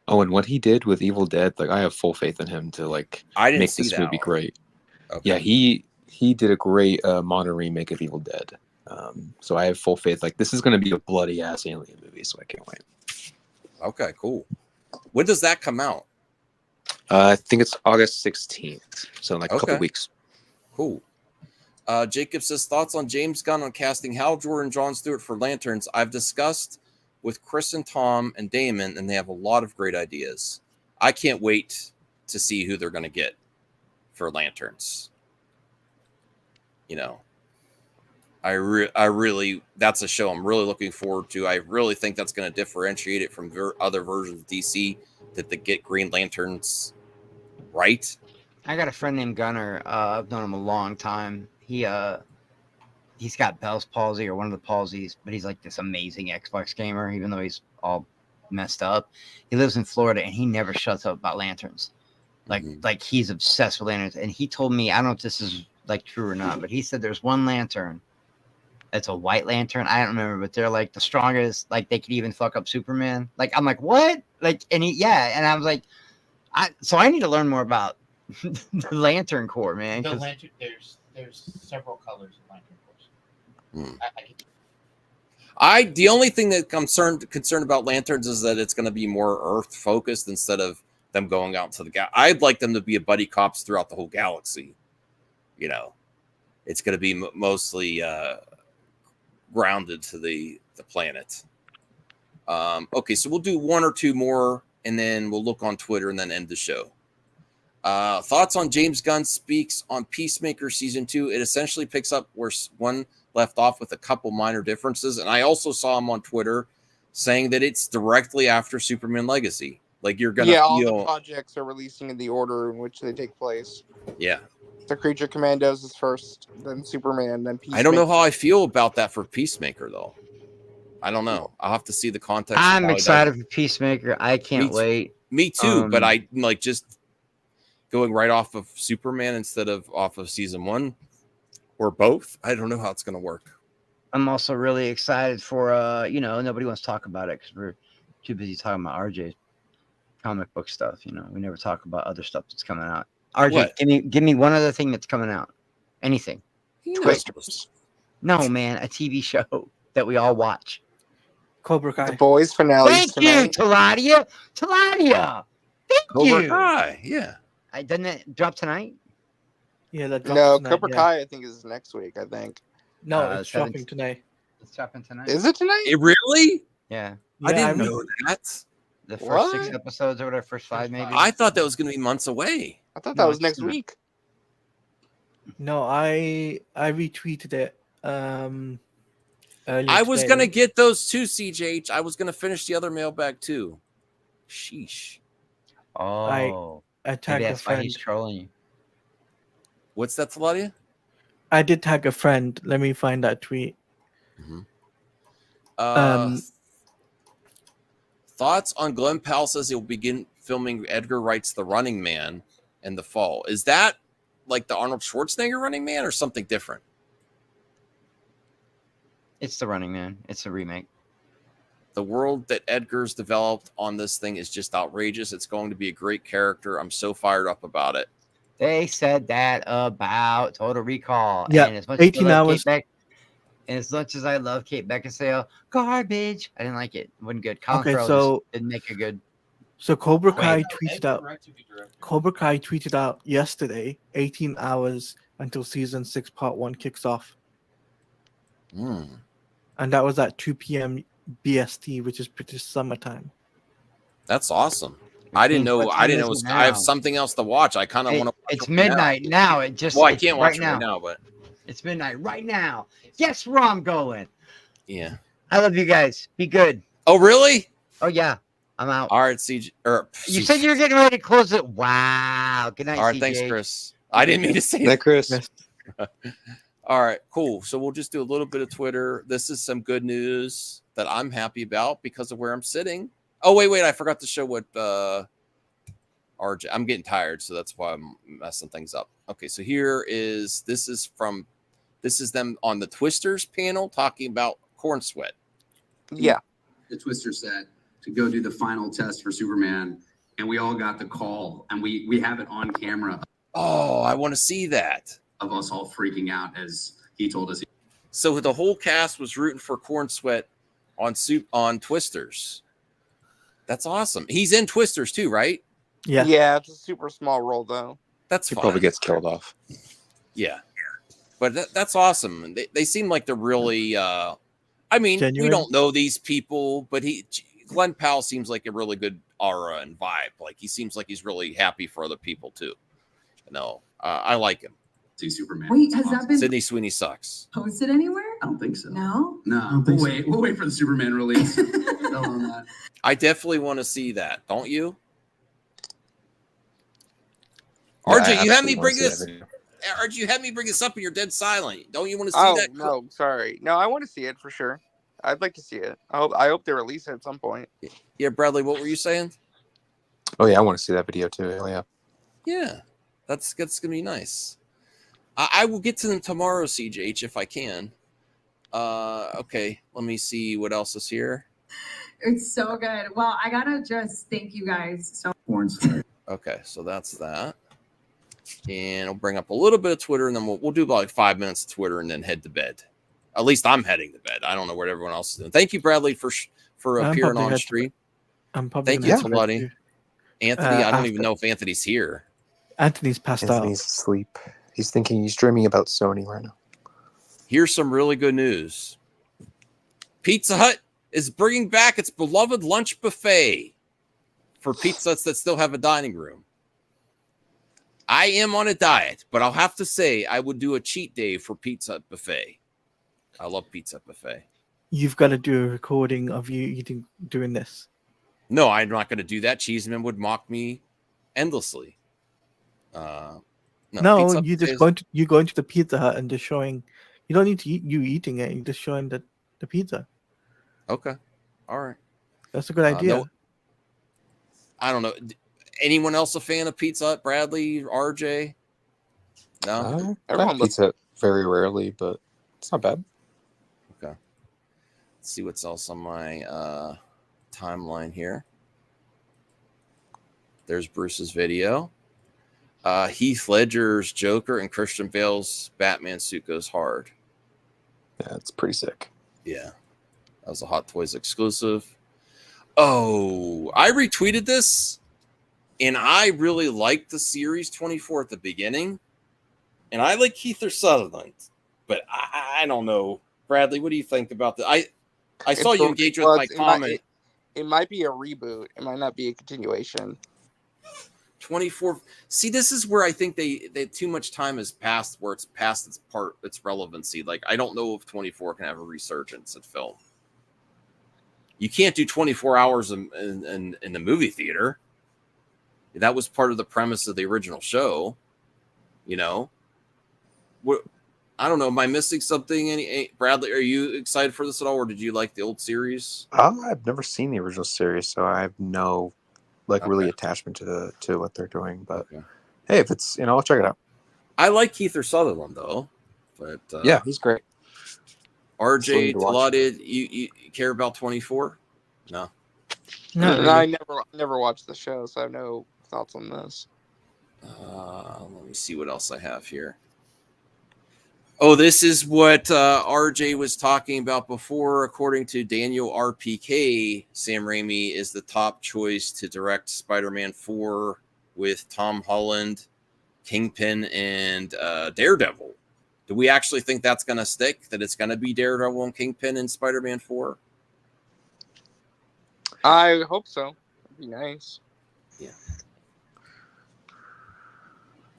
Oh, and what he did with Evil Dead, like I have full faith in him to make this movie great. Okay. Yeah, he did a great modern remake of Evil Dead. So I have full faith. Like this is going to be a bloody ass Alien movie, so I can't wait. Okay, cool. When does that come out? I think it's August 16th, so in like a couple weeks. Cool. Jacob says thoughts on James Gunn on casting Hal Jordan, Jon Stewart for Lanterns. I've discussed with Chris and Tom and Damon, and they have a lot of great ideas. I can't wait to see who they're going to get for Lanterns. You know, I really, that's a show I'm really looking forward to. I really think that's going to differentiate it from other versions of DC that they get Green Lanterns right. I got a friend named Gunnar. I've known him a long time. He's got Bell's palsy or one of the palsies, but he's like this amazing Xbox gamer, even though he's all messed up. He lives in Florida and he never shuts up about lanterns. Like he's obsessed with lanterns. And he told me, I don't know if this is like true or not, but he said there's one lantern. It's a white lantern. I don't remember, but they're like the strongest. Like they could even fuck up Superman. Like I'm like, what? Like, and and I was like, so I need to learn more about the Lantern Corps, man. The lantern, there's several colors of Lantern Corps. The only thing that I'm concerned about Lanterns is that it's going to be more Earth focused instead of them going out to the galaxy. I'd like them to be a buddy cops throughout the whole galaxy. You know, it's going to be mostly grounded to the planet. Okay, so we'll do one or two more, and then we'll look on Twitter and then end the show. Thoughts on James Gunn speaks on Peacemaker Season 2. It essentially picks up where one left off with a couple minor differences. And I also saw him on Twitter saying that it's directly after Superman Legacy. Like you're gonna all feel. the projects are releasing in the order in which they take place. Yeah. So Creature Commandos is first, then Superman, then Peacemaker. I don't know how I feel about that for Peacemaker though. I don't know. I'll have to see the context. I'm excited for Peacemaker. I can't wait. Me too, but I like just going right off of Superman instead of off of season 1 or both. I don't know how it's going to work. I'm also really excited for nobody wants to talk about it because we're too busy talking about RJ's comic book stuff. We never talk about other stuff that's coming out. RJ, What? give me one other thing that's coming out. Anything. Twisters. No, man, a TV show that we all watch. Cobra Kai. The Boys finale. Thank you, Taladia. Thank Cobra you. Kai, yeah. Doesn't it drop tonight? Yeah, that drops No, tonight, Cobra yeah. Kai I think is next week. I think. No, it's dropping tonight. It's dropping tonight. Is it tonight? It really? Yeah. I didn't know that. The first 6 episodes or whatever, first 5 maybe. I thought that was going to be months away. I thought that was next week. No, I retweeted it. I was going to get those too, CJH. I was going to finish the other mailbag too. Sheesh. Oh. I tagged maybe a that's why friend. he's trolling you. What's that, Taladia? I did tag a friend. Let me find that tweet. Thoughts on Glenn Powell says he'll begin filming Edgar Wright's The Running Man in the fall. Is that like the Arnold Schwarzenegger Running Man or something different? It's The Running Man. It's a remake. The world that Edgar's developed on this thing is just outrageous. It's going to be a great character. I'm so fired up about it. They said that about Total Recall. Yeah, and as much 18 as I love hours. Kate and as much as I love Kate Beckinsale, garbage. I didn't like it. It wasn't good. Colin Okay, Farrell so- just didn't make a good. So Cobra Kai Wait. tweeted out. Cobra Kai tweeted out yesterday, 18 hours until season 6, part 1 kicks off, and that was at 2 p.m. BST, which is British summertime. That's awesome. I didn't know. What I time didn't is know. it I have now? something else to watch. I kind of want to. It's midnight now. It just. Well, I it's can't watch right it right now, but It's midnight right now. Guess where I'm going? yeah. I love you guys. Be good. Oh, really? Oh yeah. I'm out. All right, CJ. You said you were getting ready to close it. Wow. Good night, All right, CJ. thanks, Chris. I didn't mean to say That, Chris. All right, cool. So we'll just do a little bit of Twitter. This is some good news that I'm happy about because of where I'm sitting. Oh, wait. I forgot to show what RJ. I'm getting tired, so that's why I'm messing things up. Okay, so this is them on the Twisters panel talking about Corn Sweat. Yeah. The Twister set to go do the final test for Superman, and we all got the call, and we have it on camera. Oh, I want to see that. Of us all freaking out as he told us. So the whole cast was rooting for Corn Sweat on Twisters. That's awesome. He's in Twisters too, right? Yeah. Yeah, it's a super small role though. That's He fine. probably gets killed off. Yeah. But that's awesome. They seem like they're really I mean, Genuine? we don't know these people, but Glenn Powell seems like a really good aura and vibe. Like he seems like he's really happy for other people too. I like him. See Superman. Wait, has that been Sydney Sweeney sucks. posted anywhere? I don't think so. No? No, we'll wait for the Superman release. Tell on that. I definitely want to see that. Don't you? Yeah, RJ, I you had me absolutely wanna bring see this. that video. RJ, you had me bring this up and you're dead silent. Don't you want to see Oh that? no, sorry. No, I want to see it for sure. I'd like to see it. I hope they release it at some point. Yeah, Bradley, what were you saying? Oh yeah, I want to see that video too. Hell yeah. Yeah, that's gonna be nice. I will get to them tomorrow, CJH, if I can. Okay, let me see what else is here. It's so good. Well, I gotta just thank you guys so much. Okay, so that's that. And I'll bring up a little bit of Twitter, and then we'll do about like 5 minutes of Twitter, and then head to bed. At least I'm heading to bed. I don't know what everyone else is doing. Thank you, Bradley, for I'm appearing probably on head to stream. I'm probably Thank you, gonna head to bed Talati. too. Anthony, I don't even after- know if Anthony's here. Anthony's passed Anthony's out. asleep. He's thinking. He's dreaming about Sony right now. Here's some really good news. Pizza Hut is bringing back its beloved lunch buffet for Pizza Huts that still have a dining room. I am on a diet, but I'll have to say I would do a cheat day for Pizza Hut buffet. I love Pizza Hut buffet. You've got to do a recording of you doing this. No, I'm not going to do that. Cheeseman would mock me endlessly. No, you going to the Pizza Hut and just showing. You don't need to eat you eating it. You're just showing the pizza. Okay, all right. That's a good idea. No, I don't know. Anyone else a fan of Pizza Hut? Bradley, RJ? No, I have Pizza Hut very rarely, but it's not bad. Okay. Let's see what's else on my timeline here. There's Bruce's video. Heath Ledger's Joker and Christian Bale's Batman suit goes hard. Yeah, it's pretty sick. Yeah. That was a Hot Toys exclusive. Oh, I retweeted this, and I really liked the series 24 at the beginning, and I like Keith Sutherland, but I don't know. Bradley, what do you think about that? I saw you engage with my comment. It might be a reboot. It might not be a continuation. 24. See, this is where I think they too much time has passed where it's past its relevancy. Like, I don't know if 24 can have a resurgence at film. You can't do 24 hours in the movie theater. That was part of the premise of the original show. You know, what? I don't know. Am I missing something? Bradley, are you excited for this at all, or did you like the old series? I've never seen the original series, so I have no really attachment to what they're doing. But hey, if it's I'll check it out. I like Keith Sutherland though, but yeah, he's great. RJ, Talladid, you care about 24? No. No, I never watched the show, so I have no thoughts on this. Let me see what else I have here. Oh, this is what RJ was talking about before. According to Daniel RPK, Sam Raimi is the top choice to direct Spider-Man 4 with Tom Holland, Kingpin, and Daredevil. Do we actually think that's going to stick? That it's going to be Daredevil and Kingpin in Spider-Man 4? I hope so. It'd be nice. Yeah.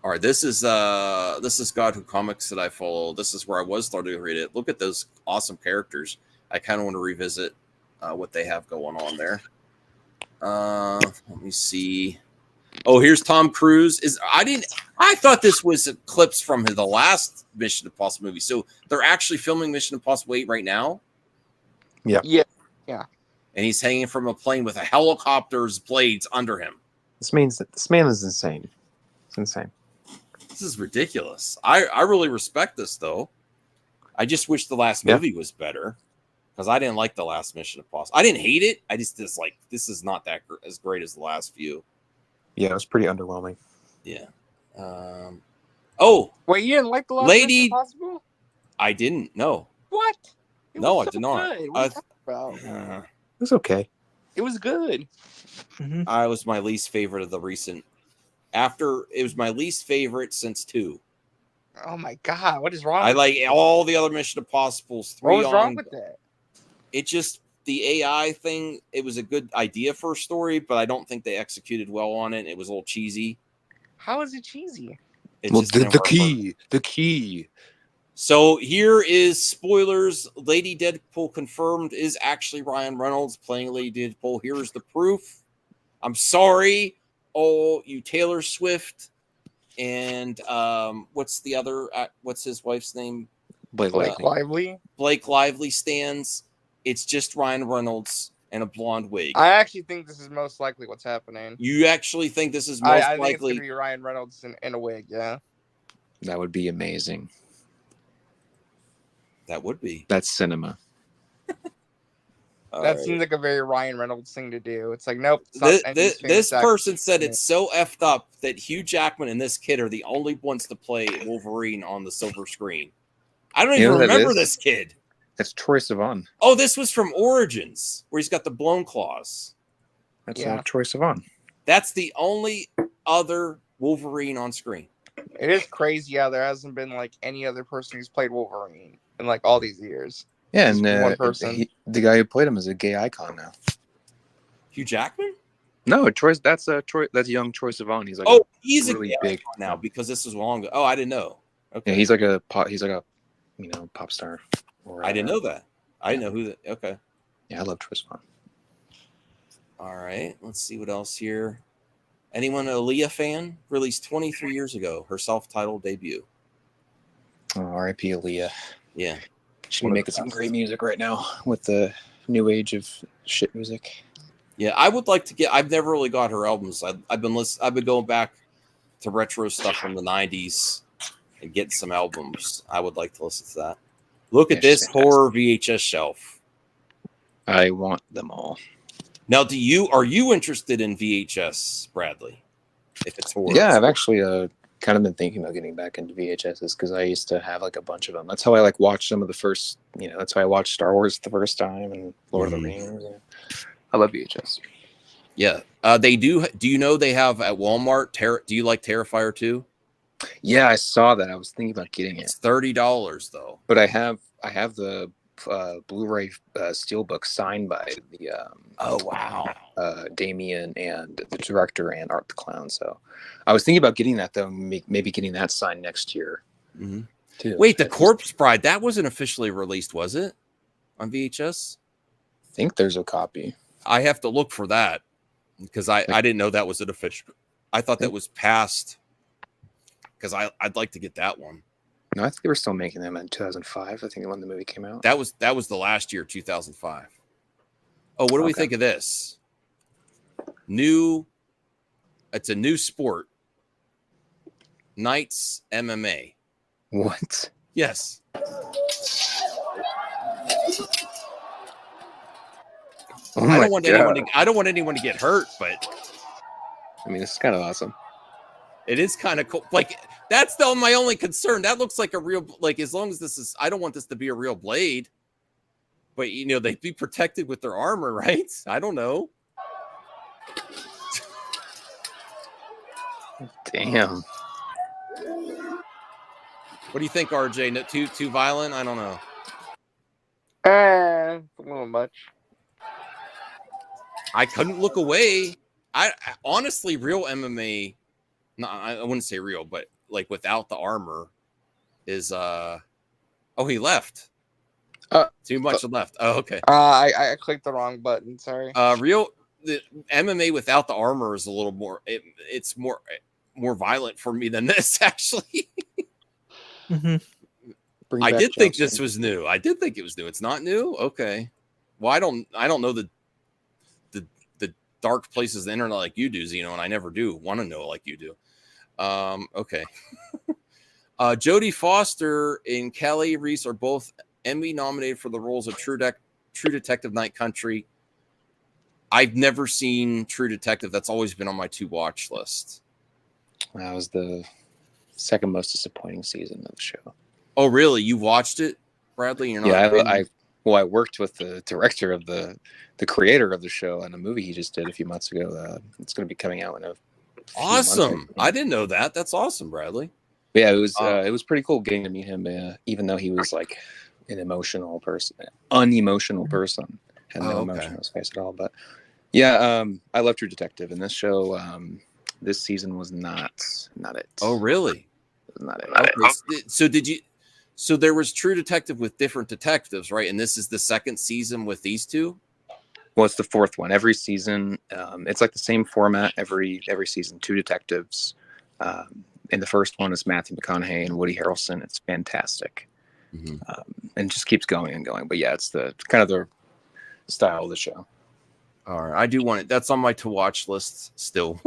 All right, this is God Who Comics that I follow. This is where I was starting to read it. Look at those awesome characters. I kind of want to revisit what they have going on there. Let me see. Oh, here's Tom Cruise. I thought this was clips from the last Mission Impossible movie. So they're actually filming Mission Impossible 8 right now? Yeah. Yeah. And he's hanging from a plane with a helicopter's blades under him. This means that this man is insane. It's insane. This is ridiculous. I really respect this, though. I just wish the last movie was better, because I didn't like the last Mission Impossible. I didn't hate it. I just like this is not that as great as the last few. Yeah, it was pretty underwhelming. Yeah. Oh, wait, you didn't like the last Lady? Mission Impossible? I didn't. No. What? No, I did not. Good. What are you talking about? It was okay. It was good. I was my least favorite of the recent. It was my least favorite since 2. Oh my god, what is wrong? I like all the other Mission Impossibles. 3 what was wrong with that? It just the AI thing. It was a good idea for a story, but I don't think they executed well on it. It was a little cheesy. How is it cheesy? The key. So here is spoilers. Lady Deadpool confirmed is actually Ryan Reynolds playing Lady Deadpool. Here's the proof. I'm sorry, you Taylor Swift and what's his wife's name? Blake Lively. Blake Lively stands. It's just Ryan Reynolds and a blonde wig. I actually think this is most likely what's happening. You actually think this is I likely? think it's going to be Ryan Reynolds in a wig, yeah. That would be amazing. That would be. That's cinema. That seems like a very Ryan Reynolds thing to do. It's like, nope. This person said it's so effed up that Hugh Jackman and this kid are the only ones to play Wolverine on the silver screen. I don't even remember this kid. That's Troye Sivan. Oh, this was from Origins, where he's got the blown claws. That's Troye Sivan. That's the only other Wolverine on screen. It is crazy how there hasn't been like any other person who's played Wolverine in like all these years. Yeah, and one person. The guy who played him is a gay icon now. Hugh Jackman? No, that's young Troye Sivan. He's like he's really a big now because this was long ago. Oh, I didn't know. Okay, yeah, he's like a pop star. I didn't know that. I didn't know who that. Okay. Yeah, I love Troye Sivan. All right, let's see what else here. Anyone Aaliyah fan? Released 23 years ago, her self-titled debut. Oh, R.I.P. Aaliyah. Yeah. She'd be making some great music right now with the new age of shit music. Yeah, I would like to get. I've never really got her albums. I've been going back to retro stuff from the '90s and getting some albums. I would like to listen to that. Look at this horror VHS shelf. I want them all. Now, are you interested in VHS, Bradley? If it's horror, yeah, I've actually kind of been thinking about getting back into VHSs because I used to have like a bunch of them. That's how I like watched some of the first. That's how I watched Star Wars the first time and Lord of the Rings. Yeah. I love VHS. Yeah, they do. Do you know they have at Walmart? Do you like Terrifier 2? Yeah, I saw that. I was thinking about getting it. It's $30 though. But I have the Blu-ray steelbook signed by the Damien and the director and Art the Clown. So I was thinking about getting that though. Maybe getting that signed next year. Mm-hmm. Too. Wait, the Corpse Bride, that wasn't officially released, was it? On VHS? I think there's a copy. I have to look for that because I didn't know that was an official. I thought that was past because I'd like to get that one. No, I think they were still making them in 2005. I think when the movie came out. That was the last year, 2005. Oh, what do we think of this? It's a new sport. Knights MMA. What? Yes. I don't want anyone to get hurt, but I mean, this is kind of awesome. It is kind of cool. Like that's my only concern. That looks like a real, like as long as this is, I don't want this to be a real blade, but they'd be protected with their armor, right? I don't know. Damn. What do you think, RJ? No, too violent? I don't know. A little much. I couldn't look away. I honestly, real MMA. No, I wouldn't say real, but like without the armor, is he left. Too much left. Oh, okay. I clicked the wrong button. Sorry. The MMA without the armor is a little more. It's more violent for me than this actually. Mm-hmm. I did think this was new. I did think it was new. It's not new. Okay. Well, I don't know the dark places of the internet like you do, Zeno, and I never do want to know like you do. Okay. Jodie Foster and Kelly Reese are both Emmy nominated for the roles of True Detective Night Country. I've never seen True Detective. That's always been on my to watch list. That was the second most disappointing season of the show. Oh, really? You watched it, Bradley? You're not. Yeah, I worked with the director of the creator of the show on a movie he just did a few months ago. It's going to be coming out in a few awesome. months, I didn't know that. That's awesome, Bradley. But yeah, it was pretty cool getting to meet him, even though he was like an unemotional person, had no emotion on his face at all. But yeah, I love True Detective, and this show, this season was not it. Oh, really? It was not it. Okay. So there was True Detective with different detectives, right? And this is the second season with these two? Well, it's the fourth one. Every season, it's like the same format every season. Two detectives. And the first one is Matthew McConaughey and Woody Harrelson. It's fantastic. Mm-hmm. And just keeps going and going. But yeah, it's the kind of the style of the show. All right. I do want it. That's on my to watch list still.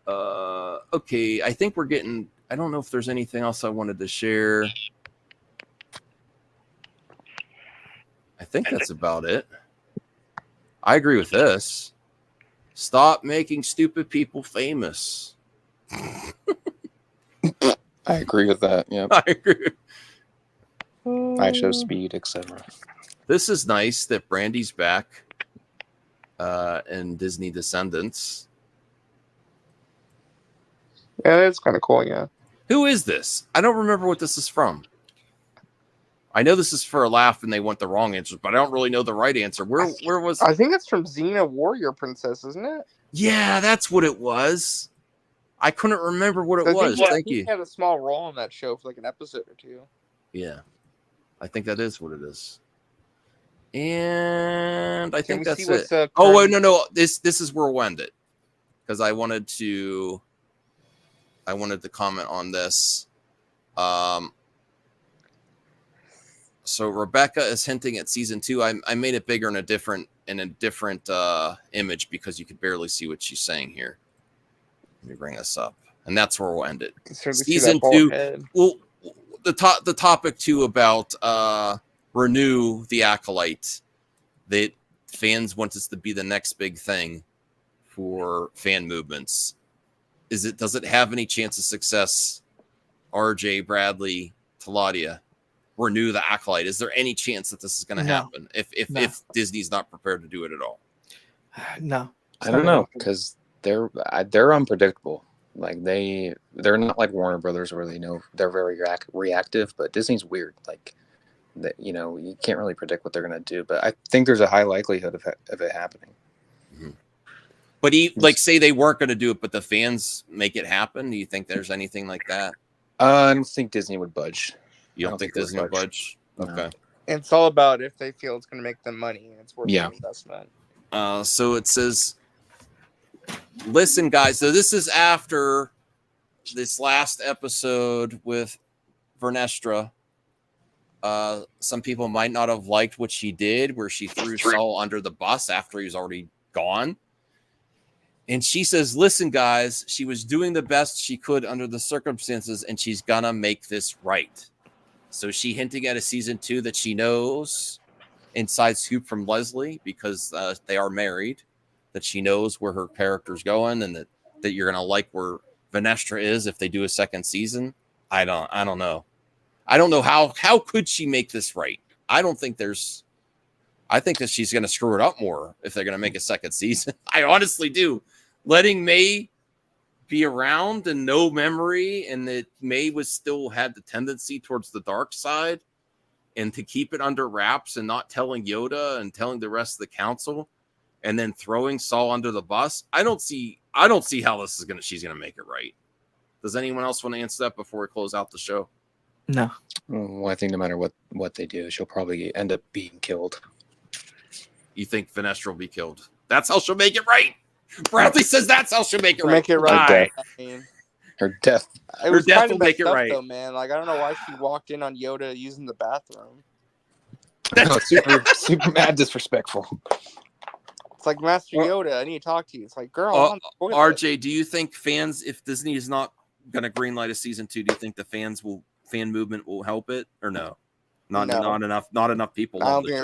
Okay. I think we're getting, I don't know if there's anything else I wanted to share. I think that's about it. I agree with this. Stop making stupid people famous. I agree with that. Yeah, I agree. I Show Speed, etc. This is nice that Brandy's back in Disney Descendants. Yeah, that's kind of cool. Yeah. Who is this? I don't remember what this is from. I know this is for a laugh and they want the wrong answers, but I don't really know the right answer. Where was? I think it's from Xena Warrior Princess, isn't it? Yeah, that's what it was. I couldn't remember what it was. Thank you. He had a small role in that show for like an episode or two. Yeah, I think that is what it is. And I think that's it. Oh wait, no. This is where we'll end it because I wanted to comment on this. So Rebecca is hinting at season 2. I made it bigger in a different image because you could barely see what she's saying here. Let me bring this up, and that's where we'll end it. Season 2. Well, the topic too about Renew the Acolyte. That fans want this to be the next big thing for fan movements. Does it have any chance of success? RJ, Bradley, Taladia, Renew the Acolyte. Is there any chance that this is going to happen if Disney's not prepared to do it at all? No, I don't know because they're unpredictable. Like they're not like Warner Brothers where they know they're very reactive, but Disney's weird. Like that, you can't really predict what they're going to do. But I think there's a high likelihood of it happening. Mm-hmm. But say they weren't going to do it, but the fans make it happen. Do you think there's anything like that? I don't think Disney would budge. You don't think Disney would budge? Okay. It's all about if they feel it's going to make them money and it's worth the investment. So it says, listen, guys. So this is after this last episode with Vernestra. Some people might not have liked what she did, where she threw Saul under the bus after he was already gone. And she says, listen, guys, she was doing the best she could under the circumstances, and she's gonna make this right. So she hinting at a season 2 that she knows inside scoop from Leslie because they are married, that she knows where her character's going, and that you're gonna like where Vernestra is if they do a second season. I don't know. I don't know how could she make this right. I think that she's gonna screw it up more if they're gonna make a second season. I honestly do. Letting May be around and no memory, and that May still had the tendency towards the dark side, and to keep it under wraps and not telling Yoda and telling the rest of the council, and then throwing Saul under the bus. I don't see how she's gonna make it right. Does anyone else want to answer that before we close out the show? No. Well, I think no matter what they do, she'll probably end up being killed. You think Vernestra will be killed? That's how she'll make it right. Bradley says that's how she'll make it right. Make it right. Her death. Her death will make it right. Though, man. Like I don't know why she walked in on Yoda using the bathroom. That's super mad disrespectful. It's like, Master Yoda, I need to talk to you. It's like, girl, RJ, do you think fans, if Disney is not going to greenlight a season 2, do you think the fan movement will help it or no? Not enough people love the show. I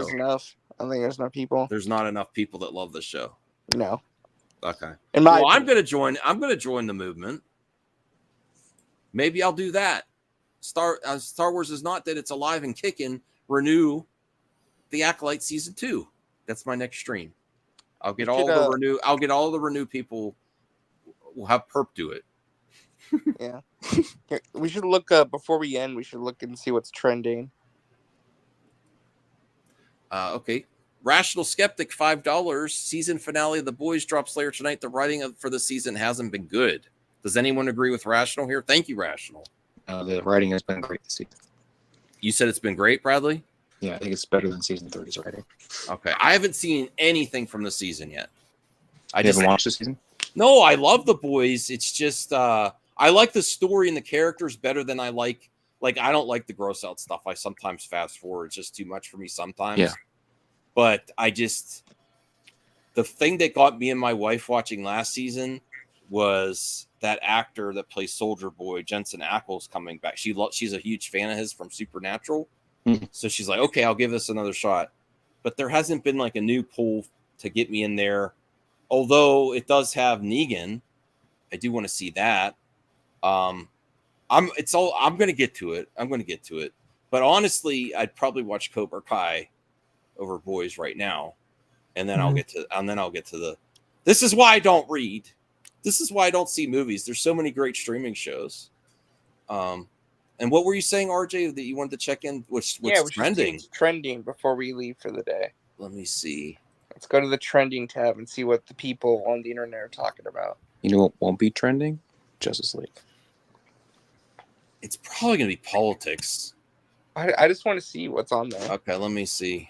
don't think there's enough people. There's not enough people that love the show. No. Okay. I'm going to join the movement. Maybe I'll do that. Star Wars is not dead; it's alive and kicking. Renew the Acolyte season 2. That's my next stream. I'll get all the Renew people. We'll have Perp do it. Yeah. We should look before we end. We should look and see what's trending. Okay. Rational Skeptic, $5. Season finale of The Boys drops later tonight. The writing for the season hasn't been good. Does anyone agree with Rational here? Thank you, Rational. The writing has been great this season. You said it's been great, Bradley? Yeah, I think it's better than season 3's writing. Okay. I haven't seen anything from the season yet. I haven't watched the season? No, I love The Boys. It's just I like the story and the characters better than I like I don't like the gross out stuff. I sometimes fast forward. It's just too much for me sometimes. Yeah. But the thing that got me and my wife watching last season was that actor that plays Soldier Boy, Jensen Ackles, coming back. She's a huge fan of his from Supernatural. Mm-hmm. So she's like, okay, I'll give this another shot. But there hasn't been like a new pull to get me in there. Although it does have Negan. I do want to see that. I'm going to get to it. But honestly, I'd probably watch Cobra Kai over Boys right now, and then I'll get to the. This is why I don't read. This is why I don't see movies. There's so many great streaming shows. And what were you saying, RJ, that you wanted to check in? What's trending? Trending before we leave for the day. Let me see. Let's go to the trending tab and see what the people on the internet are talking about. You know what won't be trending? Justice League. It's probably going to be politics. I just want to see what's on there. Okay, let me see.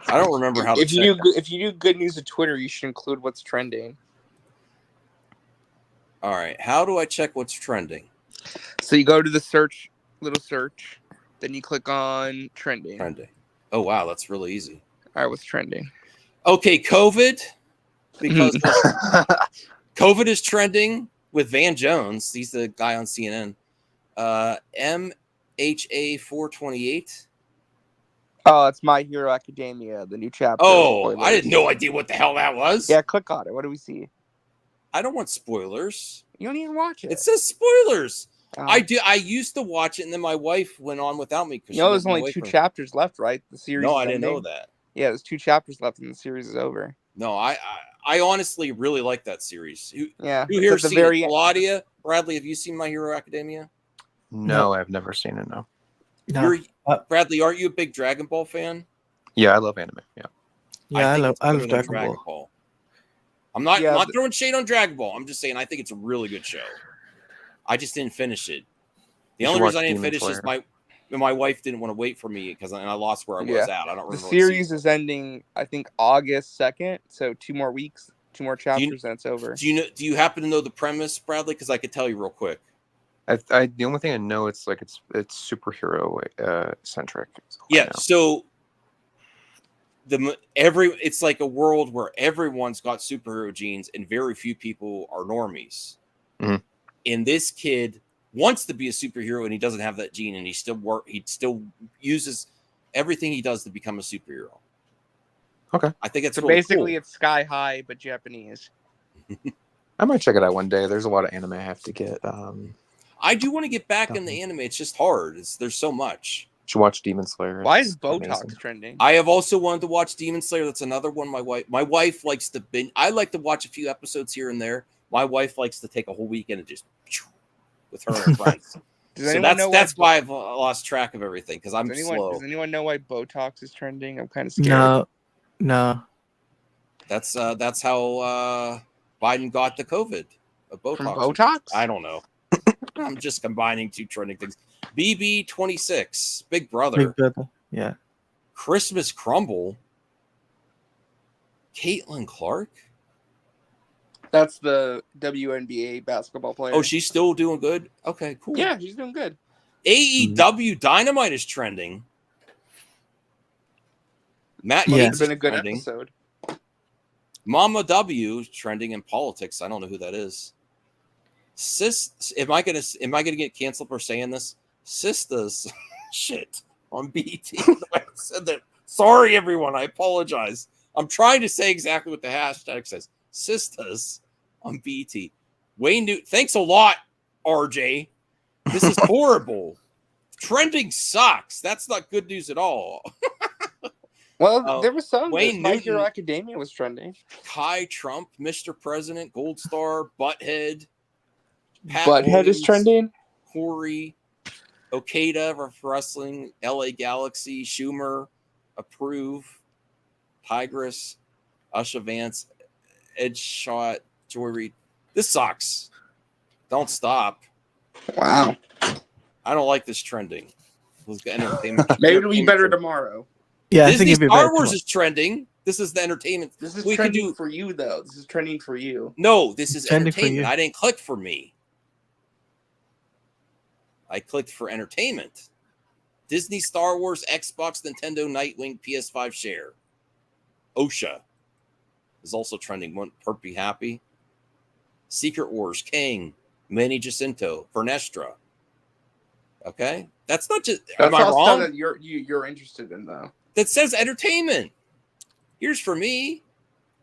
I don't remember how to if you do good news at Twitter, you should include what's trending. All right. How do I check what's trending? So you go to the little search, then you click on trending. Trending. Oh wow, that's really easy. All right, what's trending? Okay, COVID, because COVID is trending with Van Jones. He's the guy on CNN. MHA 428. Oh, it's My Hero Academia, the new chapter. Oh, Spoilers. I had no idea what the hell that was. Yeah, click on it. What do we see? I don't want spoilers. You don't even watch it. It says spoilers. Oh. I do. I used to watch it, and then my wife went on without me. You know, there's only 2 chapters left, right? The series. No, is I didn't ending. know that. Yeah, there's 2 chapters left, and the series is over. No, I honestly really like that series. Who here it's at the seen very it? Claudia, Bradley, have you seen My Hero Academia? No, I've never seen it. No. Bradley, aren't you a big Dragon Ball fan? Yeah, I love anime. Yeah. Yeah, I love better than Dragon Ball. I'm not throwing shade on Dragon Ball. I'm just saying I think it's a really good show. I just didn't finish it. The only reason I didn't finish is my wife didn't want to wait for me because I lost where I was at. I don't remember. The series is ending, I think, August 2nd. So 2 more weeks, 2 more chapters, and it's over. Do you happen to know the premise, Bradley? Because I could tell you real quick. The only thing I know it's superhero centric. Yeah. So it's like a world where everyone's got superhero genes and very few people are normies. Mm-hmm. And this kid wants to be a superhero and he doesn't have that gene, and he still uses everything he does to become a superhero. Okay. I think it's so really basically cool. It's Sky High but Japanese. I might check it out one day. There's a lot of anime I have to get. I do want to get back in the anime. It's just hard. There's so much. Should watch Demon Slayer. Why is Botox trending? I have also wanted to watch Demon Slayer. That's another one. My wife likes to binge. I like to watch a few episodes here and there. My wife likes to take a whole weekend and just with her and friends. That's why I've lost track of everything, because I'm slow. Does anyone know why Botox is trending? I'm kind of scared. No. That's how Biden got the COVID. Botox. From Botox? I don't know. I'm just combining 2 trending things. BB26, Big Brother. Yeah. Christmas Crumble. Caitlin Clark. That's the WNBA basketball player. Oh, she's still doing good? Okay, cool. Yeah, she's doing good. AEW Dynamite is trending. Matt, it's been a good episode. Mama W is trending in politics. I don't know who that is. Am I gonna get canceled for saying this? Sisters shit on BT. I said that. Sorry, everyone. I apologize. I'm trying to say exactly what the hashtag says. Sisters on BT. Wayne Newton. Thanks a lot, RJ. This is horrible. Trending sucks. That's not good news at all. Well, there was some. Wayne My Newton, Hero Academia was trending. Kai Trump, Mr. President, Gold Star, Butthead. Butthead is trending. Corey, Okada for wrestling, LA Galaxy, Schumer, Approve, Tigress, Usha Vance, Edge Shot, Joy Reid. This sucks. Don't stop. Wow. I don't like this trending. Maybe it'll be better tomorrow. Yeah, Disney I think it'd be Star better Wars tomorrow. is trending. This is the entertainment. This is trending for you, though. This is trending for you. No, this is Trending for entertainment. you. I didn't click for me. I clicked for entertainment. Disney, Star Wars, Xbox, Nintendo, Nightwing, PS5 share. OSHA is also trending. Perpy Happy. Secret Wars, Kang, Manny Jacinto, Vernestra. Okay? That's not just... That's am I all wrong? stuff that you're interested in, though. That says entertainment. Here's for me.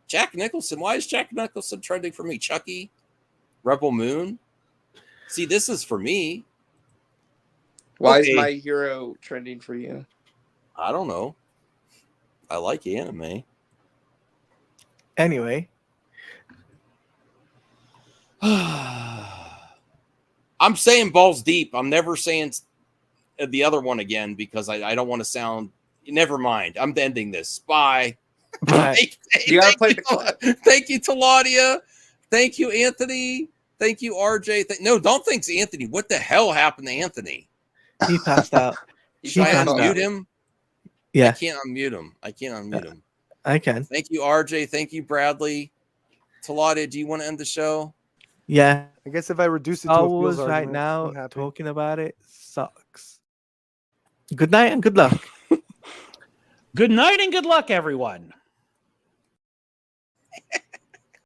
Jack Nicholson. Why is Jack Nicholson trending for me? Chucky? Rebel Moon? See, this is for me. Why is My Hero trending for you? I don't know. I like anime. Anyway. I'm saying balls deep. I'm never saying the other one again because I don't want to sound... Never mind. I'm ending this. Bye. Thank you, Taladia. Thank you, Anthony. Thank you, RJ. No, don't thank Anthony. What the hell happened to Anthony? He passed out. Should I unmute him? Yeah. I can't unmute him. I can. Thank you, RJ. Thank you, Bradley. Talade, do you want to end the show? Yeah. I guess if I reduce it to Star a Wars feels right argument, now I'm happy. talking about it sucks. Good night and good luck. Good night and good luck, everyone.